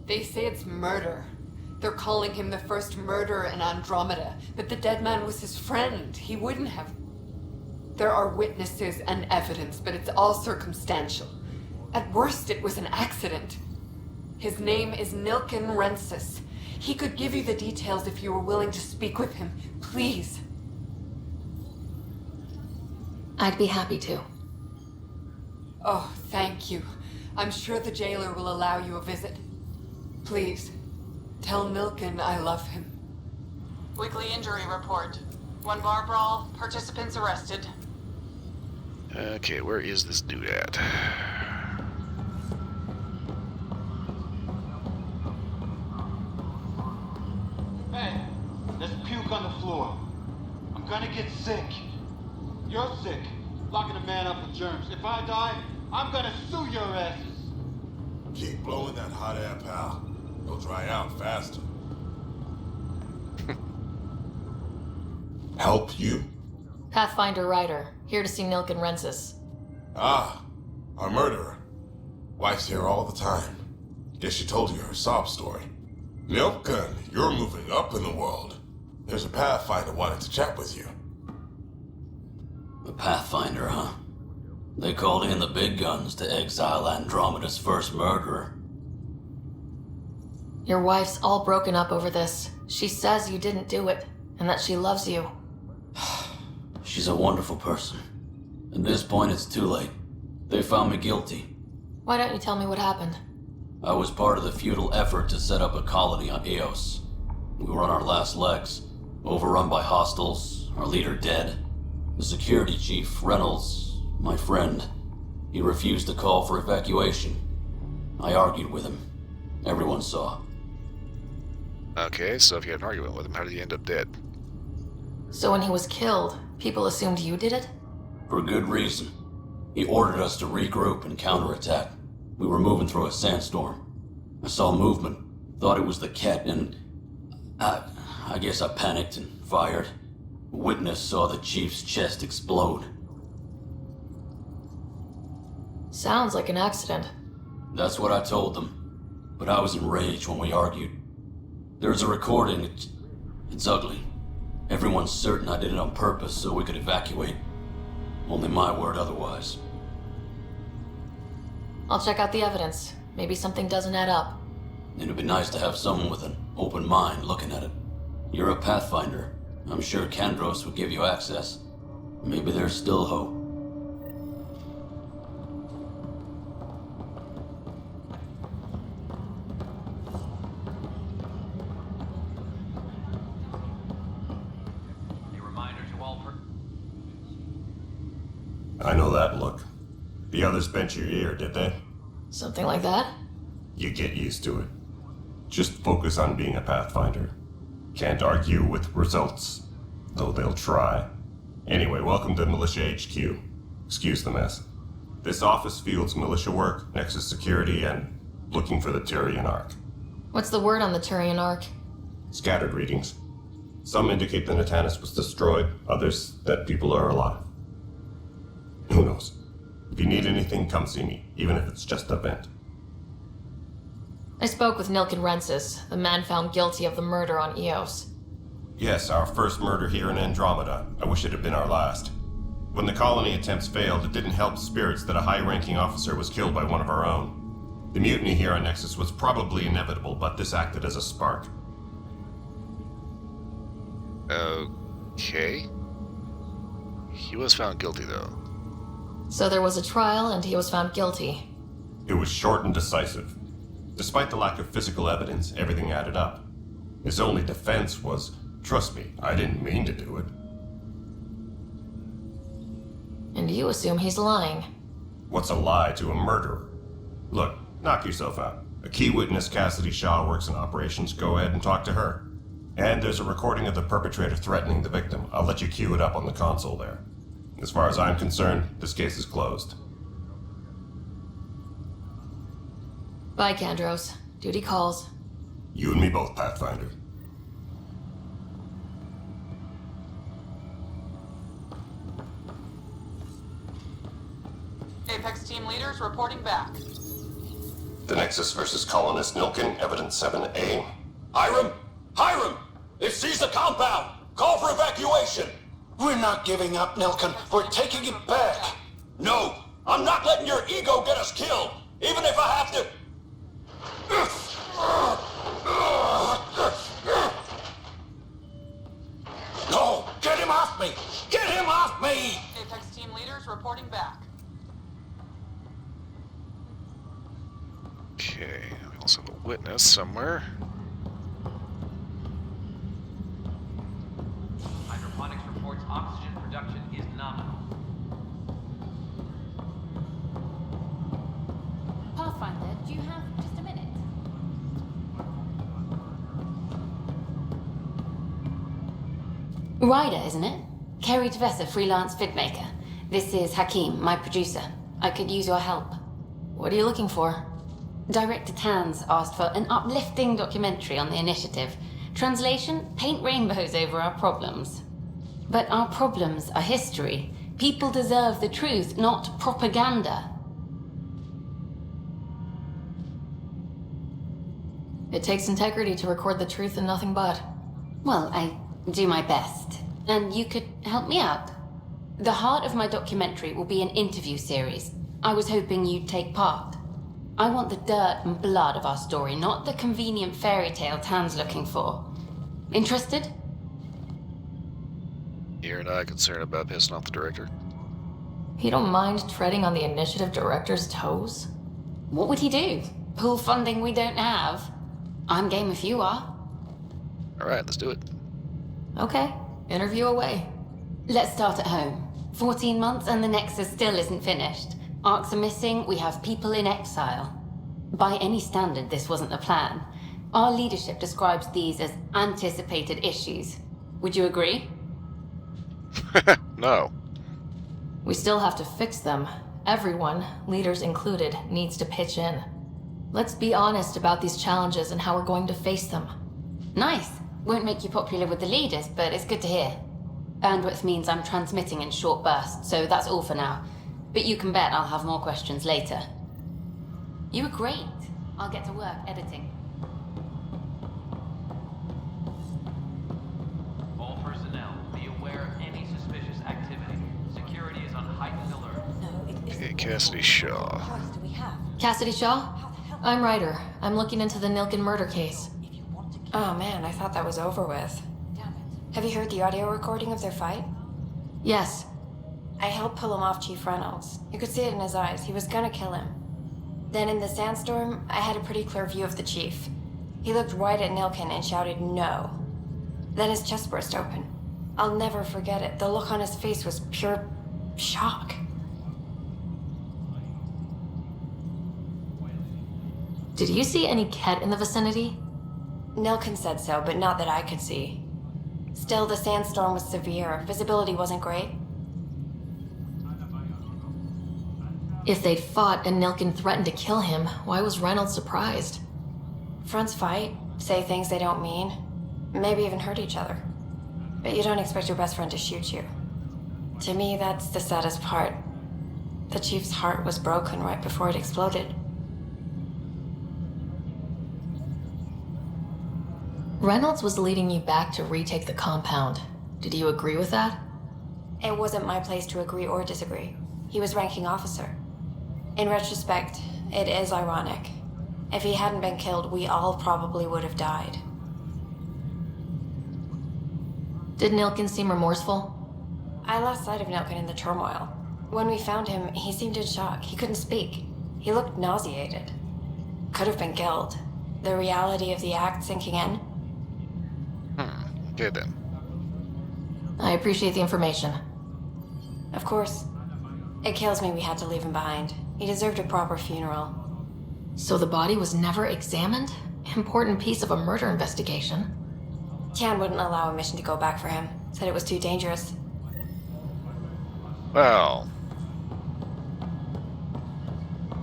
They say it's murder. They're calling him the first murderer in Andromeda, but the dead man was his friend. He wouldn't have. There are witnesses and evidence, but it's all circumstantial. At worst, it was an accident. His name is Nilken Rensis. He could give you the details if you were willing to speak with him. Please. I'd be happy to. Oh, thank you. I'm sure the jailer will allow you a visit. Please, tell Nilken I love him. Weekly injury report. One bar brawl, participants arrested. Okay, where is this dude at? Hey, there's puke on the floor. I'm gonna get sick. You're sick. Locking a man up with germs. If I die, I'm gonna sue your asses. Keep blowing that hot air, pal. It'll dry out faster. Help you? Pathfinder Ryder, here to see Nilken Rensis. Ah, our murderer. Wife's here all the time. Guess she told you her sob story. Nilken, you're moving up in the world. There's a Pathfinder wanting to chat with you. The Pathfinder, huh? They called in the big guns to exile Andromeda's first murderer. Your wife's all broken up over this. She says you didn't do it, and that she loves you. She's a wonderful person. At this point, it's too late. They found me guilty. Why don't you tell me what happened? I was part of the futile effort to set up a colony on Eos. We were on our last legs, overrun by hostiles, our leader dead. The security chief, Reynolds, my friend, he refused to call for evacuation. I argued with him. Everyone saw. Okay, so if you had an argument with him, how did he end up dead? So when he was killed, people assumed you did it? For good reason. He ordered us to regroup and counterattack. We were moving through a sandstorm. I saw movement, thought it was the Ket, and I guess I panicked and fired. A witness saw the chief's chest explode. Sounds like an accident. That's what I told them, but I was enraged when we argued. There's a recording. It's ugly. Everyone's certain I did it on purpose so we could evacuate. Only my word otherwise. I'll check out the evidence. Maybe something doesn't add up. It'd be nice to have someone with an open mind looking at it. You're a Pathfinder. I'm sure Kandros would give you access. Maybe there's still hope. A reminder to all I know that look. The others bent your ear, did they? Something like that? You get used to it. Just focus on being a Pathfinder. Can't argue with results, though they'll try. Anyway, welcome to Militia HQ. Excuse the mess. This office fields militia work, Nexus security, and looking for the Turian Ark. What's the word on the Turian Ark? Scattered readings. Some indicate the Natanus was destroyed, others that people are alive. Who knows? If you need anything, come see me, even if it's just a vent. I spoke with Nilken Rensis, the man found guilty of the murder on Eos. Yes, our first murder here in Andromeda. I wish it had been our last. When the colony attempts failed, it didn't help spirits that a high-ranking officer was killed by one of our own. The mutiny here on Nexus was probably inevitable, but this acted as a spark. Okay. He was found guilty, though. So there was a trial and he was found guilty. It was short and decisive. Despite the lack of physical evidence, everything added up. His only defense was, trust me, I didn't mean to do it. And you assume he's lying. What's a lie to a murderer? Look, knock yourself out. A key witness, Cassidy Shaw, works in operations. Go ahead and talk to her. And there's a recording of the perpetrator threatening the victim. I'll let you cue it up on the console there. As far as I'm concerned, this case is closed. Bye, Kandros. Duty calls. You and me both, Pathfinder. Apex team leaders reporting back. The Nexus versus Colonist Nilken, Evidence 7A. Hiram! Hiram! It seized the compound! Call for evacuation! We're not giving up, Nilken. We're taking it back. No! I'm not letting your ego get us killed! Even if I have to... No! Get him off me! Get him off me! Apex team leaders reporting back. Okay, we also have a witness somewhere. Hydroponics reports oxygen production is nominal. Pathfinder, do you have just a minute? Ryder, isn't it? Kerry Tvessa, freelance vidmaker. This is Hakim, my producer. I could use your help. What are you looking for? Director Tanz asked for an uplifting documentary on the initiative. Translation, paint rainbows over our problems. But our problems are history. People deserve the truth, not propaganda. It takes integrity to record the truth and nothing but. Well, I do my best. And you could help me out. The heart of my documentary will be an interview series. I was hoping you'd take part. I want the dirt and blood of our story, not the convenient fairy tale Tan's looking for. Interested? You're not concerned about pissing off the director? You don't mind treading on the initiative director's toes? What would he do? Pool funding we don't have? I'm game if you are. Alright, let's do it. Okay, interview away. Let's start at home. 14 months and the Nexus still isn't finished. Arcs are missing, we have people in exile. By any standard, this wasn't the plan. Our leadership describes these as anticipated issues. Would you agree? No. We still have to fix them. Everyone, leaders included, needs to pitch in. Let's be honest about these challenges and how we're going to face them. Nice. Won't make you popular with the leaders, but it's good to hear. Bandwidth means I'm transmitting in short bursts, so that's all for now. But you can bet I'll have more questions later. You were great. I'll get to work editing. All personnel, be aware of any suspicious activity. Security is on high Cassidy Shaw. Cassidy Shaw? I'm Ryder. I'm looking into the Nilkin murder case. Oh man, I thought that was over with. Have you heard the audio recording of their fight? Yes. I helped pull him off Chief Reynolds. You could see it in his eyes. He was gonna kill him. Then in the sandstorm, I had a pretty clear view of the chief. He looked right at Nilkin and shouted no. Then his chest burst open. I'll never forget it. The look on his face was pure shock. Did you see any Ket in the vicinity? Nilkin said so, but not that I could see. Still, the sandstorm was severe. Visibility wasn't great. If they'd fought and Nilkin threatened to kill him, why was Reynolds surprised? Fronts fight, say things they don't mean, maybe even hurt each other. But you don't expect your best friend to shoot you. To me, that's the saddest part. The chief's heart was broken right before it exploded. Reynolds was leading you back to retake the compound. Did you agree with that? It wasn't my place to agree or disagree. He was ranking officer. In retrospect, it is ironic. If he hadn't been killed, we all probably would have died. Did Nilkin seem remorseful? I lost sight of Nilkin in the turmoil. When we found him, he seemed in shock. He couldn't speak. He looked nauseated. Could have been killed. The reality of the act sinking in. Okay then. I appreciate the information. Of course. It kills me we had to leave him behind. He deserved a proper funeral. So the body was never examined? Important piece of a murder investigation. Tian wouldn't allow a mission to go back for him. Said it was too dangerous. Well,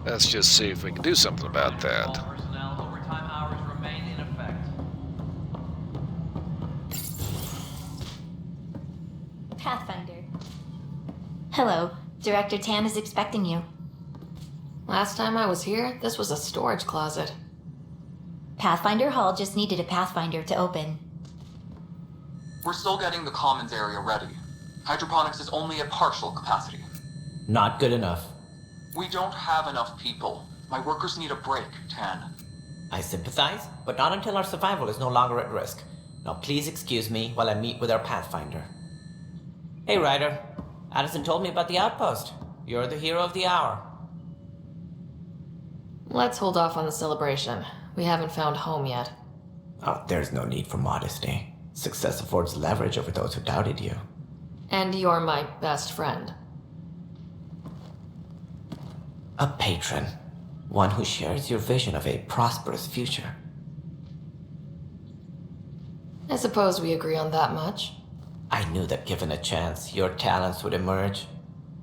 let's just see if we can do something about that. Personnel overtime hours remain in effect. Pathfinder. Hello. Director Tan is expecting you. Last time I was here, this was a storage closet. Pathfinder Hall just needed a Pathfinder to open. We're still getting the commons area ready. Hydroponics is only at partial capacity. Not good enough. We don't have enough people. My workers need a break, Tan. I sympathize, but not until our survival is no longer at risk. Now please excuse me while I meet with our Pathfinder. Hey Ryder, Addison told me about the outpost. You're the hero of the hour. Let's hold off on the celebration. We haven't found home yet. Oh, there's no need for modesty. Success affords leverage over those who doubted you. And you're my best friend. A patron. One who shares your vision of a prosperous future. I suppose we agree on that much. I knew that given a chance, your talents would emerge.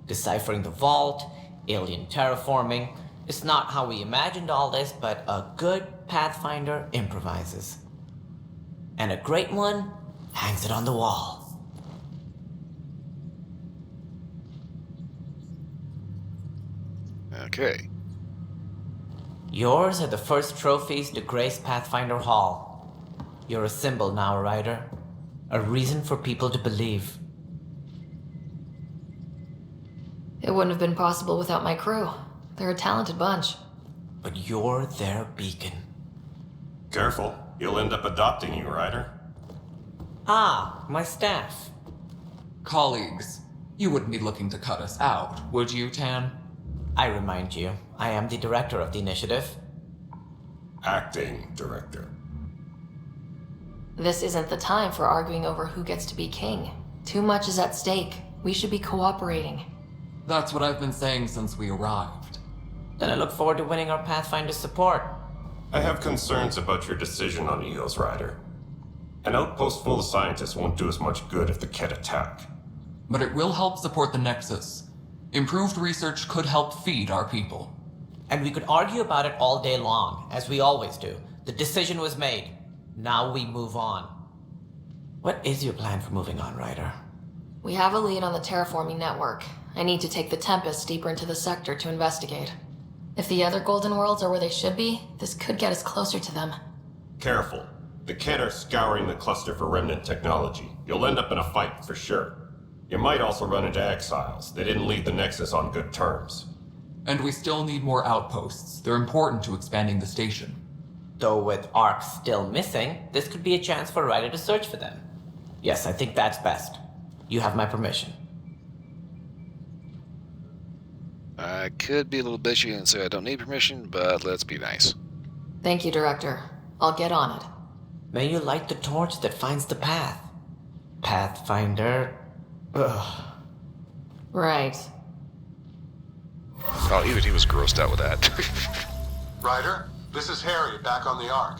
Deciphering the vault, alien terraforming. It's not how we imagined all this, but a good Pathfinder improvises. And a great one hangs it on the wall. Okay. Yours are the first trophies to grace Pathfinder Hall. You're a symbol now, Ryder. A reason for people to believe. It wouldn't have been possible without my crew. They're a talented bunch. But you're their beacon. Careful, he'll end up adopting you, Ryder. Ah, my staff. Colleagues, you wouldn't be looking to cut us out, would you, Tan? I remind you, I am the director of the initiative. Acting director. This isn't the time for arguing over who gets to be king. Too much is at stake. We should be cooperating. That's what I've been saying since we arrived. Then I look forward to winning our Pathfinder's support. I have concerns about your decision on Eos, Ryder. An outpost full of scientists won't do us much good if the Ket attack. But it will help support the Nexus. Improved research could help feed our people. And we could argue about it all day long, as we always do. The decision was made. Now we move on. What is your plan for moving on, Ryder? We have a lead on the terraforming network. I need to take the Tempest deeper into the sector to investigate. If the other Golden Worlds are where they should be, this could get us closer to them. Careful. The Ket are scouring the cluster for remnant technology. You'll end up in a fight for sure. You might also run into exiles. They didn't leave the Nexus on good terms. And we still need more outposts. They're important to expanding the station. Though with ARC still missing, this could be a chance for Ryder to search for them. Yes, I think that's best. You have my permission. I could be a little bitchy and say I don't need permission, but let's be nice. Thank you, Director. I'll get on it. May you light the torch that finds the path. Pathfinder. Ugh. Right. Oh, even he was grossed out with that. Ryder, this is Harry, back on the Ark.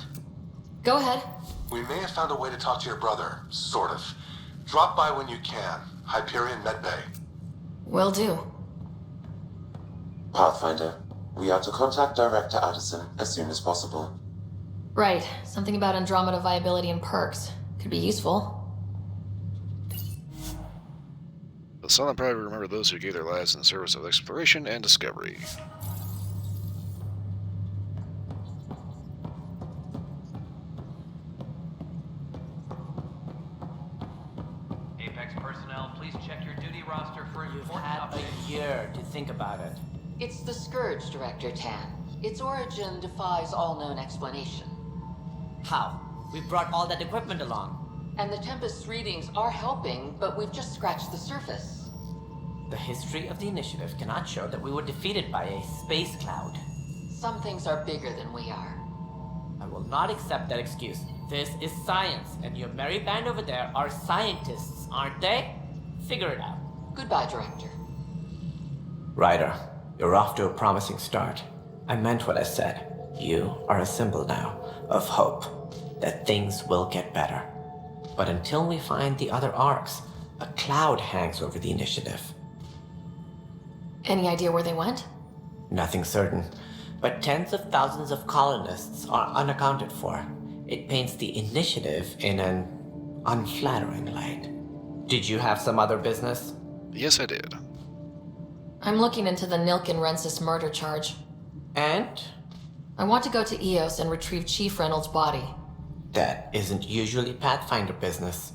Go ahead. We may have found a way to talk to your brother, sort of. Drop by when you can. Hyperion Medbay. Will do. Pathfinder, we are to contact Director Addison as soon as possible. Right. Something about Andromeda viability and perks. Could be useful. The Silent Pride will remember those who gave their lives in the service of exploration and discovery. Apex personnel, please check your duty roster for You've important had updates. a year to think about it. It's the Scourge, Director Tan. Its origin defies all known explanation. How? We brought all that equipment along. And the Tempest's readings are helping, but we've just scratched the surface. The history of the initiative cannot show that we were defeated by a space cloud. Some things are bigger than we are. I will not accept that excuse. This is science, and your merry band over there are scientists, aren't they? Figure it out. Goodbye, Director. Ryder, you're off to a promising start. I meant what I said. You are a symbol now of hope that things will get better. But until we find the other arcs, a cloud hangs over the initiative. Any idea where they went? Nothing certain, but tens of thousands of colonists are unaccounted for. It paints the initiative in an unflattering light. Did you have some other business? Yes, I did. I'm looking into the Nilkin Rensis murder charge. And? I want to go to EOS and retrieve Chief Reynolds' body. That isn't usually Pathfinder business.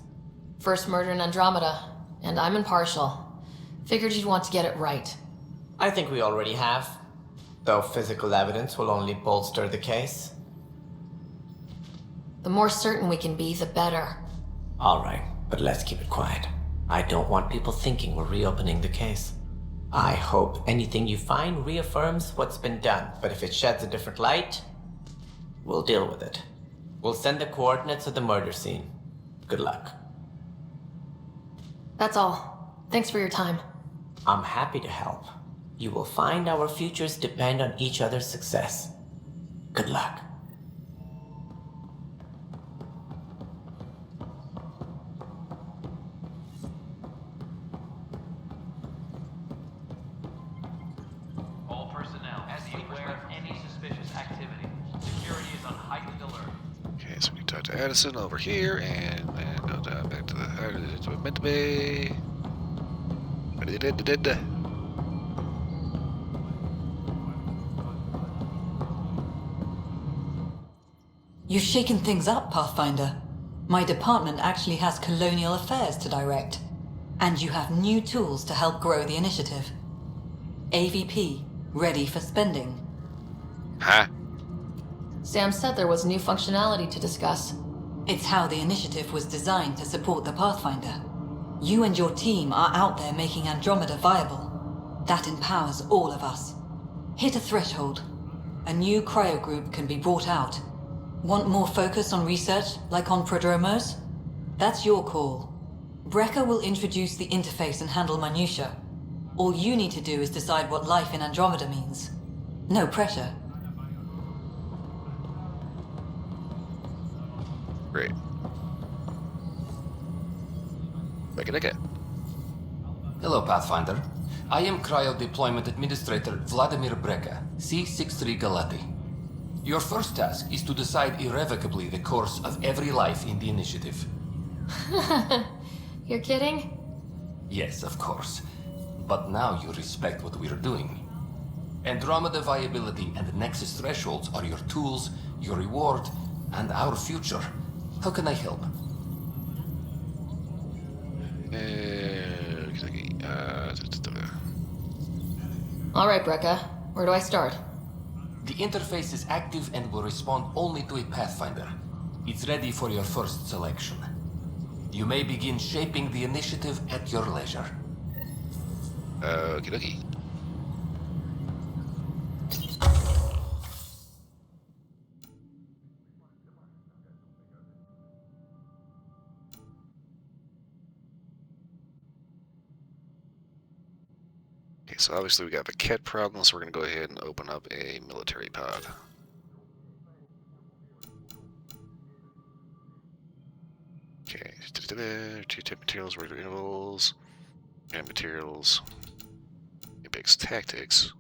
First murder in Andromeda, and I'm impartial. Figured you'd want to get it right. I think we already have. Though physical evidence will only bolster the case. The more certain we can be, the better. Alright, but let's keep it quiet. I don't want people thinking we're reopening the case. I hope anything you find reaffirms what's been done, but if it sheds a different light, we'll deal with it. We'll send the coordinates of the murder scene. Good luck. That's all. Thanks for your time. I'm happy to help. You will find our futures depend on each other's success. Good luck. All personnel, beware of any suspicious activity. Security is on heightened alert. Okay, so we talk to Addison over here, and then go down back to the Medbay. You've shaken things up, Pathfinder. My department actually has colonial affairs to direct. And you have new tools to help grow the initiative. AVP, ready for spending. Huh? Sam said there was new functionality to discuss. It's how the initiative was designed to support the Pathfinder. You and your team are out there making Andromeda viable. That empowers all of us. Hit a threshold. A new cryo group can be brought out. Want more focus on research, like on Prodromos? That's your call. Brecker will introduce the interface and handle minutiae. All you need to do is decide what life in Andromeda means. No pressure. Great. Okay. Hello, Pathfinder. I am Cryo Deployment Administrator Vladimir Brecker, C-63 Galati. Your first task is to decide irrevocably the course of every life in the initiative. You're kidding? Yes, of course. But now you respect what we're doing. Andromeda viability and Nexus thresholds are your tools, your reward, and our future. How can I help? All right, Brecca. Where do I start? The interface is active and will respond only to a Pathfinder. It's ready for your first selection. You may begin shaping the initiative at your leisure. Okie dokie. Okay, so obviously we got the cat problem, so we're going to go ahead and open up a military pod. Okay, two-tip materials, regular intervals, and materials, Apex tactics,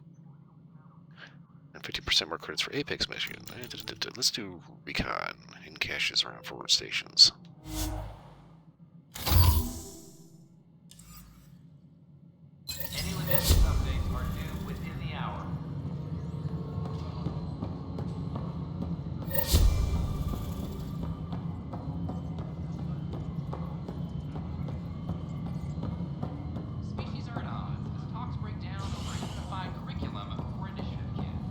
and 15% more credits for Apex mission. Let's do recon and caches around forward stations. Any logistics updates are due within the hour. Species are at odds as talks break down over a unified curriculum for initiative kids.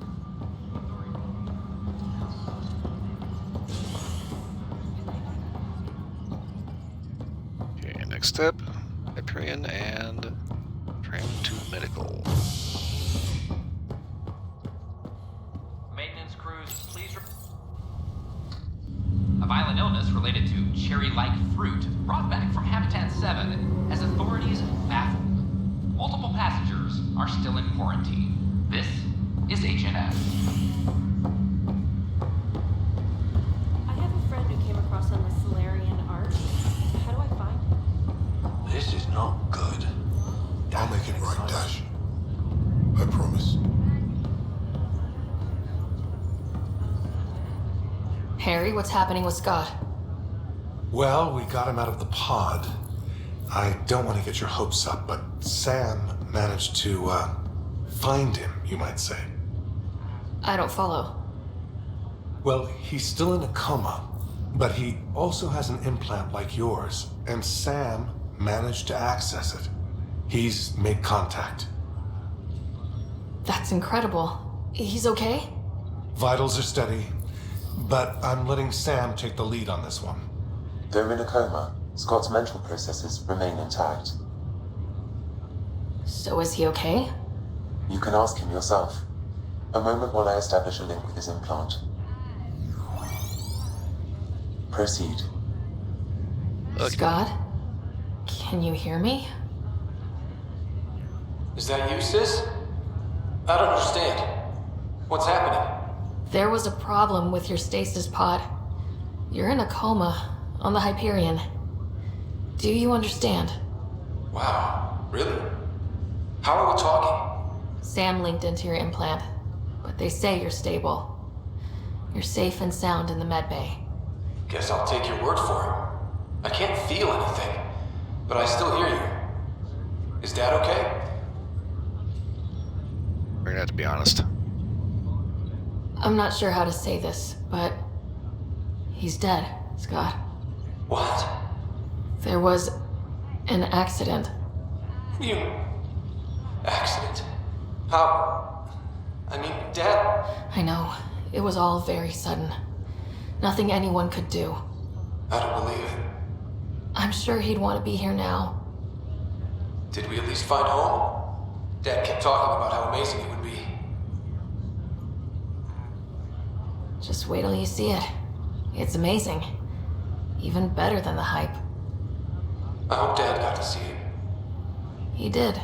Okay, next step, Hyperion and Tram to medical. Maintenance crews, please. A violent illness related to cherry-like fruit brought back from Habitat 7 has authorities baffled. Multiple passengers are still in quarantine. This is HNS. I have a friend who came across some Solarian art. How do I find it? This is not good. I'll make it right, Dash. I promise. Harry, what's happening with Scott? Well, we got him out of the pod. I don't want to get your hopes up, but Sam managed to, find him, you might say. I don't follow. Well, he's still in a coma, but he also has an implant like yours, and Sam managed to access it. He's made contact. That's incredible. He's okay? Vitals are steady, but I'm letting Sam take the lead on this one. Though in a coma, Scott's mental processes remain intact. So is he okay? You can ask him yourself. A moment while I establish a link with his implant. Proceed. Scott? Can you hear me? Is that you, sis? I don't understand. What's happening? There was a problem with your stasis pod. You're in a coma on the Hyperion. Do you understand? Wow, really? How are we talking? Sam linked into your implant, but they say you're stable. You're safe and sound in the medbay. Guess I'll take your word for it. I can't feel anything, but I still hear you. Is Dad okay? We're gonna have to be honest. I'm not sure how to say this, but he's dead, Scott. What? There was an accident. You... accident? How... I mean, Dad... I know. It was all very sudden. Nothing anyone could do. I don't believe it. I'm sure he'd want to be here now. Did we at least find home? Dad kept talking about how amazing it would be. Just wait till you see it. It's amazing. Even better than the hype. I hope Dad got to see it. He did.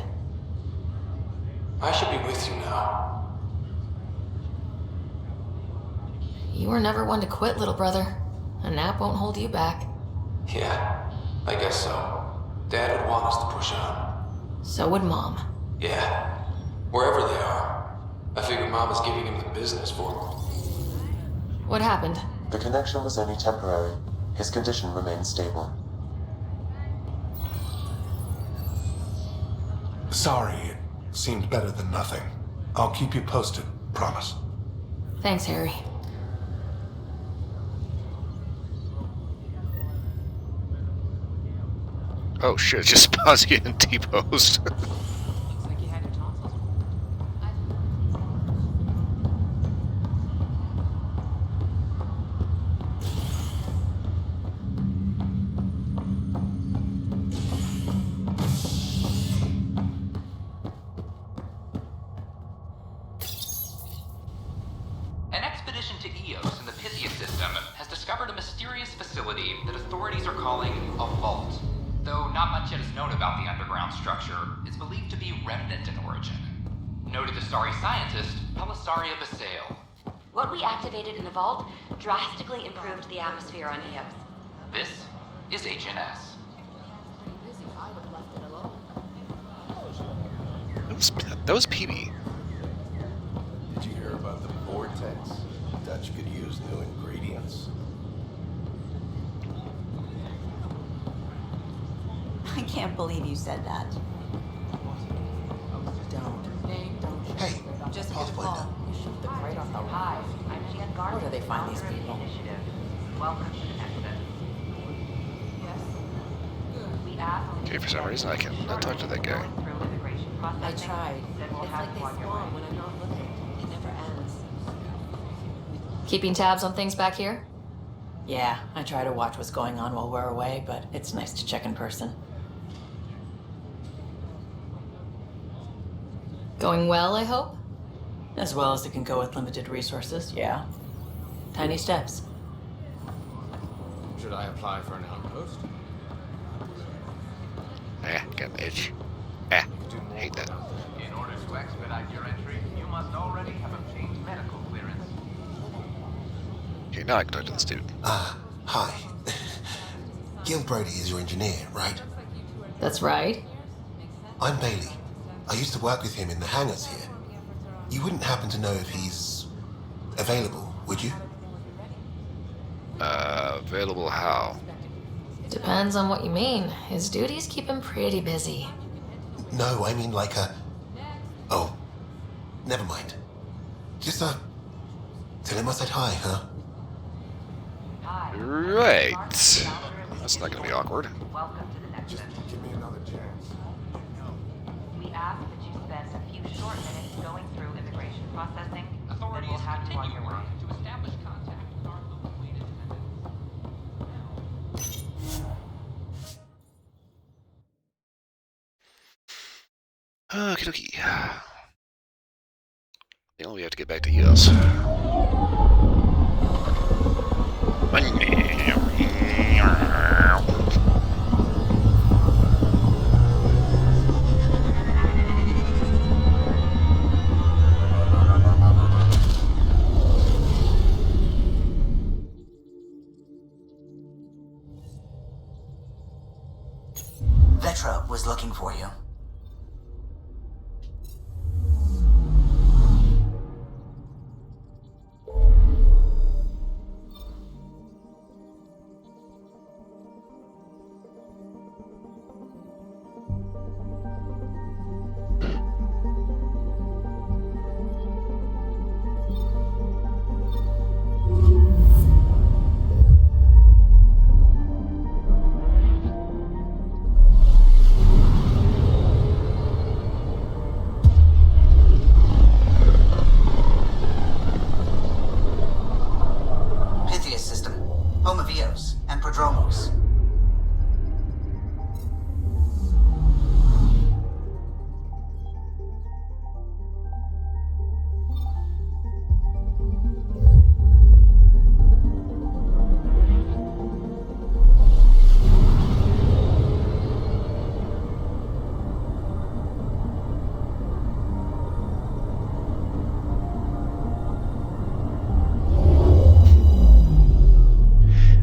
I should be with you now. You were never one to quit, little brother. A nap won't hold you back. Yeah, I guess so. Dad would want us to push on. So would Mom. Yeah, wherever they are. I figure Mom is giving him the business for him. What happened? The connection was only temporary. His condition remains stable. Sorry, it seemed better than nothing. I'll keep you posted, promise. Thanks, Harry. Oh shit, just pause you and T-post. system has discovered a mysterious facility that authorities are calling a vault. Though not much yet is known about the underground structure, it's believed to be remnant in origin. Noted Asari scientist Pelisaria Basale. What we activated in the vault drastically improved the atmosphere on Eos. This is HNS. That was PB. Did you hear about the vortex? Dutch could use new ingredients. I can't believe you said that. Hey, Just Pathfinder. right off the hive. Where do they find these people? Welcome to the Nexus. We asked Okay, for some reason I cannot talk to that guy. I tried. It's like they spawn when I'm not looking. It never ends. Keeping tabs on things back here? Yeah, I try to watch what's going on while we're away, but it's nice to check in person. Going well, I hope? As well as it can go with limited resources, yeah. Tiny steps. Should I apply for an outpost? Got an itch. Hate that. In order to expedite your entry, you must already have obtained medical clearance. Okay, now I can talk to this dude. Hi. Gil Brody is your engineer, right? That's right. I'm Bailey. I used to work with him in the hangars here. You wouldn't happen to know if he's available, would you? Available how? Depends on what you mean. His duties keep him pretty busy. No, I mean like a... Oh, never mind. Just, tell him I said hi, huh? Right. That's not gonna be awkward. Welcome to the Nexus. Give me another chance. We ask that you spend a few short minutes going through immigration processing. Authorities then we'll have you on continue your way. work to establish contact with our local fleet attendants. Okie dokie. Now we have to get back to Eos. Vetra was looking for you.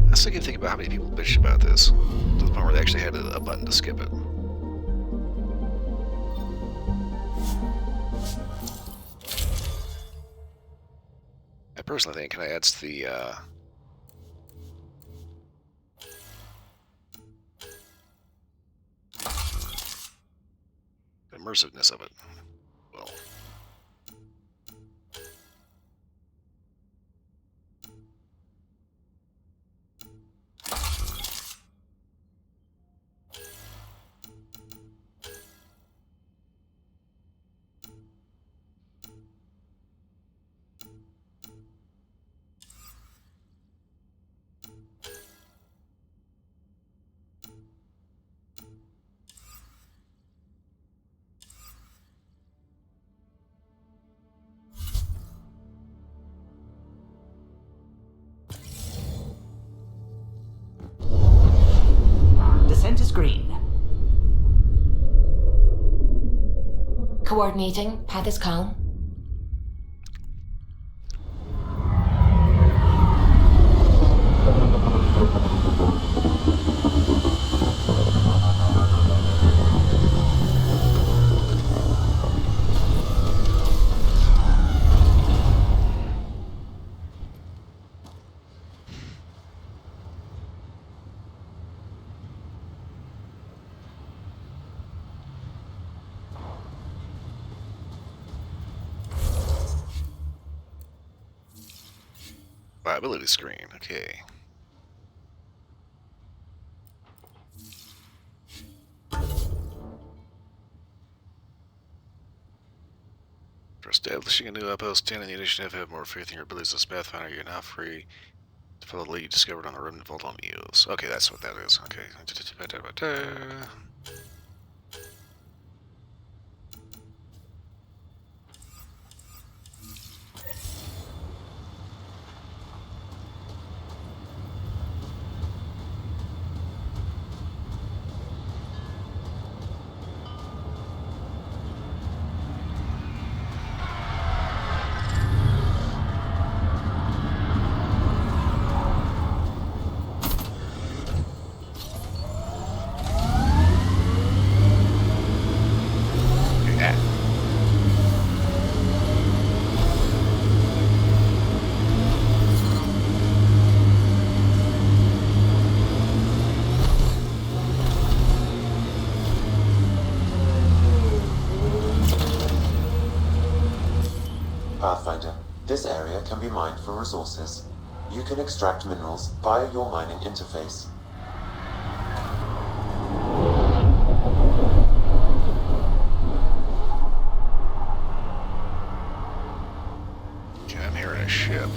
That's the good thing about how many people bitched about this, to the point where they actually had a button to skip it. I personally think it kind of adds to the immersiveness of it. Well, screen. Coordinating. Path is calm. Viability screen, okay. For establishing a new outpost, 10 in the initiative, have more faith in your abilities as Pathfinder. You're now free to follow the lead you discovered on the Remnant Vault on Eos. Okay, that's what that is. Okay. Pathfinder, this area can be mined for resources. You can extract minerals via your mining interface. Okay, I'm hearing a ship.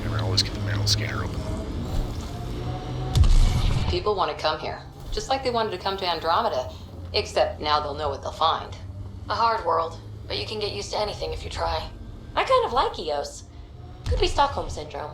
Never always get the mineral scanner open. People want to come here, just like they wanted to come to Andromeda, except now they'll know what they'll find. A hard world, but you can get used to anything if you try. I kind of like Eos. Could be Stockholm Syndrome.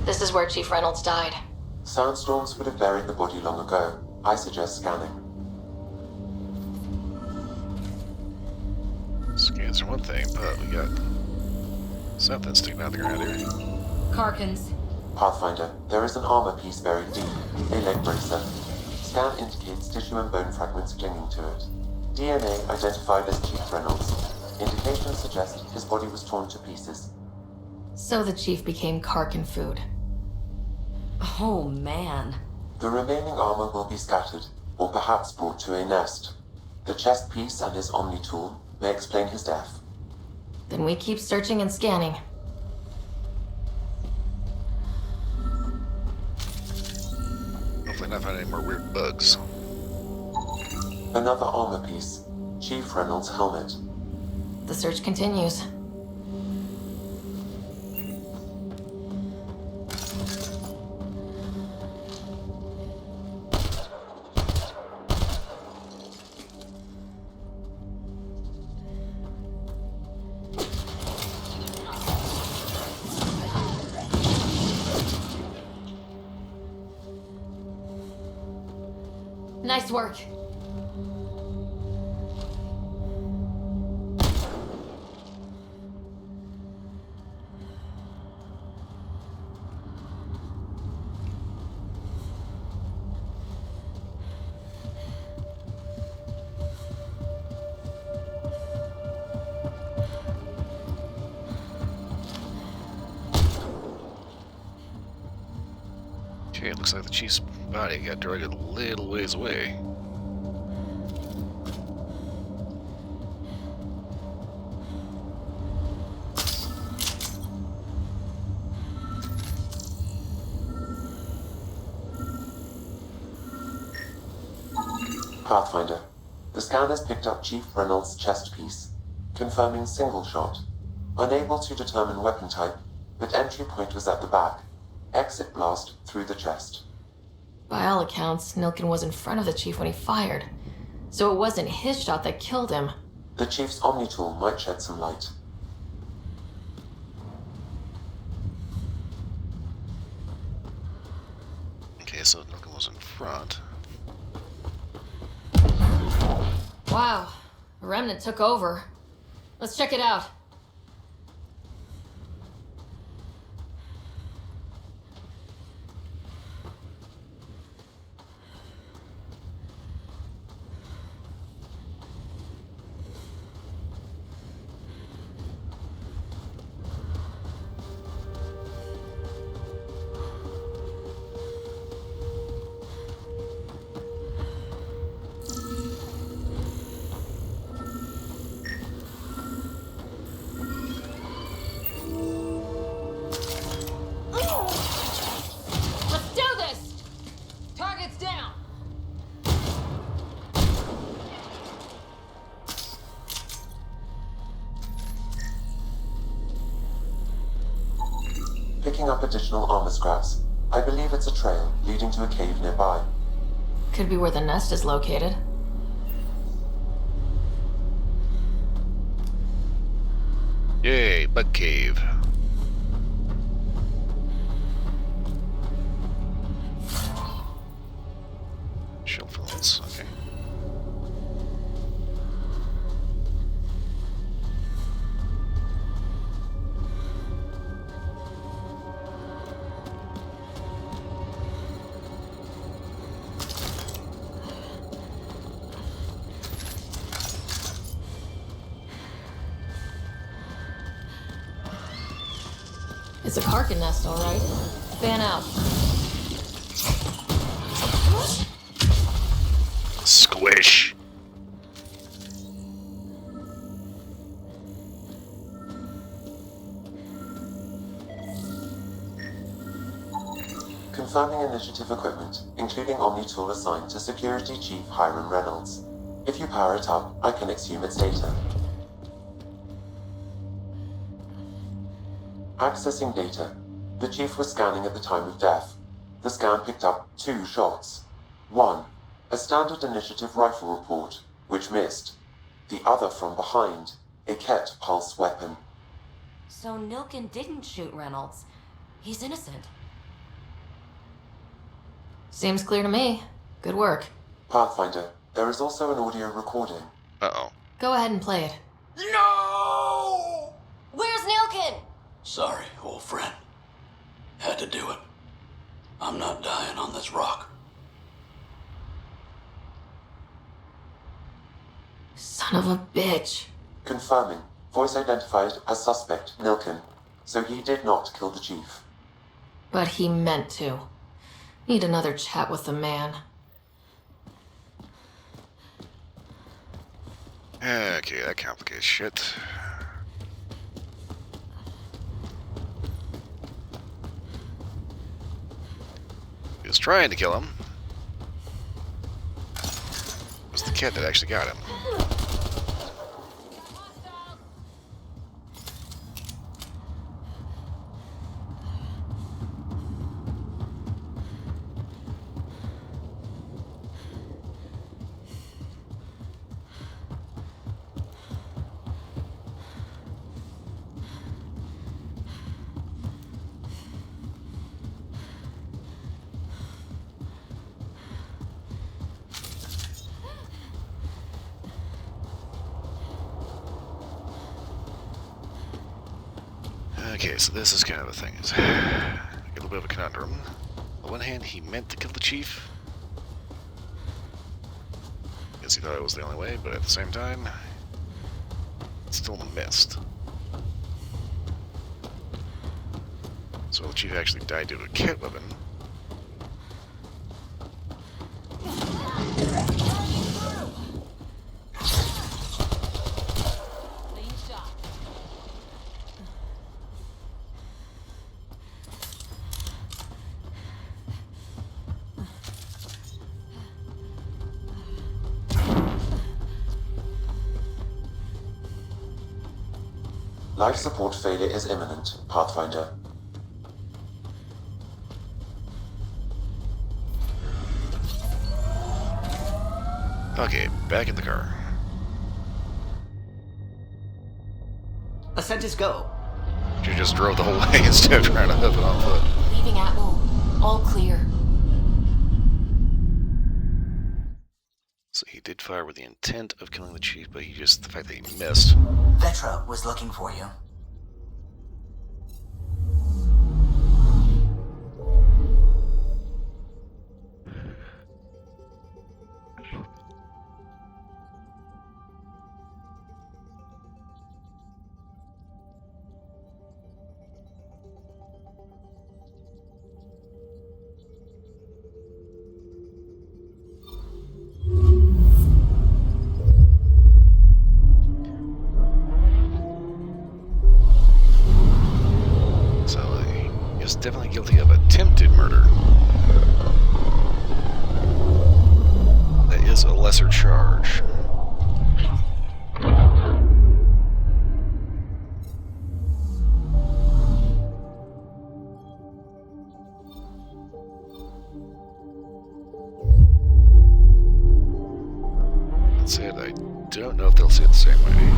This is where Chief Reynolds died. Sandstorms would have buried the body long ago. I suggest scanning. Scans are one thing, but we got something sticking out of the ground here. Karkins. Pathfinder, there is an armor piece buried deep, a leg bracer. Scan indicates tissue and bone fragments clinging to it. DNA identified as Chief Reynolds. Indications suggest his body was torn to pieces. So the Chief became Karkin food. Oh, man. The remaining armor will be scattered, or perhaps brought to a nest. The chest piece and his Omni tool may explain his death. Then we keep searching and scanning. Hopefully not find any more weird bugs. Another armor piece. Chief Reynolds' helmet. The search continues. Nice work. Looks like the chief's body got dragged a little ways away. Pathfinder, the scan has picked up Chief Reynolds' chest piece, confirming single shot. Unable to determine weapon type, but entry point was at the back. Exit blast through the chest. By all accounts, Nilkin was in front of the chief when he fired. So it wasn't his shot that killed him. The Chief's Omni tool might shed some light. Okay, so Nilkin was in front. Wow, a remnant took over. Let's check it out. Let's do this! Target's down! Picking up additional armor scraps. I believe it's a trail leading to a cave nearby. Could be where the nest is located. Yay, bug cave. Shield films, okay. It's a Karkin nest, all right. Fan out. Squish. Confirming initiative equipment, including Omni tool assigned to Security Chief Hiram Reynolds. If you power it up, I can exhume its data. Accessing data. The Chief was scanning at the time of death. The scan picked up 2 shots. 1. A standard initiative rifle report, which missed. The other from behind, a Ket pulse weapon. So Nilkin didn't shoot Reynolds. He's innocent. Seems clear to me. Good work. Pathfinder, there is also an audio recording. Uh-oh. Go ahead and play it. No! Where's Nilkin? Sorry, old friend. Had to do it. I'm not dying on this rock. Son of a bitch. Confirming. Voice identified as suspect Nilkin. So he did not kill the Chief. But he meant to. Need another chat with the man. Okay, that complicates shit. He was trying to kill him. It was the kid that actually got him. Okay, so this is kind of the thing. It's a little bit of a conundrum. On the one hand, he meant to kill the chief. Guess he thought it was the only way, but at the same time, it still missed. So the chief actually died due to a kit weapon. Life support failure is imminent, Pathfinder. Okay, back in the car. Ascent is go. You just drove the whole way instead of trying to hoof it on foot. Leaving Atmo. All clear. So he did fire with the intent of killing the chief, but the fact that he missed. Vetra was looking for you. Definitely guilty of attempted murder. That is a lesser charge. That said, I don't know if they'll see it the same way.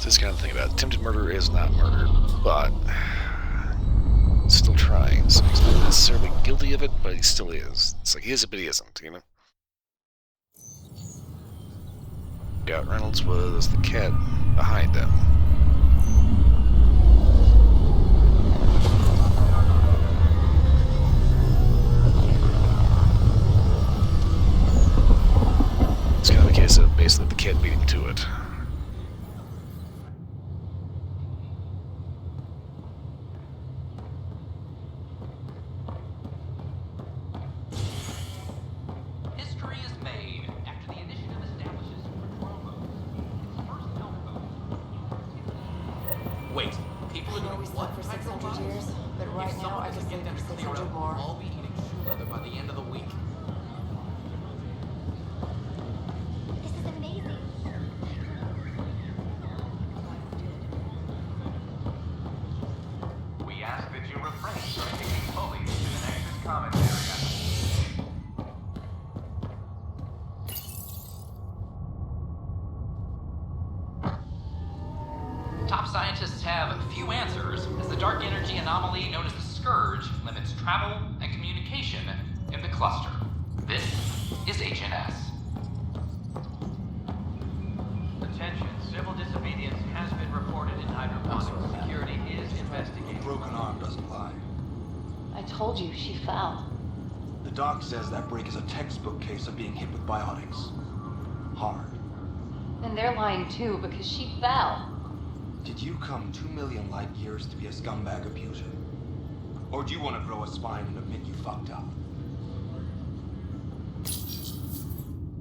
This kind of thing about it. Attempted murder is not murder, but still trying. So he's not necessarily guilty of it, but he still is. It's like he is it, but he isn't, you know? Scout Reynolds was the cat behind them. It's kind of a case of basically the cat beat him to it. Wait, people are doing what? For 600 years, but right now I can sleep for 600 more. I'll be eating shoe leather by the end of the week. This is amazing. We ask that you refrain from taking fully to the Nexus Commons area. Top scientists have few answers, as the dark energy anomaly known as the Scourge limits travel and communication in the cluster. This is HNS. Attention, civil disobedience has been reported in hydroponics. Security is investigating. Broken arm doesn't lie. I told you, she fell. The doc says that break is a textbook case of being hit with biotics. Hard. And they're lying too, because she fell. Did you come 2 million light years to be a scumbag abuser? Or do you want to grow a spine and admit you fucked up?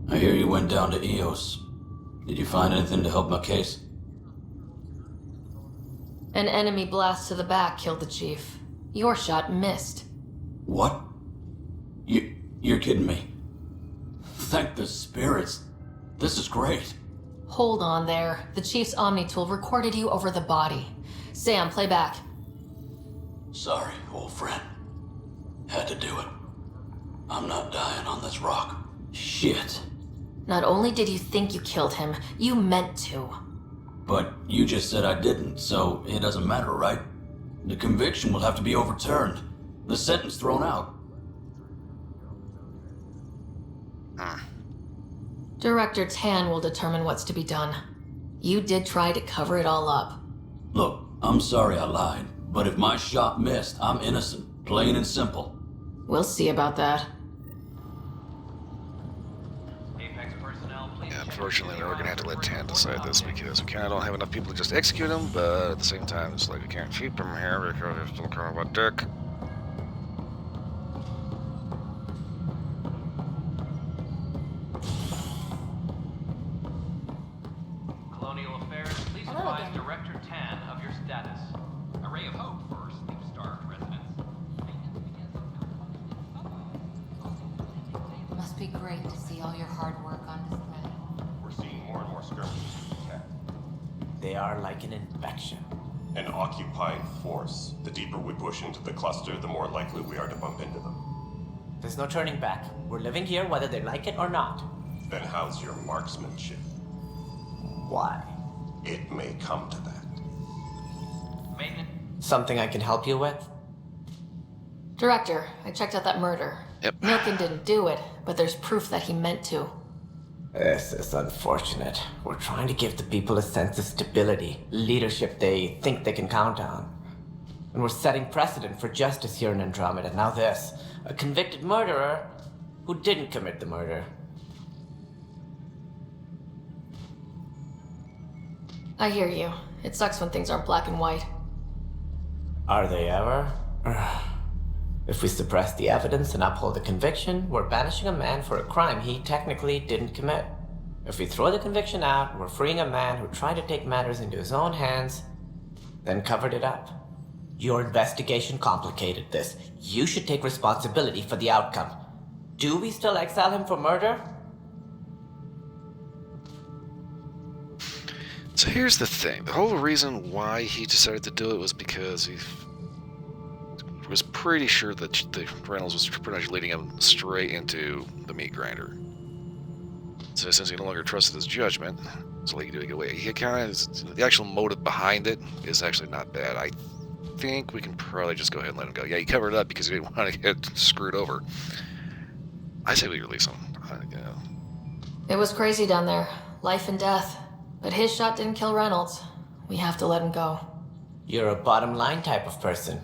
I hear you went down to EOS. Did you find anything to help my case? An enemy blast to the back killed the chief. Your shot missed. What? You're kidding me. Thank the spirits. This is great. Hold on there. The chief's Omni tool recorded you over the body. Sam, play back. Sorry, old friend. Had to do it. I'm not dying on this rock. Shit. Not only did you think you killed him, you meant to. But you just said I didn't, so it doesn't matter, right? The conviction will have to be overturned. The sentence thrown out. Director Tan will determine what's to be done. You did try to cover it all up. Look, I'm sorry I lied, but if my shot missed, I'm innocent. Plain and simple. We'll see about that. Yeah, unfortunately, we're gonna have to let Tan decide this because we kinda don't have enough people to just execute him, but at the same time, it's like we can't keep him here because he's still kind of a dick. Must be great to see all your hard work on display. We're seeing more and more skirmishes detect. They are like an infection. An occupying force. The deeper we push into the cluster, the more likely we are to bump into them. There's no turning back. We're living here whether they like it or not. Then how's your marksmanship? Why? It may come to that. Maintenance. Something I can help you with? Director, I checked out that murder. Yep. Milken didn't do it, but there's proof that he meant to. This is unfortunate. We're trying to give the people a sense of stability, leadership they think they can count on. And we're setting precedent for justice here in Andromeda. Now this, a convicted murderer who didn't commit the murder. I hear you. It sucks when things aren't black and white. Are they ever? If we suppress the evidence and uphold the conviction, we're banishing a man for a crime he technically didn't commit. If we throw the conviction out, we're freeing a man who tried to take matters into his own hands, then covered it up. Your investigation complicated this. You should take responsibility for the outcome. Do we still exile him for murder? So here's the thing. The whole reason why he decided to do it was because he was pretty sure that the Reynolds was pretty much leading him straight into the meat grinder. So since he no longer trusted his judgment, so he could get away. He kind of, the actual motive behind it is actually not bad. I think we can probably just go ahead and let him go. Yeah, he covered it up because he didn't want to get screwed over. I say we release him. It was crazy down there. Life and death. But his shot didn't kill Reynolds. We have to let him go. You're a bottom line type of person.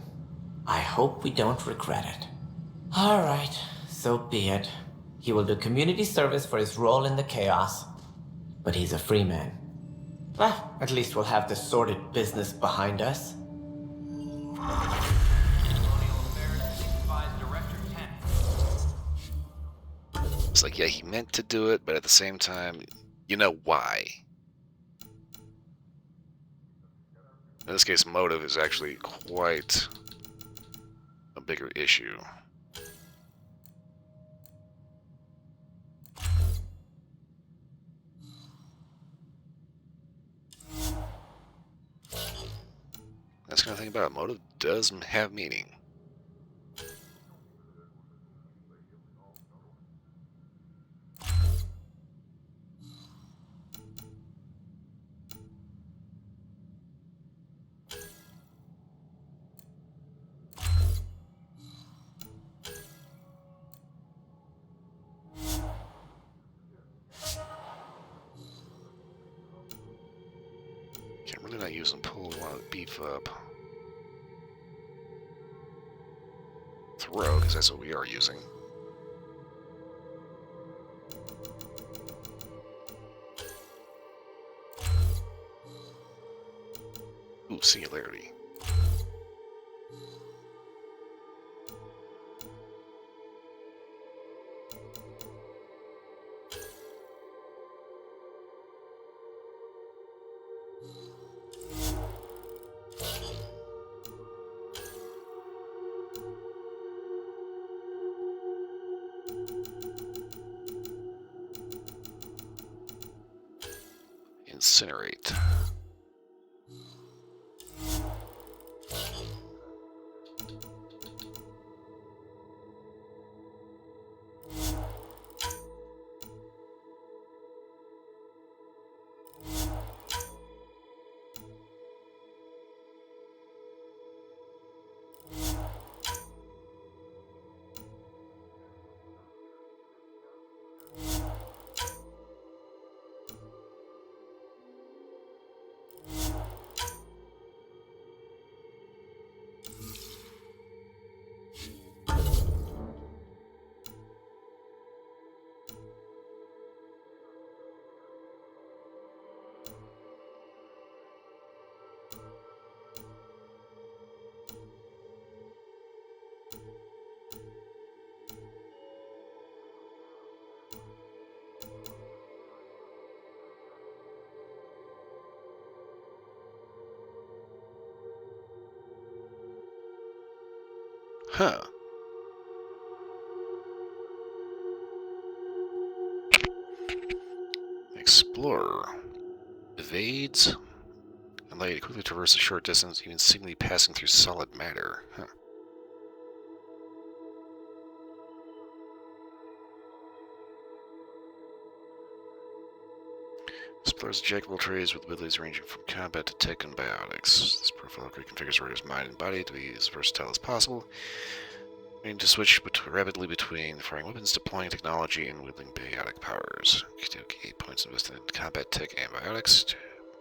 I hope we don't regret it. Alright, so be it. He will do community service for his role in the chaos. But he's a free man. Well, at least we'll have the sordid business behind us. It's like, yeah, he meant to do it, but at the same time, you know why. In this case, motive is actually quite a bigger issue. That's the kind of thing about it. Motive does have meaning. Can't really not use them. Pull. We want to beef up. Throw, because that's what we are using. Ooh, singularity. Incinerate. Huh. Explorer. Evades. Allow you to quickly traverse a short distance, even seemingly passing through solid matter. Huh. Explores jackable traits with abilities ranging from combat to tech and biotics. This profile reconfigures Warrior's mind and body to be as versatile as possible. Need to switch rapidly between firing weapons, deploying technology, and wielding biotic powers. Okay, 8 points invested in combat tech and biotics.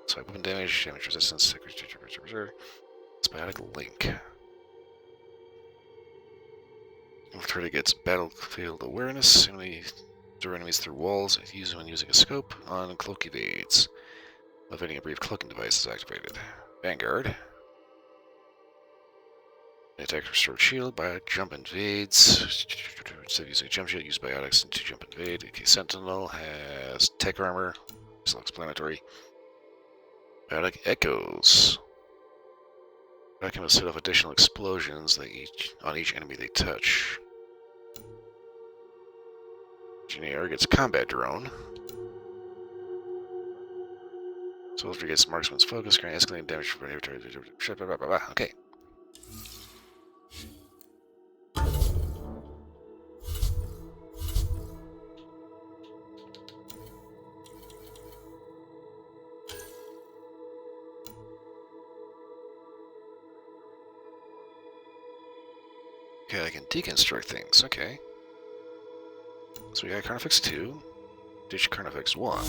Swipe weapon damage, damage resistance, it's biotic link. Infiltrator gets battlefield awareness. Enemy through enemies through walls, used when using a scope. On cloak evades. Evading a brief cloaking device is activated. Vanguard. Attack restore shield by jump invades. Instead of using a jump shield, use biotics to jump invade. Okay, Sentinel has tech armor. Self-explanatory. Biotic echoes. Biotic can set off additional explosions on each enemy they touch. Engineer gets combat drone. Soldier gets marksman's focus, granting escalating damage from okay. Okay, I can deconstruct things, okay. So we got Carnifex 2, ditch Carnifex 1.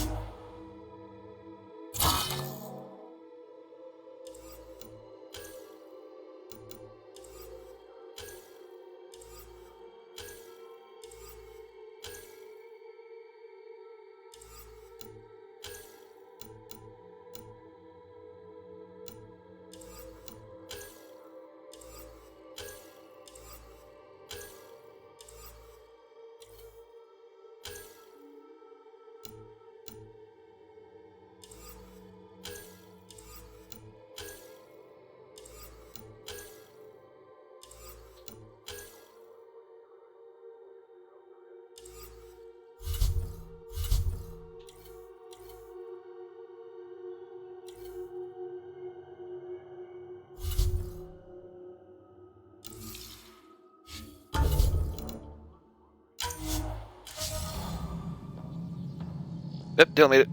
Yep, Dale made it.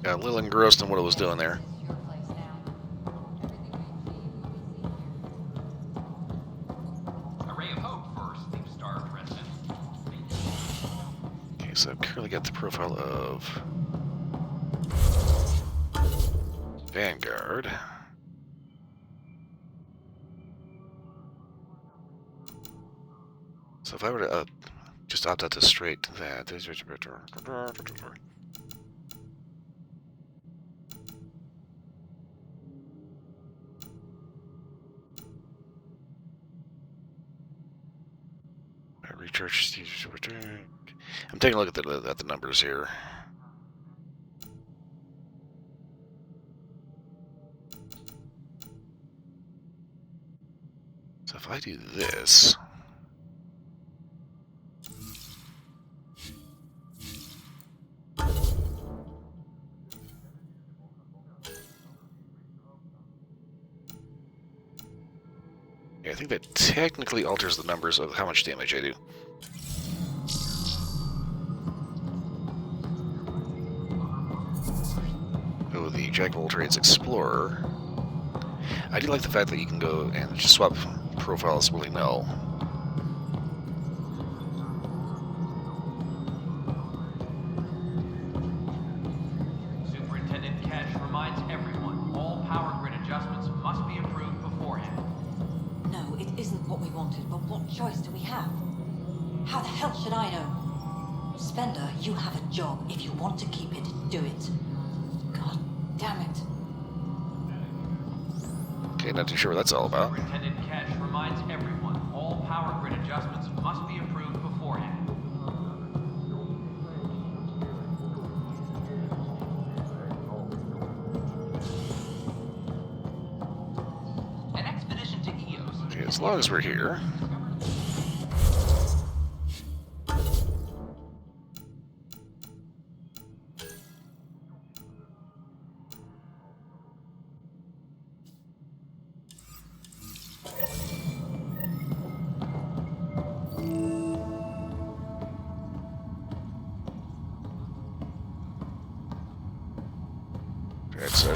Got a little engrossed in what it was doing there. Array of hope for Sleepstar resident. Okay, so I've currently got the profile of Vanguard. So if I were to just opt out to straight that. Recharge. I'm taking a look at the numbers here. So if I do this. Yeah, I think that technically alters the numbers of how much damage I do. Oh, the Jack of all Trades Explorer. I do like the fact that you can go and just swap profiles willy-nilly. Superintendent Cash reminds everyone, all power grid adjustments must be approved beforehand. No, it isn't what we wanted, but what choice do we have? How the hell should I know? Spender, you have a job. If you want to keep it, do it. God damn it. Okay, not too sure what that's all about. Superintendent Cash reminds everyone, all power grid adjustments must be approved beforehand. An expedition to Eos. Okay, as long as we're here.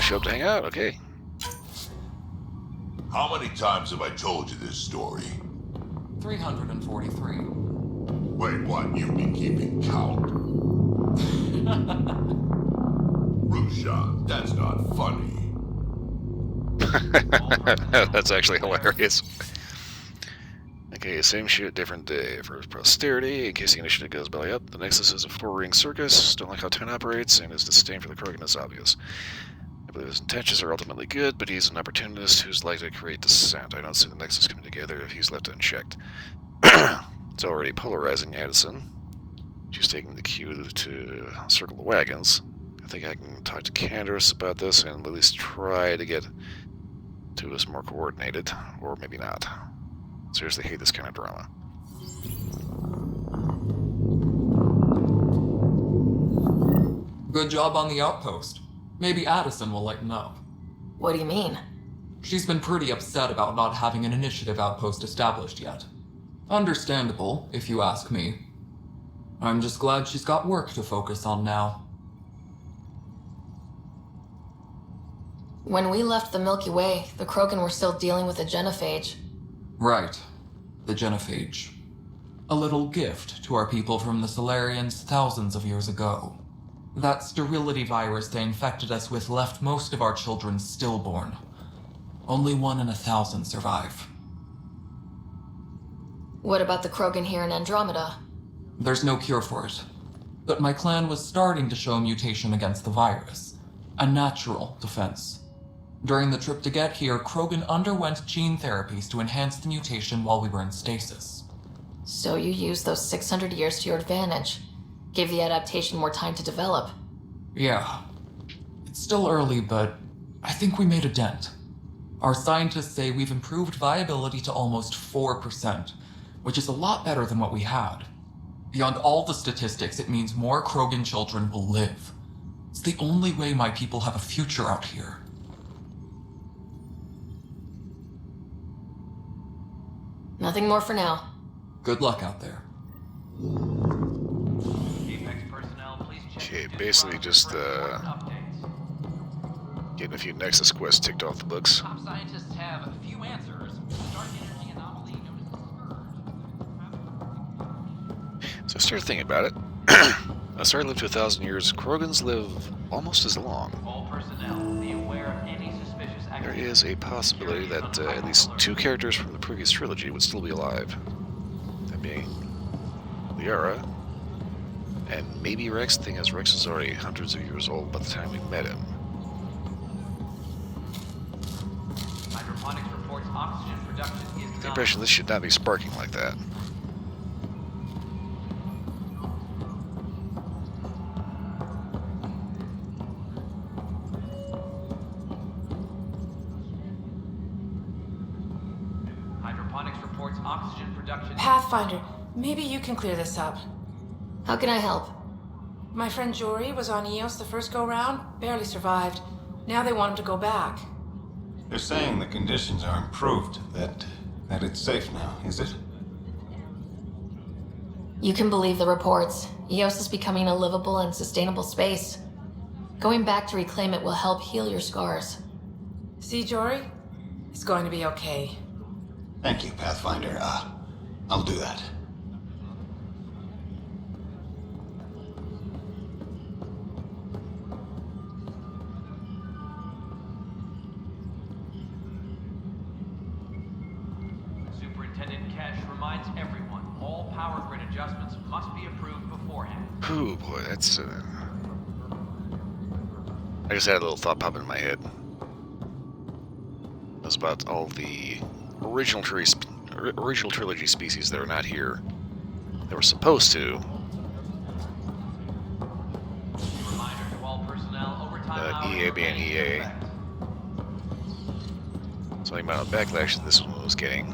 show up to hang out, okay. How many times have I told you this story? 343. Wait, what? You've been keeping count? Rushan, that's not funny. That's actually hilarious. Okay, same shit, different day. For posterity, in case the initiative goes belly up, the Nexus is a four-ring circus. Don't like how Ten operates, and his disdain for the Krogan is obvious. I believe his intentions are ultimately good, but he's an opportunist who's likely to create dissent. I don't see the Nexus coming together if he's left unchecked. It's already polarizing Addison. She's taking the cue to circle the wagons. I think I can talk to Candace about this and at least try to get to us more coordinated, or maybe not. Seriously hate this kind of drama. Good job on the outpost. Maybe Addison will lighten up. What do you mean? She's been pretty upset about not having an initiative outpost established yet. Understandable, if you ask me. I'm just glad she's got work to focus on now. When we left the Milky Way, the Krogan were still dealing with the genophage. Right. The genophage. A little gift to our people from the Solarians thousands of years ago. That sterility virus they infected us with left most of our children stillborn. Only 1 in 1,000 survive. What about the Krogan here in Andromeda? There's no cure for it. But my clan was starting to show mutation against the virus. A natural defense. During the trip to get here, Krogan underwent gene therapies to enhance the mutation while we were in stasis. So you used those 600 years to your advantage. Gave the adaptation more time to develop. Yeah. It's still early, but I think we made a dent. Our scientists say we've improved viability to almost 4%, which is a lot better than what we had. Beyond all the statistics, it means more Krogan children will live. It's the only way my people have a future out here. Nothing more for now. Good luck out there. Okay, basically just getting a few Nexus quests ticked off the books. Top scientists have a few answers. Dark energy anomaly known as the Scourge. So I started thinking about it. I started to live to 1,000 years. Krogans live almost as long. All personnel, be aware of any suspicious There activity. is a possibility that at least 2 characters from the previous trilogy would still be alive. That being Liara and maybe Rex. The thing is, Rex is already hundreds of years old by the time we met him. Hydroponics reports oxygen production is The impression this should not be sparking like that. Hydroponics reports oxygen production. Pathfinder, maybe you can clear this up. How can I help? My friend Jory was on Eos the first go-round, barely survived. Now they want him to go back. They're saying the conditions are improved, that it's safe now, is it? You can believe the reports. Eos is becoming a livable and sustainable space. Going back to reclaim it will help heal your scars. See, Jory? It's going to be okay. Thank you, Pathfinder. I'll do that. Superintendent Cash reminds everyone, all power grid adjustments must be approved beforehand. Ooh, boy, that's... I just had a little thought pop in my head. It was about all the original trilogy species that are not here. They were supposed to. Reminder to all personnel, overtime hours EA being EA. So the amount of backlash that this one was getting.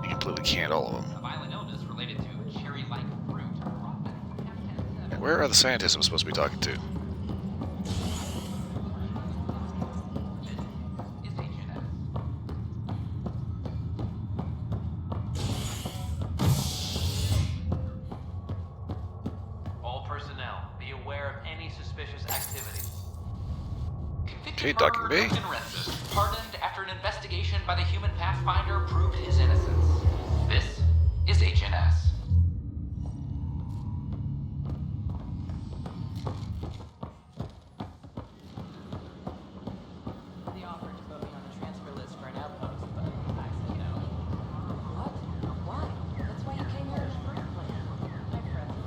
You completely canned all of them. A violent illness related to cherry-like fruit. And where are the scientists I'm supposed to be talking to? All personnel, be aware of any suspicious activity. Okay, docking bay. Pardoned after an investigation by the human Pathfinder proved his innocence. This is HNS. They offered to put me on the transfer list for an outpost, but I said no. What? Why? That's why you came here in the first place. My friends.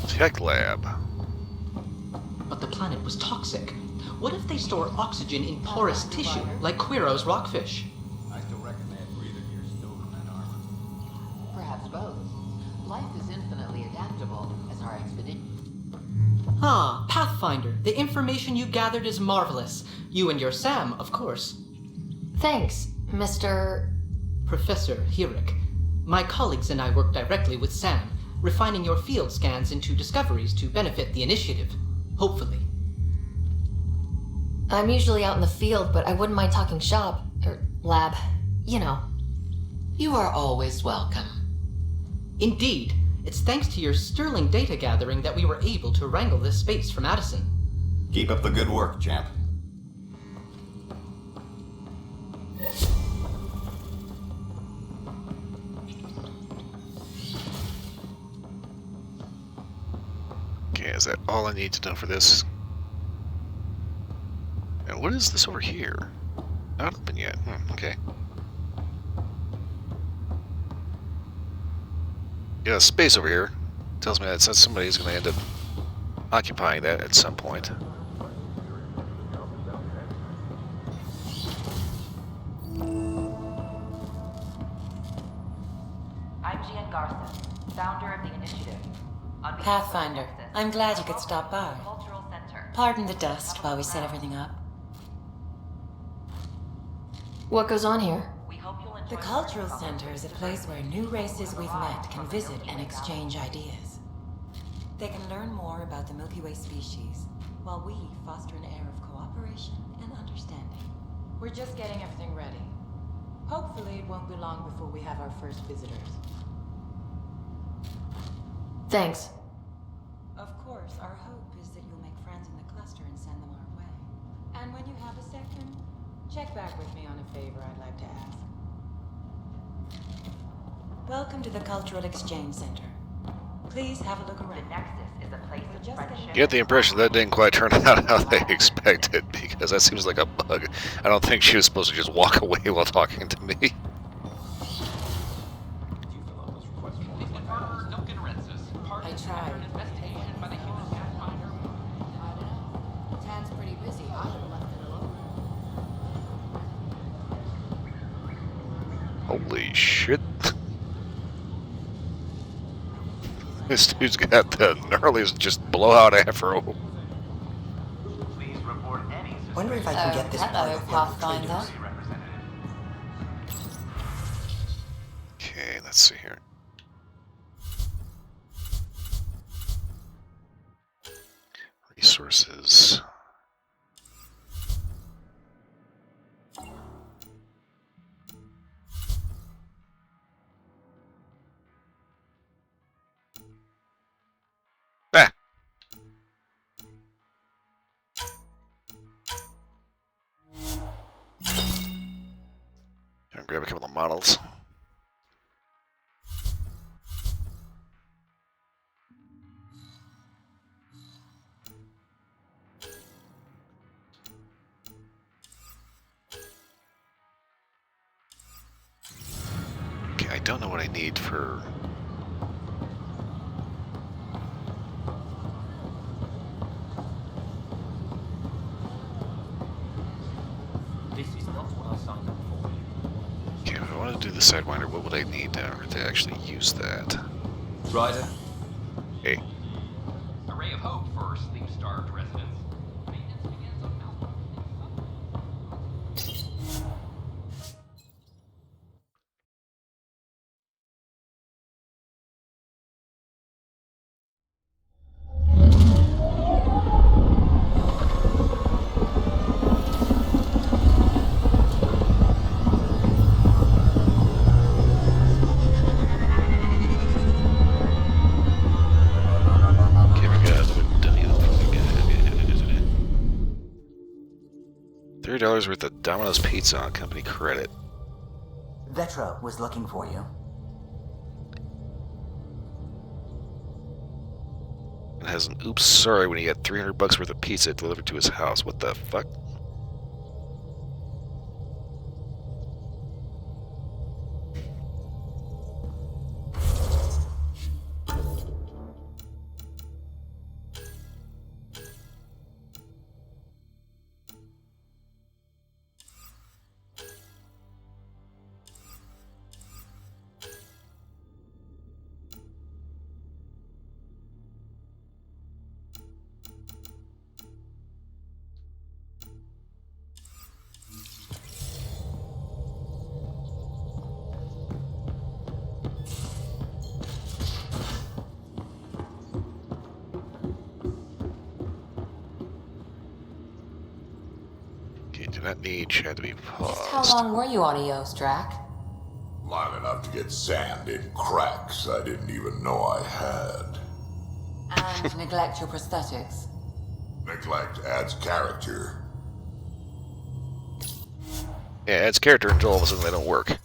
Tech lab. But the planet was toxic. What if they store oxygen in porous tissue, like Quiro's rockfish? I still reckon they had breathing gear stowed in that armor. Perhaps both. Life is infinitely adaptable, as our expedition. Ah, Pathfinder, the information you gathered is marvelous. You and your Sam, of course. Thanks, Mr. Professor Hirik. My colleagues and I work directly with Sam, refining your field scans into discoveries to benefit the initiative. Hopefully. I'm usually out in the field, but I wouldn't mind talking shop, or lab, you know. You are always welcome. Indeed. It's thanks to your sterling data gathering that we were able to wrangle this space from Addison. Keep up the good work, champ. Okay, is that all I need to know for this? And what is this over here? Not open yet. Okay. Yeah, space over here. Tells me that somebody's going to end up occupying that at some point. I'm Gian Garson, founder of the initiative. On behalf of Pathfinder, Nexus, I'm glad you could stop by. Cultural Center. Pardon the dust while we set everything up. What goes on here? The Cultural Center is a place where new races we've met can visit and exchange ideas. They can learn more about the Milky Way species, while we foster an air of cooperation and understanding. We're just getting everything ready. Hopefully it won't be long before we have our first visitors. Thanks. Of course, our hope is that you'll make friends in the cluster and send them our way. And when you have a second, check back with me on a favor I'd like to ask. Welcome to the Cultural Exchange Center. Please have a look around. The Nexus is a place of friendship. Get the impression that didn't quite turn out how they expected, because that seems like a bug. I don't think she was supposed to just walk away while talking to me. I tried. Investigation by the human Pathfinder. I don't know. Tan's pretty busy. I would have left it alone. Holy shit. This dude's got the gnarliest just blowout afro. Wonder if I can get this hello, Pathfinder. Okay, let's see here. Resources. Ah. Gonna grab a couple of models. Okay, I don't know what I need for... This is not what I signed up for. Okay, if I want to do the Sidewinder, what would I need to actually use that? Ryder? Hey. A ray of hope for sleep-starved residents. Maintenance begins on Alpha. $30 worth of Domino's pizza on company credit. Vetra was looking for you. And has an oops sorry when he got $300 worth of pizza delivered to his house. What the fuck? Do not need chat to be paused. Just how long were you on EOS, Drac? Long enough to get sand in cracks I didn't even know I had. And neglect your prosthetics. Neglect adds character. Yeah, it adds character until all of a sudden they don't work.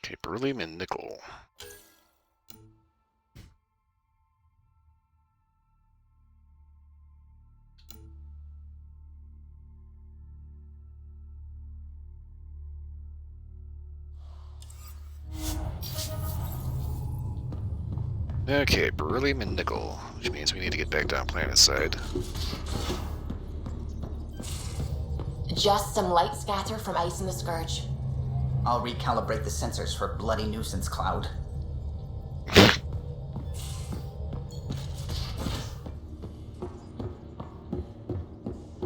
Okay, beryllium and nickel. Okay, beryllium and nickel, which means we need to get back down planet side. Just some light scatter from ice in the Scourge. I'll recalibrate the sensors for bloody nuisance cloud. Okay,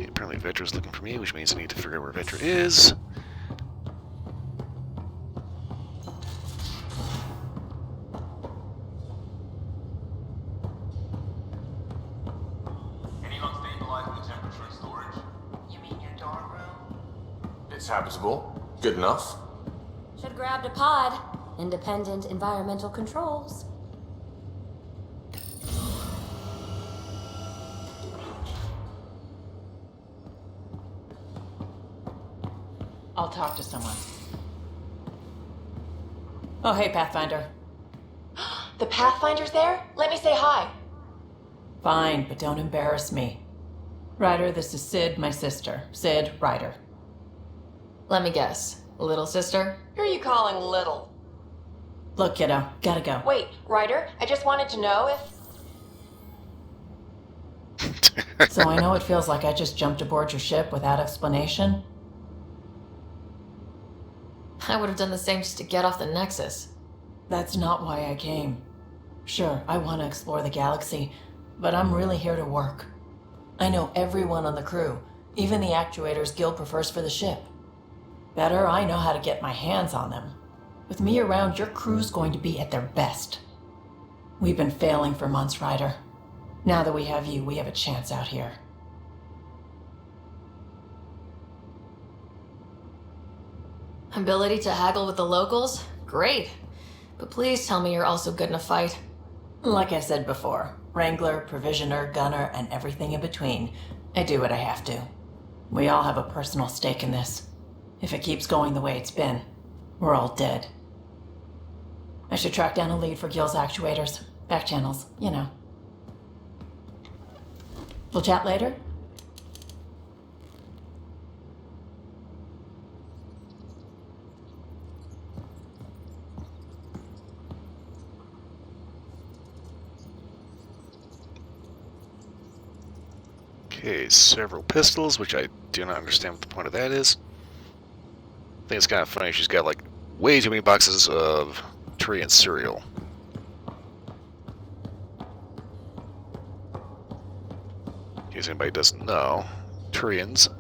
apparently Vetra's looking for me, which means I need to figure out where Vetra is. Any unstabilized the temperature in storage? You mean your dorm room? It's habitable. Good enough. Should grabbed a pod. Independent environmental controls. I'll talk to someone. Oh, hey, Pathfinder. The Pathfinder's there? Let me say hi. Fine, but don't embarrass me. Ryder, this is Sid, my sister. Sid, Ryder. Let me guess. Little sister? Who are you calling little? Look, kiddo, gotta go. Wait, Ryder, I just wanted to know if... So I know it feels like I just jumped aboard your ship without explanation. I would have done the same just to get off the Nexus. That's not why I came. Sure, I want to explore the galaxy, but I'm really here to work. I know everyone on the crew, even the actuators Gil prefers for the ship. Better, I know how to get my hands on them. With me around, your crew's going to be at their best. We've been failing for months, Ryder. Now that we have you, we have a chance out here. Ability to haggle with the locals? Great. But please tell me you're also good in a fight. Like I said before, Wrangler, Provisioner, Gunner, and everything in between. I do what I have to. We all have a personal stake in this. If it keeps going the way it's been, we're all dead. I should track down a lead for Gil's actuators. Back channels, you know. We'll chat later? Okay, several pistols, which I do not understand what the point of that is. I think it's kind of funny. She's got like way too many boxes of Turian cereal. In case anybody doesn't know, Turians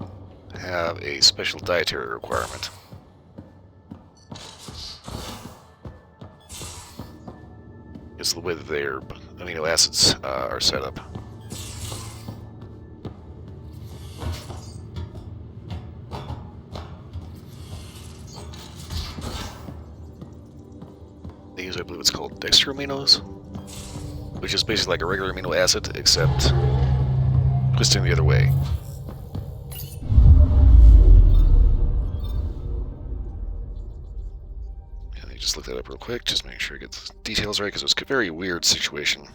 have a special dietary requirement. It's the way that their amino acids are set up. They use, I believe it's called dextroaminos, which is basically like a regular amino acid, except twisting the other way. And you just look that up real quick, just make sure I get the details right, because it was a very weird situation.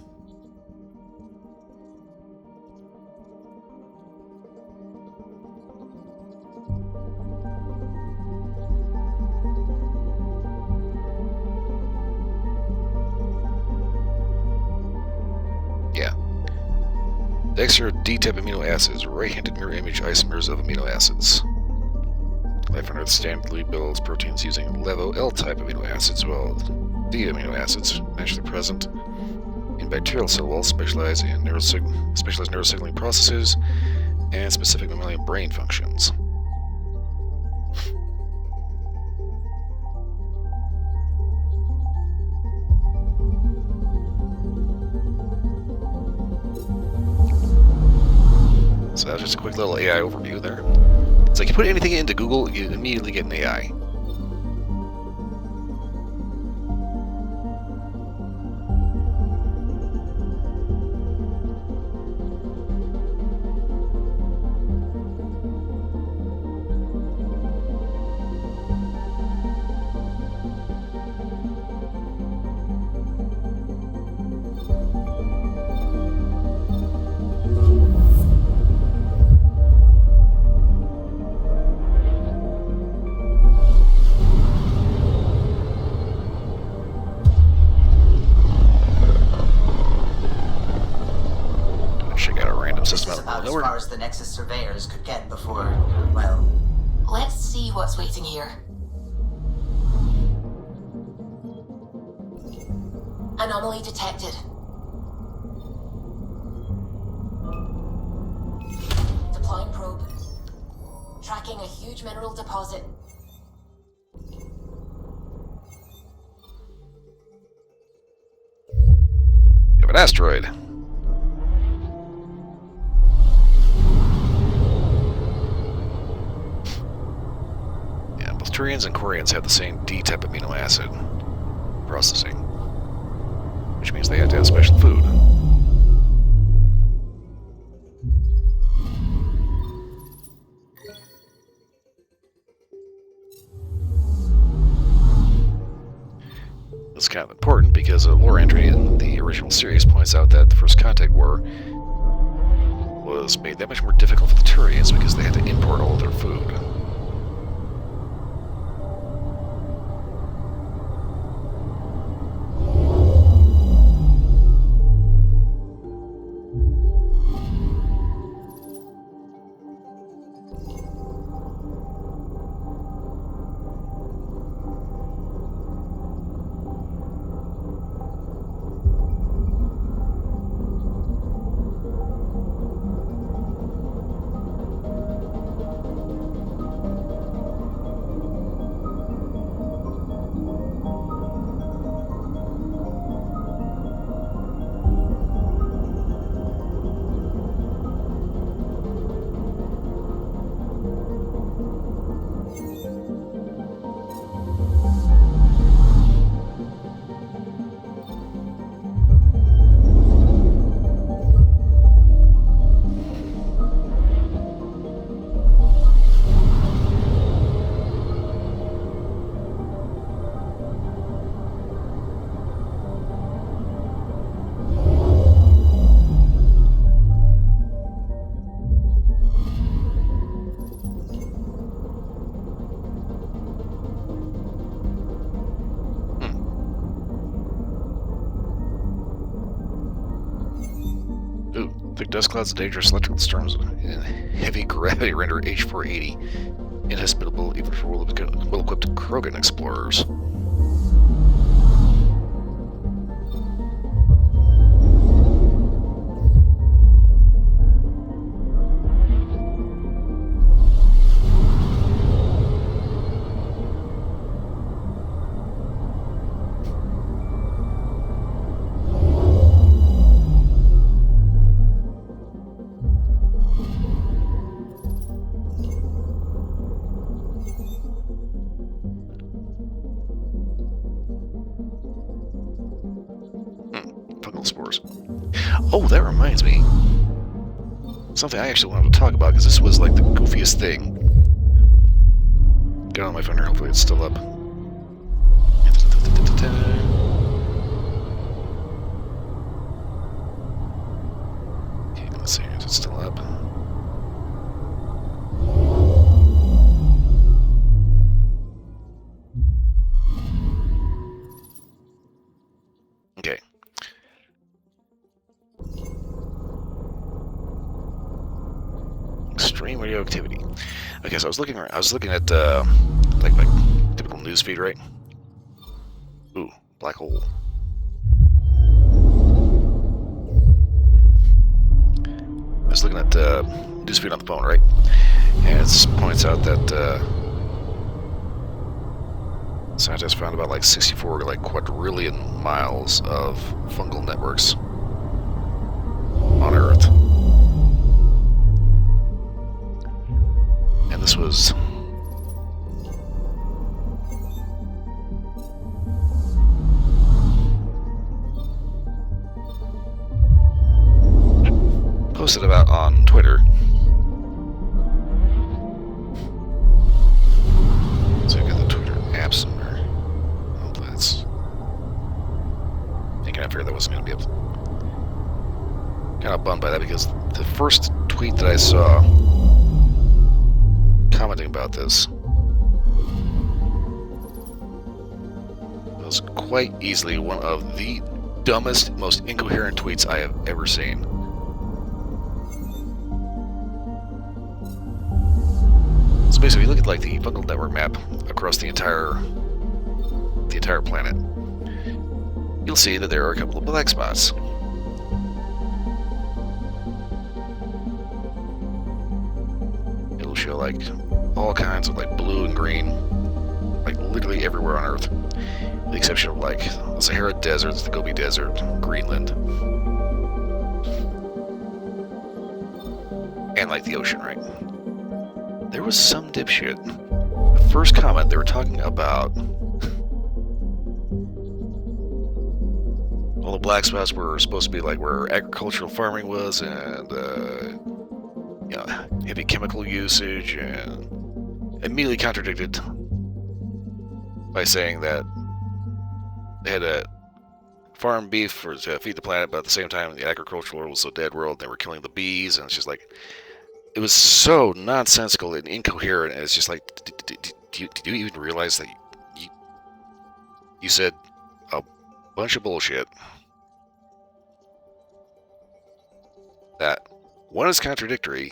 Dexter D-type amino acids, right-handed mirror image isomers of amino acids. Life on Earth standardly builds proteins using Levo L-type amino acids, while the amino acids naturally present in bacterial cell walls specialize in neurosignaling processes and specific mammalian brain functions. So that's just a quick little AI overview there. It's like you put anything into Google, you immediately get an AI. This is about as far as the Nexus surveyors could get before, well... Let's see what's waiting here. Anomaly detected. Deploying probe. Tracking a huge mineral deposit. You have an asteroid. Turians and Quarians have the same D-type amino acid processing, which means they had to have special food. It's kind of important because a lore entry in the original series points out that the First Contact War was made that much more difficult for the Turians because they had to import all of their food. Thick dust clouds and dangerous electrical storms in heavy gravity render H480 inhospitable even for well-equipped Krogan explorers. Fungal spores. Oh, that reminds me. Something I actually wanted to talk about, because this was like the goofiest thing. Get on my phone here, hopefully it's still up. Okay, let's see, is it still up? Okay. Extreme radioactivity. Okay, so I was looking at like my typical news feed, right? Ooh, black hole. I was looking at newsfeed on the phone, right? And it points out that scientists found about like 64 quadrillion miles of fungal networks on Earth. And this was posted about on Twitter. So I got the Twitter app somewhere. Oh, that's thinking I figured that wasn't going to be able to. Kind of bummed by that, because the first tweet that I saw commenting about this was quite easily one of the dumbest, most incoherent tweets I have ever seen. So basically, if you look at like the fungal network map across the entire planet, you'll see that there are a couple of black spots. It'll show like all kinds of like blue and green, like literally everywhere on Earth, with the exception of like the Sahara Desert, the Gobi Desert, Greenland, and like the ocean, right? There was some dipshit. The first comment, they were talking about all the black spots were supposed to be like where agricultural farming was, and heavy chemical usage, and immediately contradicted by saying that they had to farm beef to feed the planet, but at the same time the agricultural world was a dead world, and they were killing the bees, and it's just like, it was so nonsensical and incoherent, and it's just like, do you even realize that you said a bunch of bullshit that one is contradictory,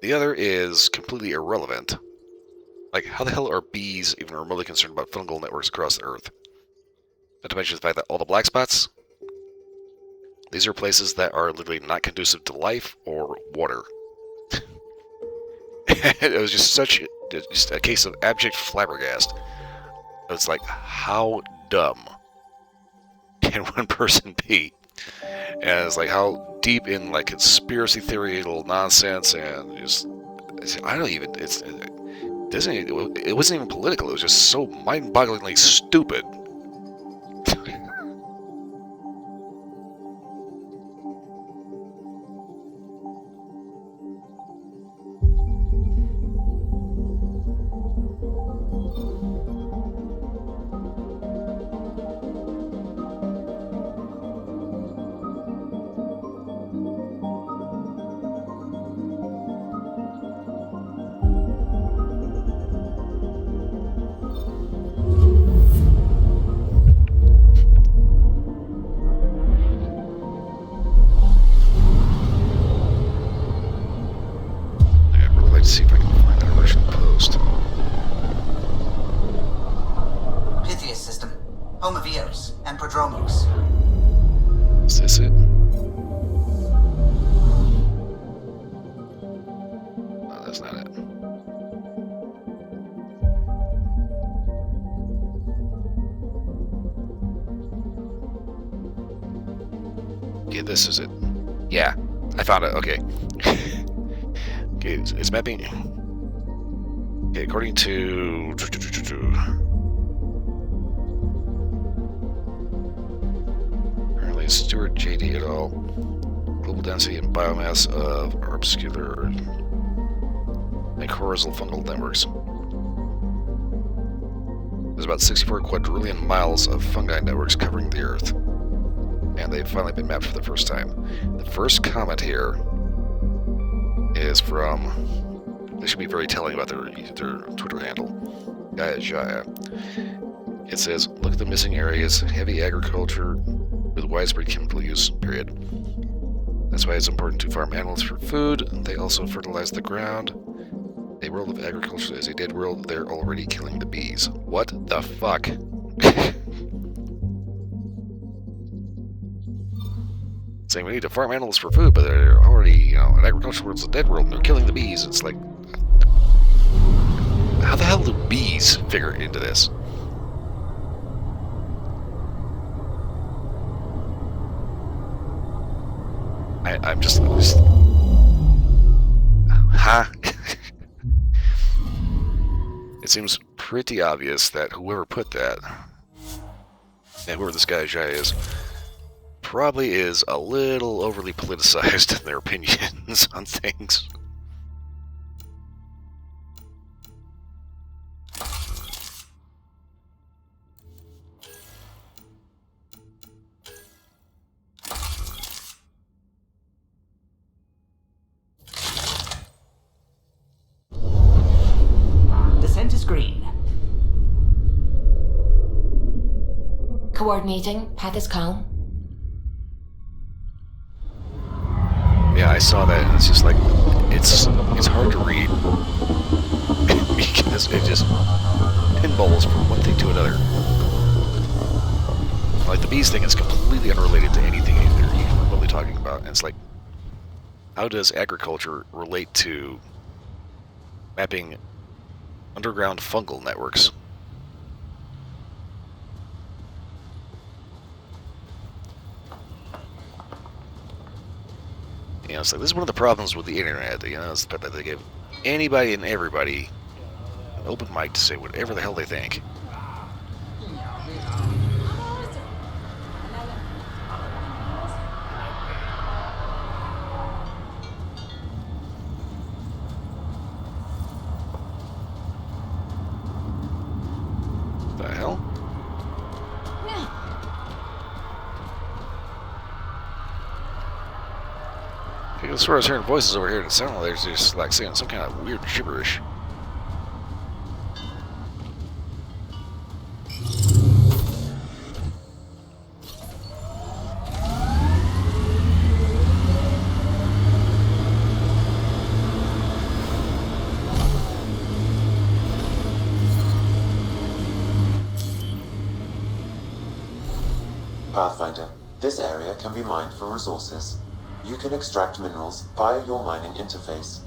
the other is completely irrelevant? Like, how the hell are bees even remotely concerned about fungal networks across the Earth? Not to mention the fact that all the black spots, these are places that are literally not conducive to life or water. It was just just a case of abject flabbergast. It's like, how dumb can one person be? And it's like, how deep in like conspiracy theory little nonsense, and just, I don't even, it wasn't even political, it was just so mind-bogglingly stupid. that's not it. Yeah, this is it. Yeah, I found it. Okay. Okay, it's mapping. Okay, according to apparently Stuart JD et al. Global density and biomass of arbuscular mycorrhizal fungal networks. There's about 64 quadrillion miles of fungi networks covering the Earth, and they've finally been mapped for the first time. The first comment here is from, they should be very telling about their Twitter handle, Gaia Jaya. It says, look at the missing areas, heavy agriculture with widespread chemical use, period. That's why it's important to farm animals for food. They also fertilize the ground. A world of agriculture is a dead world. They're already killing the bees. What the fuck? Saying we need to farm animals for food, but they're already, an agricultural world's a dead world and they're killing the bees. It's like, how the hell do bees figure into this? I'm just huh? It seems pretty obvious that whoever put that, and whoever this guy Jai is, probably is a little overly politicized in their opinions on things. Descent is green. Coordinating. Path is calm. Yeah, I saw that, and it's just like, it's hard to read because it just pinballs from one thing to another. Like the bees thing is completely unrelated to anything they're even remotely talking about, and it's like, how does agriculture relate to mapping underground fungal networks? It's like, this is one of the problems with the internet, is that they give anybody and everybody an open mic to say whatever the hell they think. The hell? I swear I was hearing voices over here and it sounded like they're just like saying some kind of weird gibberish. Pathfinder, this area can be mined for resources. You can extract minerals via your mining interface.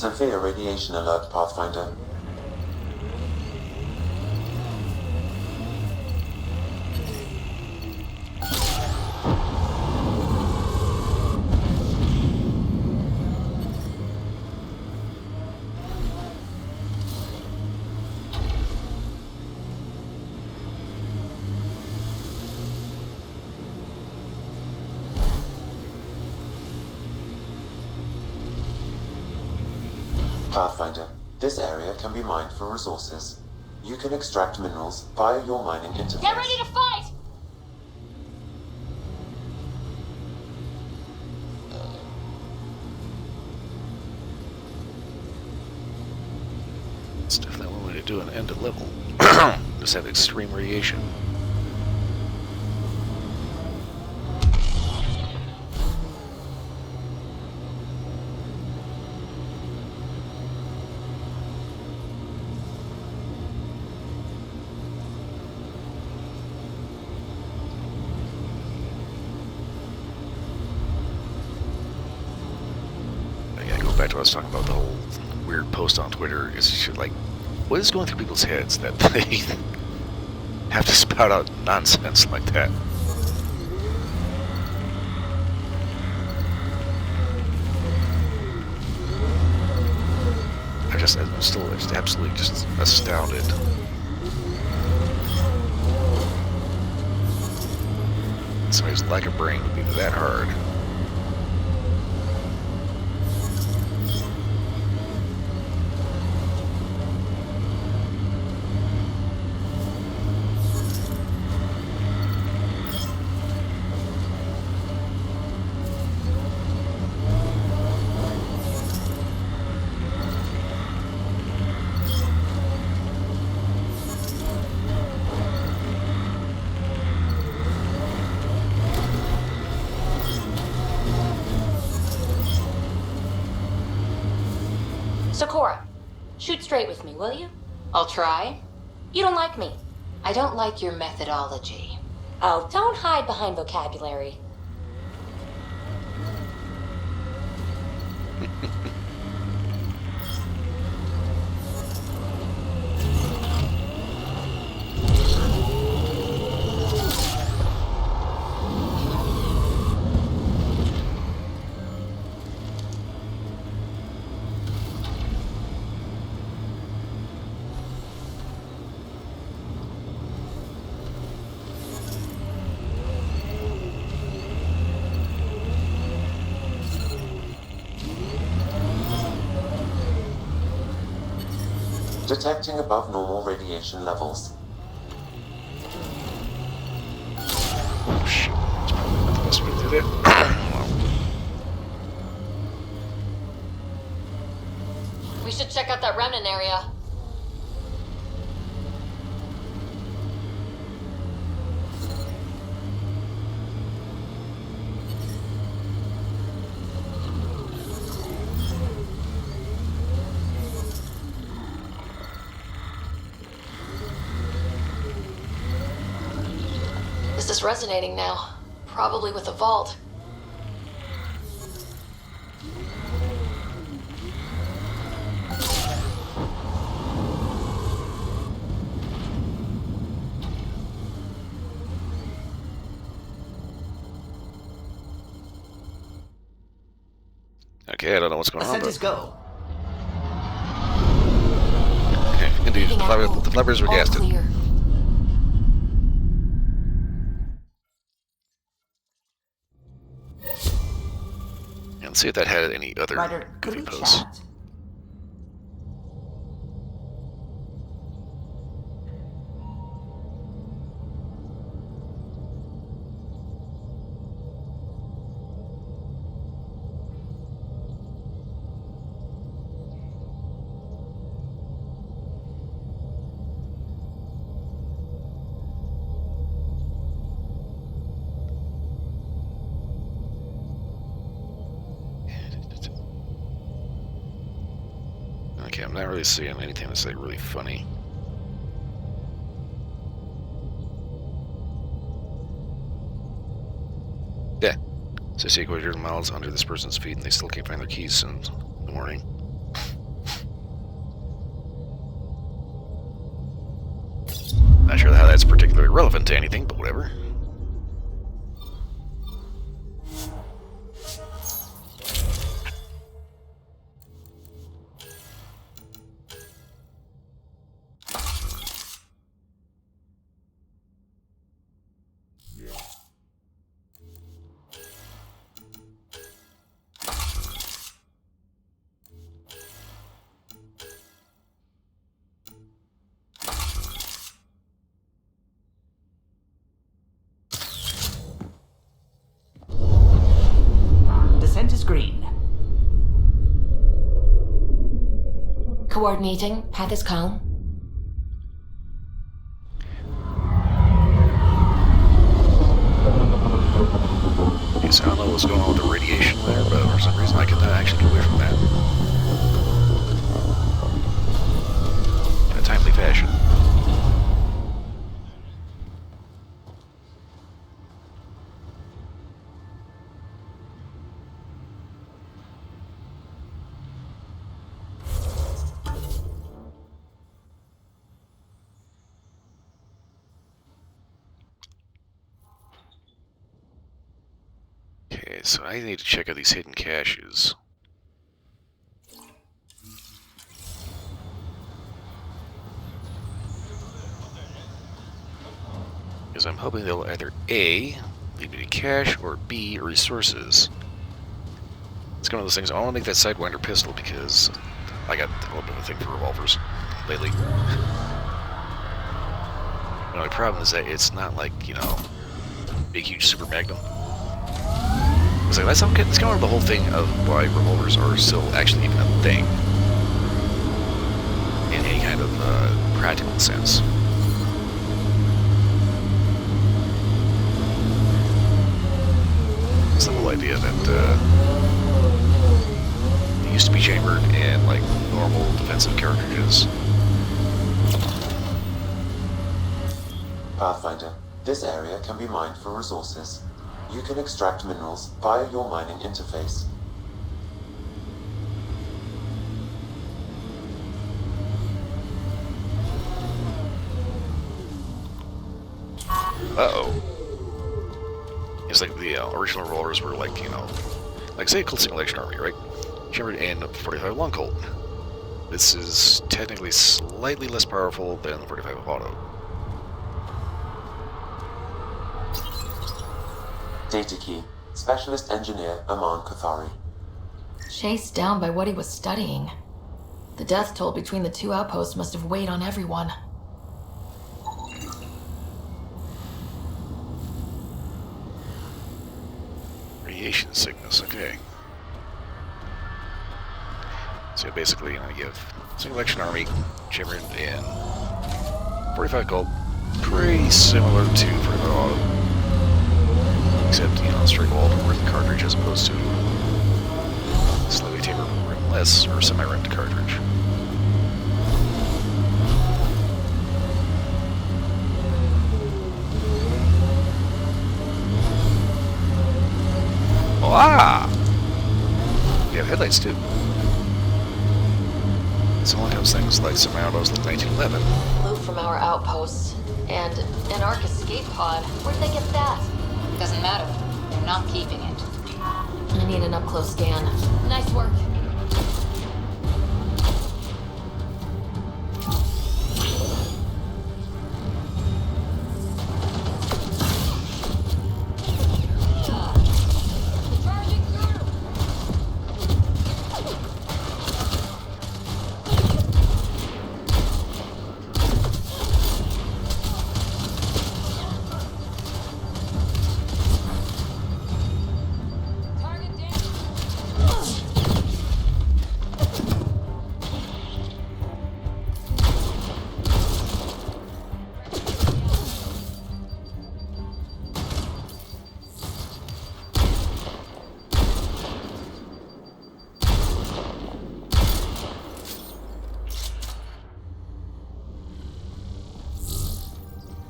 Severe radiation alert, Pathfinder. Pathfinder, this area can be mined for resources. You can extract minerals via your mining interface. Get ready to fight! It's definitely one way to do an end of level. Just have extreme radiation. Back to what I was talking about, the whole weird post on Twitter is like, what is going through people's heads that they have to spout out nonsense like that? I'm still just absolutely just astounded. Somebody's lack of brain would be that hard. Sakura, shoot straight with me, will you? I'll try. You don't like me. I don't like your methodology. Oh, don't hide behind vocabulary. Detecting above normal radiation levels. Oh shit, that's probably not the best way to do that. We should check out that remnant area. This is resonating now. Probably with the vault. Okay, I don't know what's going on, Ascent is but... go. Indeed, the flappers were gassed. Clear. Let's see if that had any other Ryder, could we posts. chat? Okay, I'm not really seeing anything that's like really funny. Yeah. So see, go 100 miles under this person's feet and they still can't find their keys in the morning. that's particularly relevant to anything, but whatever. Descent is green. Coordinating. Path is calm. Yes, I don't know what's going on with the radiation there, but for some reason I could not actually get away from that. In a timely fashion. Okay, so I need to check out these hidden caches. Because I'm hoping they'll either A, lead me to cache, or B, resources. It's one of those things. I want to make that Sidewinder pistol because I got a little bit of a thing for revolvers lately. The only problem is that it's not like, you know, big, huge super magnum. It's like, that's kind of the whole thing of why revolvers are still actually even a thing. In any kind of practical sense. It's the whole idea that they used to be chambered in like normal defensive cartridges. Pathfinder, this area can be mined for resources. You can extract minerals via your mining interface. Uh-oh. It's like the original rollers were like, you know, like say a Cold Simulation Army, right? Chambered in 45 Long Colt. This is technically slightly less powerful than the 45 Auto. Data key. Specialist Engineer Aman Kathari. Chased down by what he was studying. The death toll between the two outposts must have weighed on everyone. Radiation sickness, okay. So basically, you know, you have Single Action Army chambered in 45 Colt, pretty similar to 45 Auto. Except, you know, straight walled rimmed cartridge as opposed to slightly tapered rimless or semi-rimmed cartridge. Oh, ah! You have headlights too. It's only those things like semi-autos like 1911. Loot from our outposts and an Ark escape pod. Where'd they get that? Doesn't matter. They're not keeping it. I need an up-close scan. Nice work.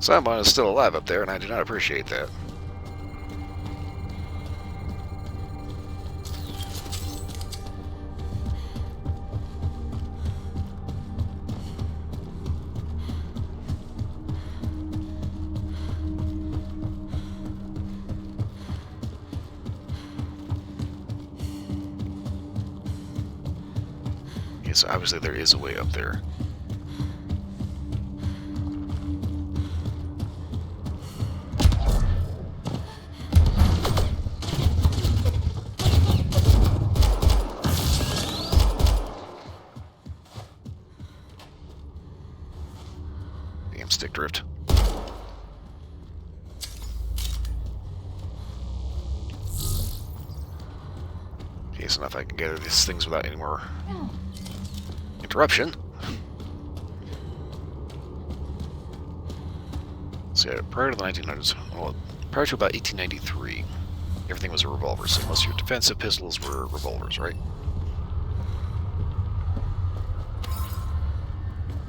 Someone is still alive up there, and I do not appreciate that. Okay, so obviously there is a way up there. Damn stick drift. Okay, so now if I can gather these things without any more interruption. So yeah, prior to the 1900s, well, prior to about 1893, everything was a revolver, so most of your defensive pistols were revolvers, right?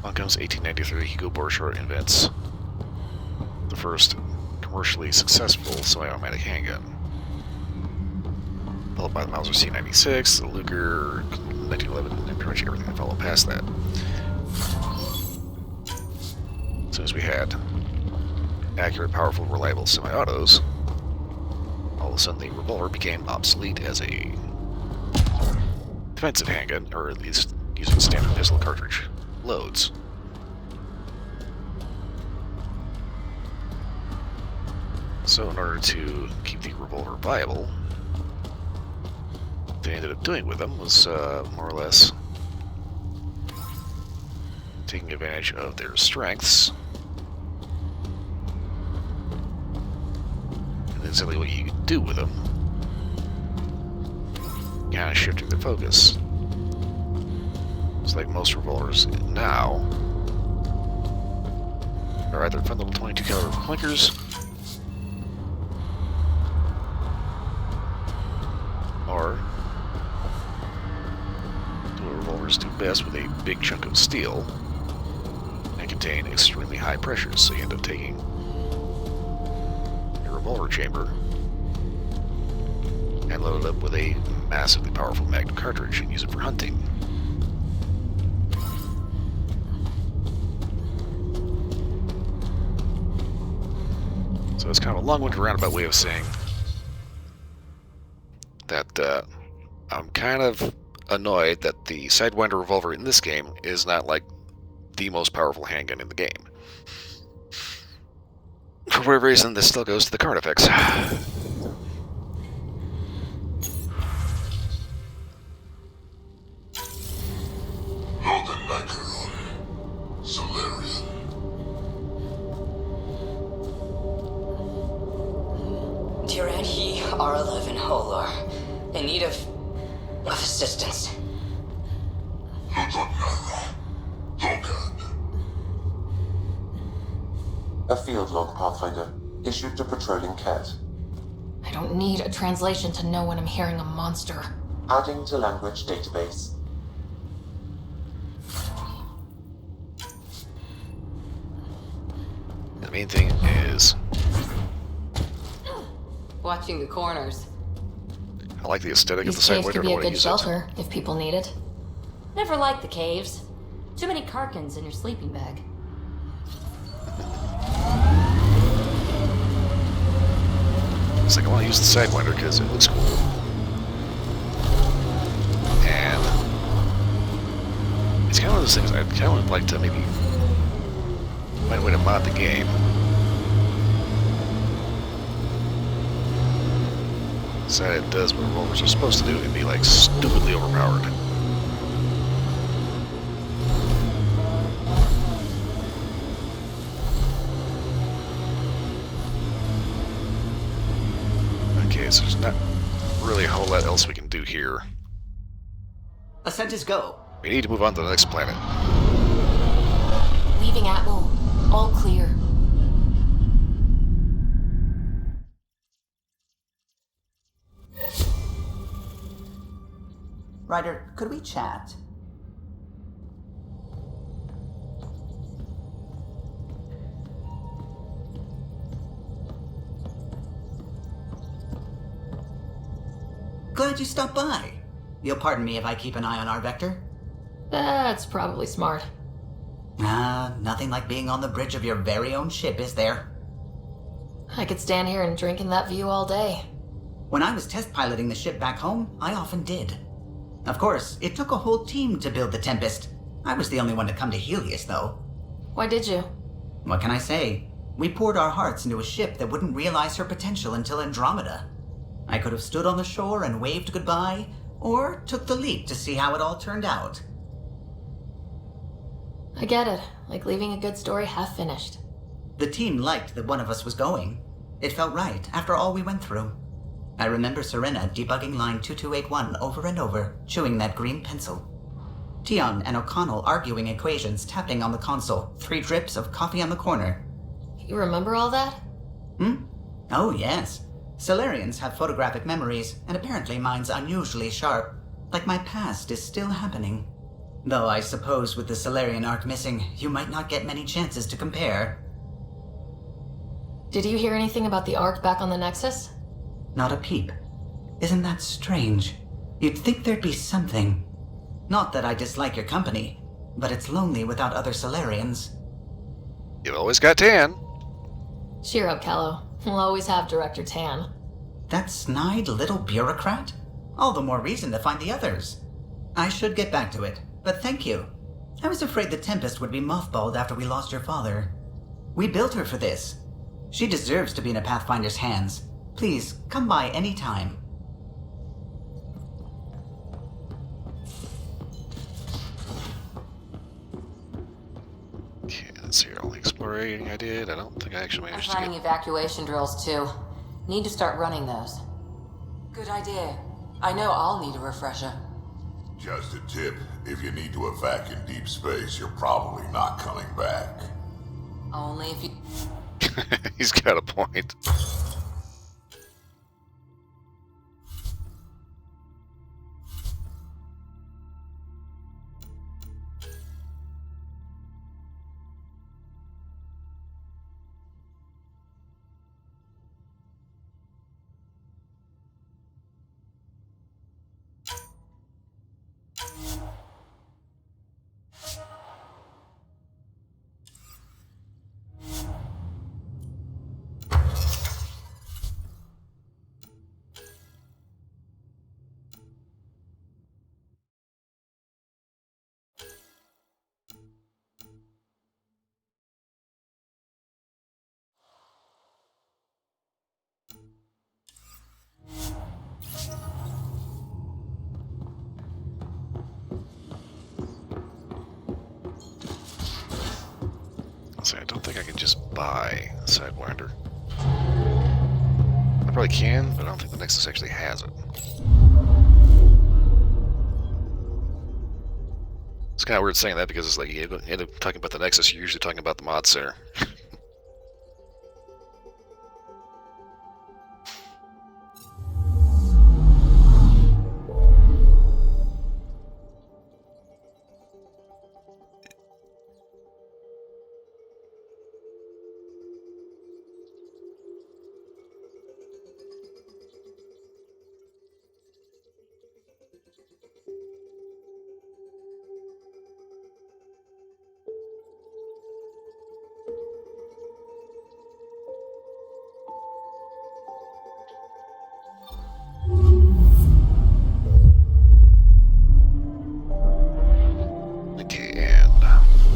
Along comes 1893, Hugo Borchardt invents the first commercially successful semi-automatic handgun. Followed by the Mauser C96, the Luger 1911, and pretty much everything that followed past that. As soon as we had accurate, powerful, reliable semi-autos, all of a sudden the revolver became obsolete as a defensive handgun, or at least using standard pistol cartridge loads. So in order to keep the revolver viable, what they ended up doing with them was more or less taking advantage of their strengths. And exactly what you could do with them, kind of shifting the focus. It's like most revolvers now are either fun little 22 caliber clinkers or do what revolvers do best with a big chunk of steel and contain extremely high pressures, so you end up taking your revolver chamber and load it up with a massively powerful magnum cartridge and use it for hunting. So it's kind of a long-winded roundabout way of saying that I'm kind of annoyed that the Sidewinder revolver in this game is not like the most powerful handgun in the game. For whatever reason, this still goes to the card effects. Dear He R11 Holar, in need of assistance. A field log, Pathfinder, issued to patrolling Ket. I don't need a translation to know when I'm hearing a monster. Adding to language database. The main thing is Watching the corners. I like the aesthetic of the These caves Sidewinder. could I be don't a want to good use shelter if people need it. Never liked the caves. Too many Karkins in your sleeping bag. it. It's like I want to use the Sidewinder because it looks cool. And it's kind of one of those things I kind of would like to maybe find a way to mod the game. So that it does what revolvers are supposed to do and be like stupidly overpowered. Okay, so there's not really a whole lot else we can do here. Ascent is go. We need to move on to the next planet. Leaving Atwell. All clear. Ryder, could we chat? Glad you stopped by. You'll pardon me if I keep an eye on our vector? That's probably smart. Nothing like being on the bridge of your very own ship, is there? I could stand here and drink in that view all day. When I was test piloting the ship back home, I often did. Of course, it took a whole team to build the Tempest. I was the only one to come to Helios, though. Why did you? What can I say? We poured our hearts into a ship that wouldn't realize her potential until Andromeda. I could have stood on the shore and waved goodbye, or took the leap to see how it all turned out. I get it. Like leaving a good story half finished. The team liked that one of us was going. It felt right after all we went through. I remember Serena debugging line 2281 over and over, chewing that green pencil. Tion and O'Connell arguing equations, tapping on the console, 3 drips of coffee on the corner. You remember all that? Oh, yes. Solarians have photographic memories, and apparently mine's unusually sharp. Like my past is still happening. Though I suppose with the Solarian arc missing, you might not get many chances to compare. Did you hear anything about the arc back on the Nexus? Not a peep. Isn't that strange? You'd think there'd be something. Not that I dislike your company, but it's lonely without other Solarians. You've always got Tan. Cheer up, Callow. We'll always have Director Tan. That snide little bureaucrat? All the more reason to find the others. I should get back to it, but thank you. I was afraid the Tempest would be mothballed after we lost your father. We built her for this. She deserves to be in a Pathfinder's hands. Please, come by any time. Okay, let's see here. Only exploring I did. I don't think I actually I'm managed to planning get... evacuation drills too. Need to start running those. Good idea. I know I'll need a refresher. Just a tip, if you need to evac in deep space, you're probably not coming back. Only if you... He's got a point. See, I don't think I can just buy a Sidewinder. I probably can, but I don't think the Nexus actually has it. It's kind of weird saying that because it's like you end up talking about the Nexus, you're usually talking about the mod center.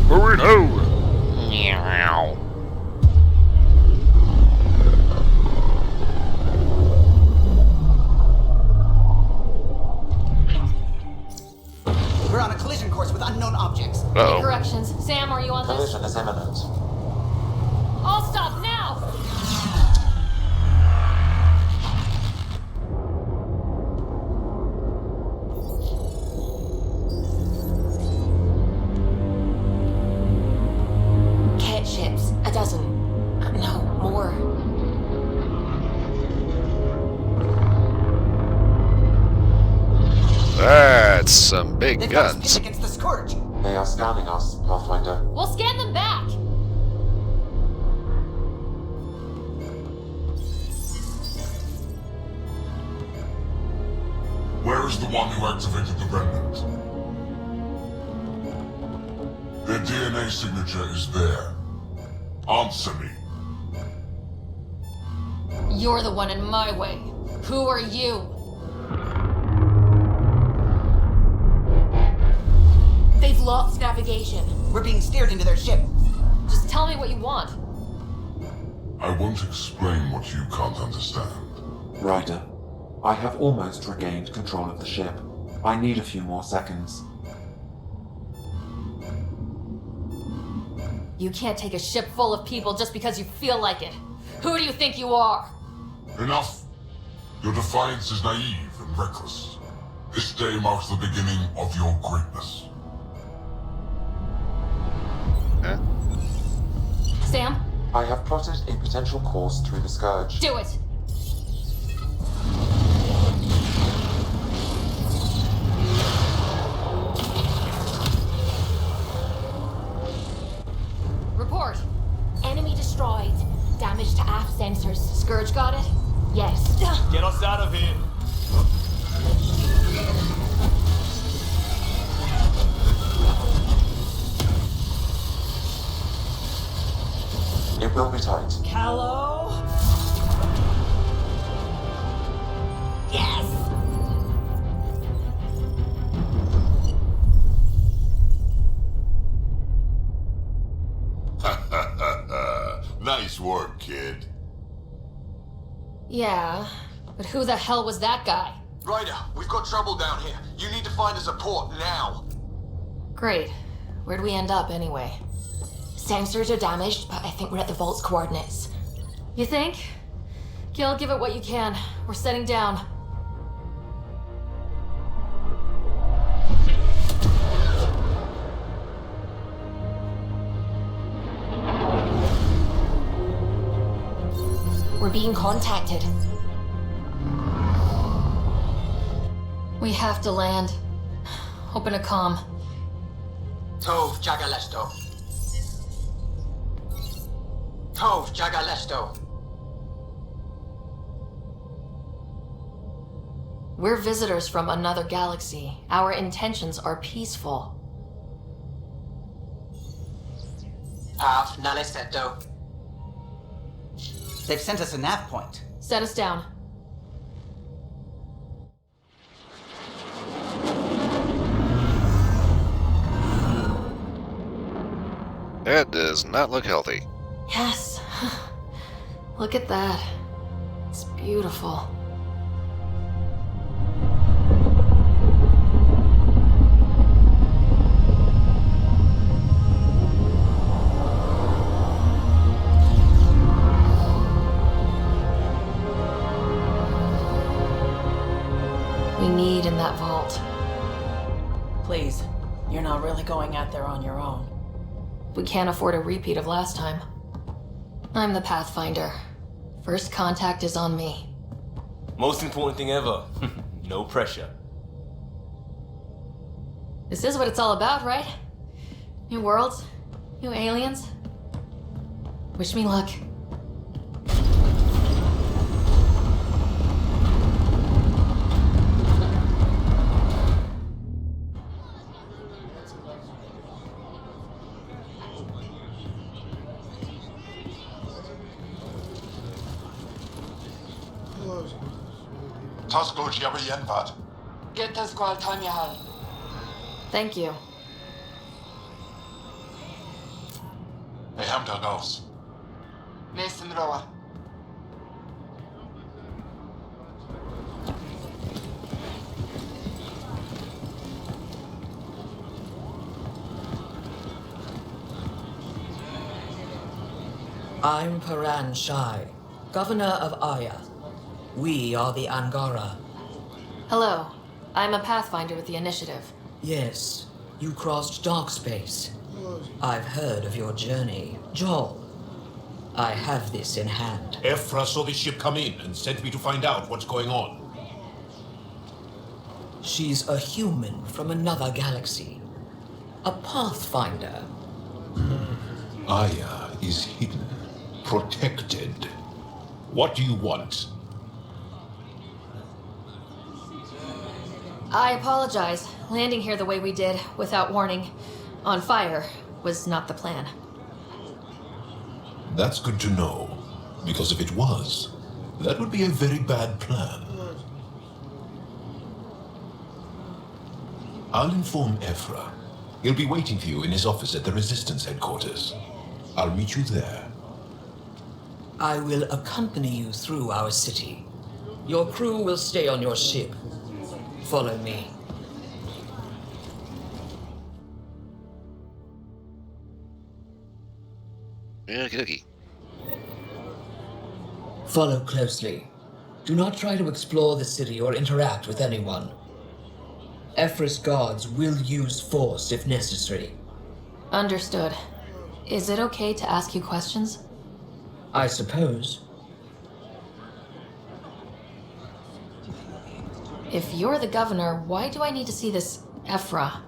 Burrito! Meow. We're on a collision course with unknown objects. Uh-oh. Corrections. Sam, are you on this? Collision is imminent. I'll stop now! Cat ships. A dozen. No, more. That's some big They've got us guns. pinned against the Scourge. They are scanning us, Pathfinder. We'll scan them back! Where is the one who activated the remnant? Their DNA signature is there. Answer me. You're the one in my way. Who are you? lost navigation. We're being steered into their ship. Just tell me what you want. I won't explain what you can't understand. Ryder, I have almost regained control of the ship. I need a few more seconds. You can't take a ship full of people just because you feel like it. Who do you think you are? Enough! Your defiance is naive and reckless. This day marks the beginning of your greatness. Huh? Sam? I have plotted a potential course through the Scourge. Do it! Report. Enemy destroyed. Damage to aft sensors. Scourge got it? Yes. Get us out of here. It will be tight. Callow? Yes! Nice work, kid. Yeah, but who the hell was that guy? Ryder, we've got trouble down here. You need to find us a port now. Great. Where'd we end up anyway? Sensors are damaged, but I think we're at the vault's coordinates. You think? Gil, give it what you can. We're setting down. We're being contacted. We have to land. Open a comm. Tov Jagalesto. Tov Jagalesto. We're visitors from another galaxy. Our intentions are peaceful. Pav Naleseto. They've sent us a nav point. Set us down. That does not look healthy. Yes. Look at that. It's beautiful. We need in that vault. Please, you're not really going out there on your own. We can't afford a repeat of last time. I'm the Pathfinder. First contact is on me. Most important thing ever. No pressure. This is what it's all about, right? New worlds, new aliens. Wish me luck. Tasko Jiabayenvat. Get the squad time you have. Thank you. Hamda Gauss. Mason Roa. I'm Paran Shai, Governor of Aya. We are the Angara. Hello. I'm a Pathfinder with the Initiative. Yes, you crossed dark space. I've heard of your journey, Joel. I have this in hand. Ephra saw the ship come in and sent me to find out what's going on. She's a human from another galaxy. A Pathfinder. Aya is hidden, protected. What do you want? I apologize. Landing here the way we did, without warning, on fire, was not the plan. That's good to know, because if it was, that would be a very bad plan. I'll inform Ephra. He'll be waiting for you in his office at the Resistance headquarters. I'll meet you there. I will accompany you through our city. Your crew will stay on your ship. Follow me. Okie dokie. Follow closely. Do not try to explore the city or interact with anyone. Ephra's guards will use force if necessary. Understood. Is it okay to ask you questions? I suppose. If you're the governor, why do I need to see this Ephra?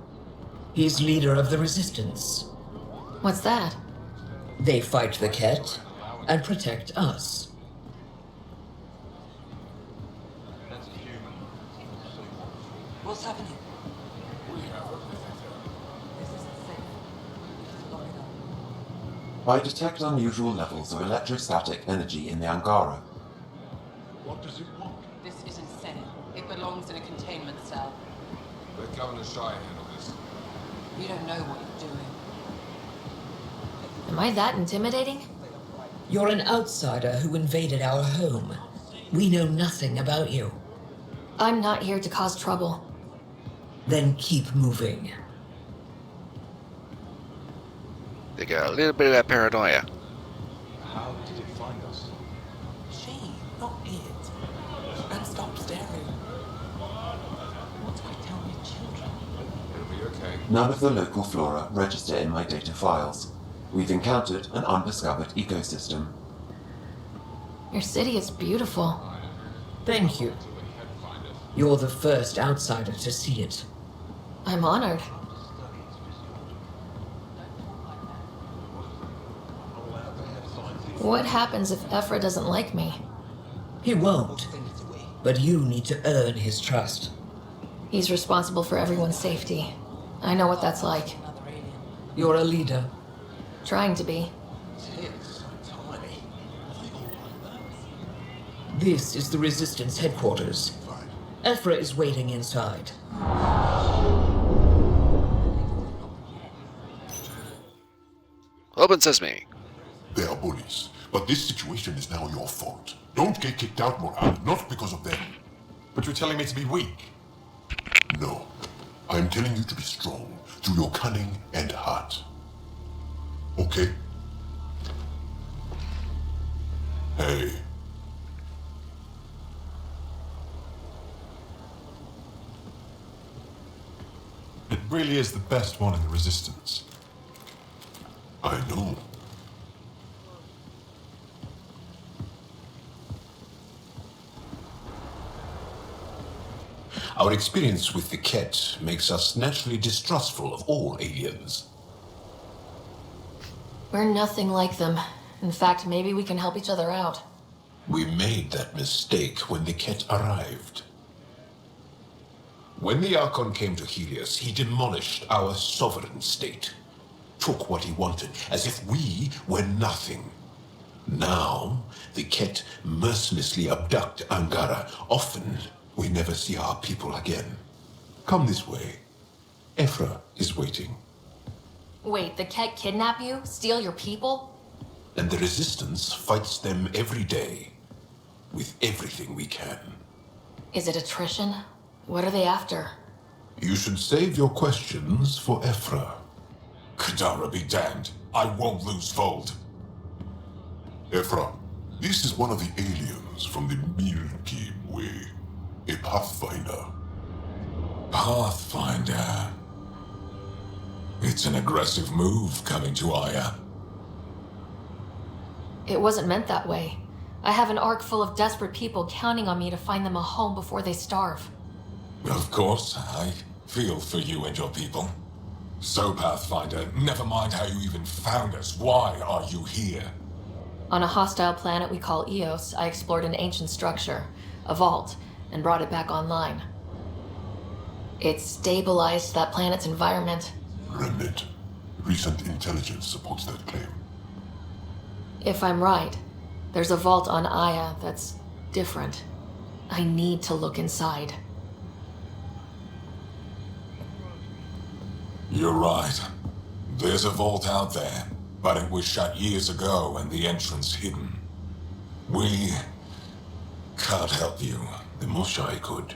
He's leader of the Resistance. What's that? They fight the Ket and protect us. What's happening? I detect unusual levels of electrostatic energy in the Angara. What does it want? This is insane. It belongs in a containment cell. Let Governor Shire handle this. You don't know what you're doing. Am I that intimidating? You're an outsider who invaded our home. We know nothing about you. I'm not here to cause trouble. Then keep moving. They got a little bit of that paranoia. How did it find us? She, not it. And stop staring. What do I tell my children? It'll be okay. None of the local flora register in my data files. We've encountered an undiscovered ecosystem. Your city is beautiful. Thank you. You're the first outsider to see it. I'm honored. What happens if Ephra doesn't like me? He won't. But you need to earn his trust. He's responsible for everyone's safety. I know what that's like. You're a leader. Trying to be. This is the Resistance headquarters. Ephra is waiting inside. Open sesame. They are bullies, but this situation is now your fault. Don't get kicked out, Morale, not because of them. But you're telling me to be weak. No, I'm telling you to be strong through your cunning and heart. Okay? Hey. It really is the best one in the Resistance. I know. Our experience with the Ket makes us naturally distrustful of all aliens. We're nothing like them. In fact, maybe we can help each other out. We made that mistake when the Ket arrived. When the Archon came to Helios, he demolished our sovereign state. Took what he wanted, as if we were nothing. Now, the Ket mercilessly abduct Angara. Often, we never see our people again. Come this way. Ephra is waiting. Wait, the Ket kidnap you? Steal your people? And the Resistance fights them every day. With everything we can. Is it attrition? What are they after? You should save your questions for Ephra. Kadara be damned. I won't lose Vold. Ephra, this is one of the aliens from the Milky Way. A Pathfinder. Pathfinder. It's an aggressive move coming to Aya. It wasn't meant that way. I have an ark full of desperate people counting on me to find them a home before they starve. Of course, I feel for you and your people. So, Pathfinder, never mind how you even found us. Why are you here? On a hostile planet we call Eos, I explored an ancient structure, a vault, and brought it back online. It stabilized that planet's environment. Remnant. Recent intelligence supports that claim. If I'm right, there's a vault on Aya that's different. I need to look inside. You're right. There's a vault out there, but it was shut years ago and the entrance hidden. We can't help you. The Moshai could.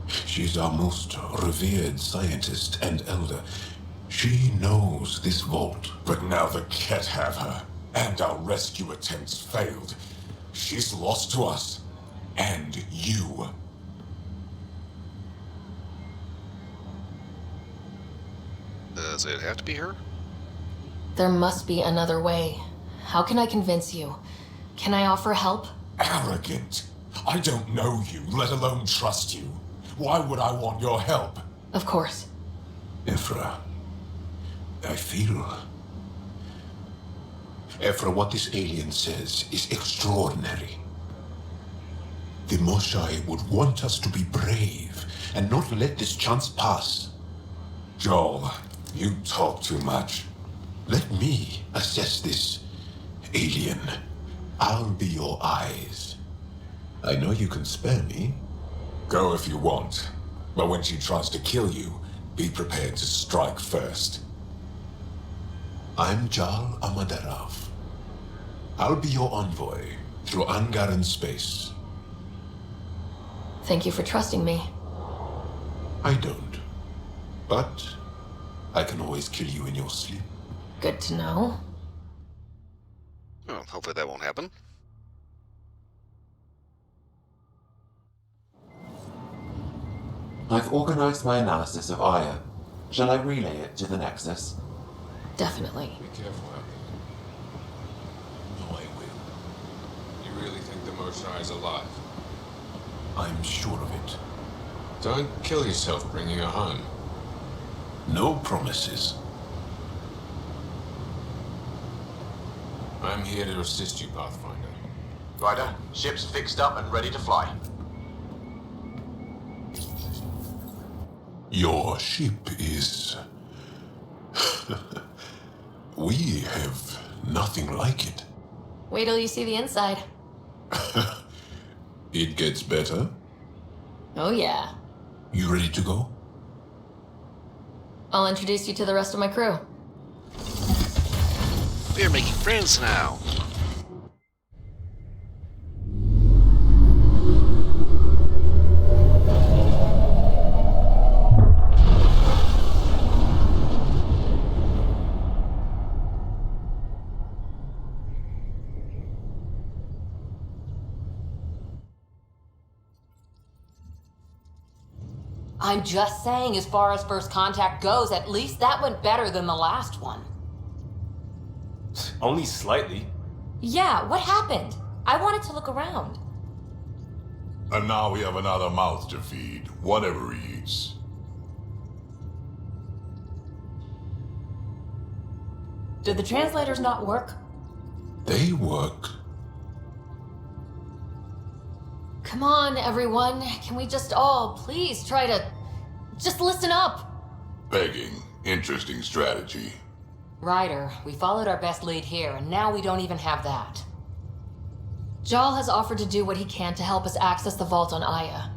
She's our most revered scientist and elder. She knows this vault. But now the Ket have her, and our rescue attempts failed. She's lost to us, and you. Does it have to be her? There must be another way. How can I convince you? Can I offer help? Arrogant. I don't know you, let alone trust you. Why would I want your help? Of course. Ephra, I feel... Ephra, what this alien says is extraordinary. The Moshai would want us to be brave and not let this chance pass. Joel, you talk too much. Let me assess this, alien. I'll be your eyes. I know you can spare me. Go if you want, but when she tries to kill you, be prepared to strike first. I'm Jal Amaderov. I'll be your envoy through Angaran space. Thank you for trusting me. I don't. But I can always kill you in your sleep. Good to know. Well, hopefully that won't happen. I've organized my analysis of Aya. Shall I relay it to the Nexus? Definitely. Be careful, Abby. No, I will. You really think the Moshai is alive? I'm sure of it. Don't kill yourself bringing her home. No promises. I'm here to assist you, Pathfinder. Ryder, ship's fixed up and ready to fly. Your ship is... We have nothing like it. Wait till you see the inside. It gets better. Oh yeah. You ready to go? I'll introduce you to the rest of my crew. We're making friends now. I'm just saying, as far as first contact goes, at least that went better than the last one. Only slightly. Yeah, what happened? I wanted to look around. And now we have another mouth to feed, whatever he eats. Did the translators not work? They work. Come on, everyone. Can we just all please try to just listen up? Begging. Interesting strategy. Ryder, we followed our best lead here, and now we don't even have that. Jal has offered to do what he can to help us access the vault on Aya.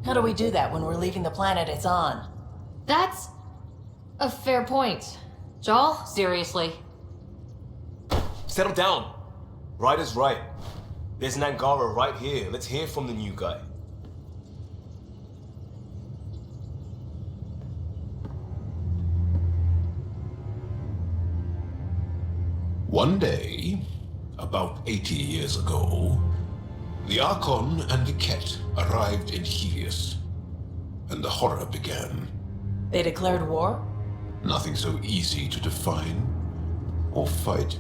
How do we do that when we're leaving the planet it's on? That's a fair point. Jal? Seriously? Settle down. Ryder's right. There's an Angara right here. Let's hear from the new guy. One day, about 80 years ago, the Archon and the Ket arrived in Helios, and the horror began. They declared war? Nothing so easy to define or fight.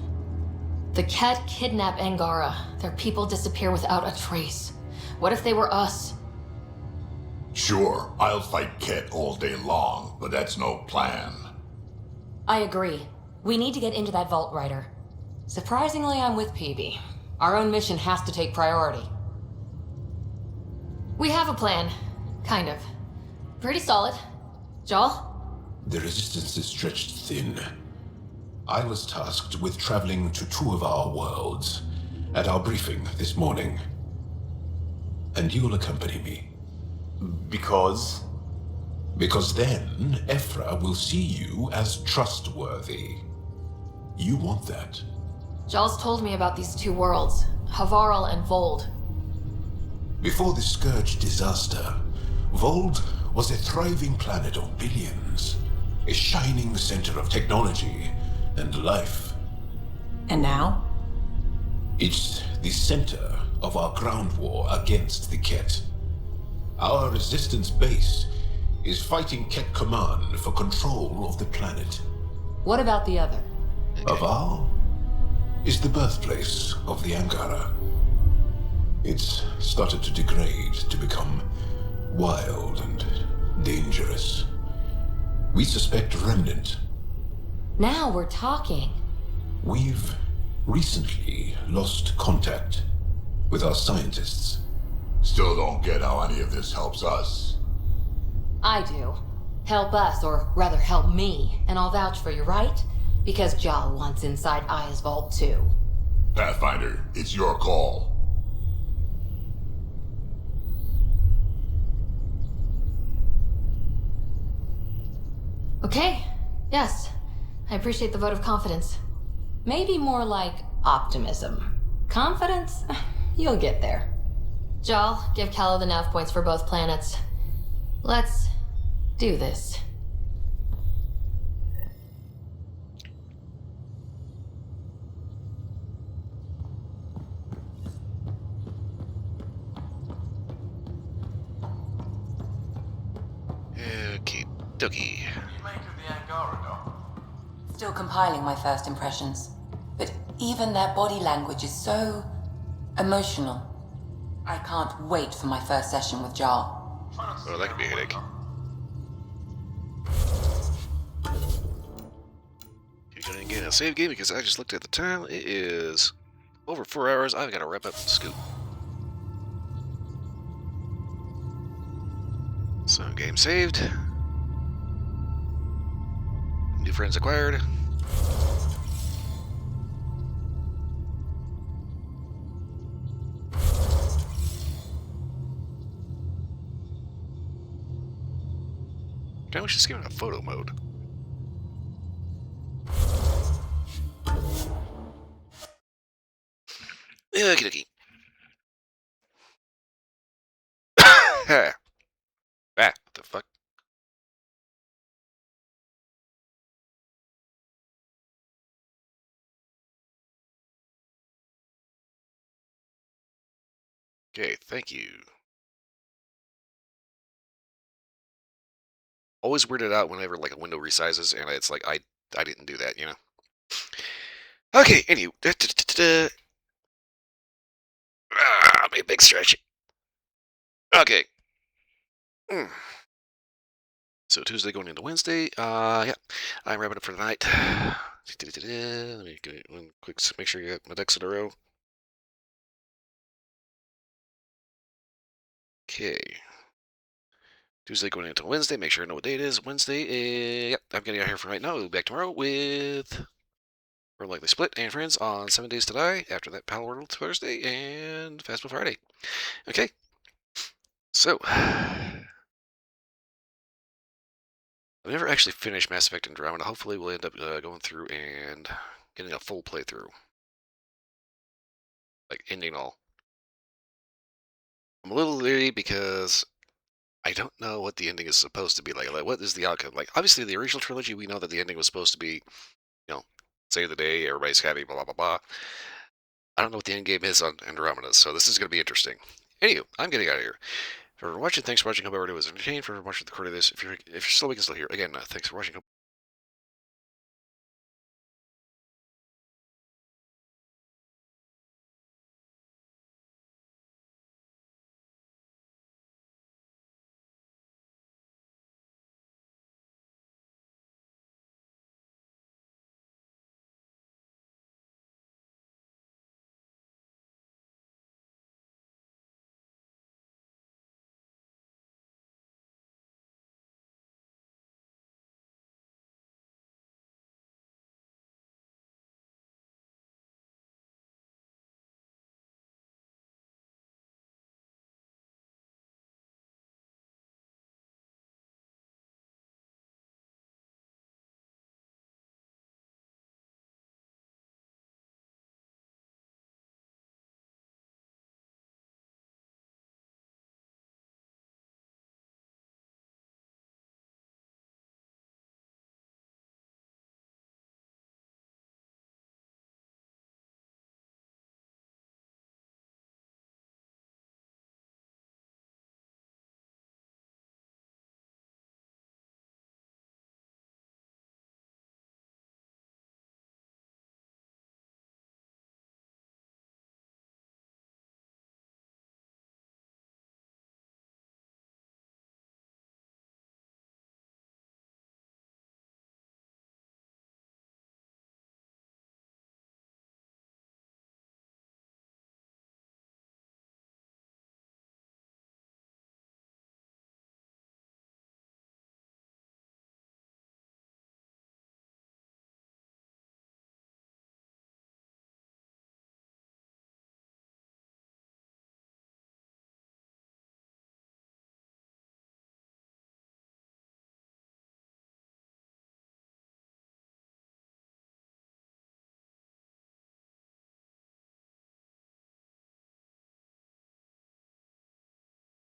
The Ket kidnap Angara. Their people disappear without a trace. What if they were us? Sure, I'll fight Ket all day long, but that's no plan. I agree. We need to get into that vault, Ryder. Surprisingly, I'm with Peavy. Our own mission has to take priority. We have a plan. Kind of. Pretty solid. Jal? The resistance is stretched thin. I was tasked with traveling to two of our worlds at our briefing this morning. And you'll accompany me. Because? Because then Ephra will see you as trustworthy. You want that. Jaws told me about these two worlds, Havarl and Vold. Before the Scourge disaster, Vold was a thriving planet of billions, a shining center of technology and life. And now? It's the center of our ground war against the Ket. Our resistance base is fighting Ket Command for control of the planet. What about the other? Havarl is the birthplace of the Angara. It's started to degrade, to become wild and dangerous. We suspect Remnant. Now we're talking. We've recently lost contact with our scientists. Still don't get how any of this helps us. I do. Help us, or rather help me, and I'll vouch for you, right? Because Jal wants inside Aya's vault too. Pathfinder, it's your call. Okay, yes. I appreciate the vote of confidence. Maybe more like optimism. Confidence? You'll get there. Jal, give Callow the nav points for both planets. Let's do this. Okay, dokie. Still compiling my first impressions. But even their body language is so emotional. I can't wait for my first session with Jar. Oh, that could be a headache. You're gonna get a save game because I just looked at the time. It is over 4 hours. I've got to wrap up and scoot. So, game saved. New friends acquired. I wish this game had a photo mode. Okie dokie. Ah, what the fuck? Okay, thank you. Always weirded out whenever like a window resizes and it's like I didn't do that, you know. Okay, anyway. Be a big stretch. Okay. So Tuesday going into Wednesday. Yeah, I'm wrapping up for the night. Let me get one quick. Make sure you got my ducks in a row. Okay. Tuesday going into Wednesday. Make sure I know what day it is. Wednesday. Yep, I'm getting out here for right now. We'll be back tomorrow with We're Likely Split and Friends on 7 Days to Die. After that, Pal World Thursday and Fastball Friday. Okay. So. I've never actually finished Mass Effect Andromeda. Hopefully we'll end up going through and getting a full playthrough. Like, ending all. I'm a little leery because I don't know what the ending is supposed to be like. Like, what is the outcome? Like, obviously, the original trilogy, we know that the ending was supposed to be, you know, save the day, everybody's happy, blah, blah, blah, blah. I don't know what the end game is on Andromeda, so this is going to be interesting. Anywho, I'm getting out of here. If you're watching, thanks for watching. Hope everybody was entertained. For watching the recording of this, if you're still here, again, thanks for watching.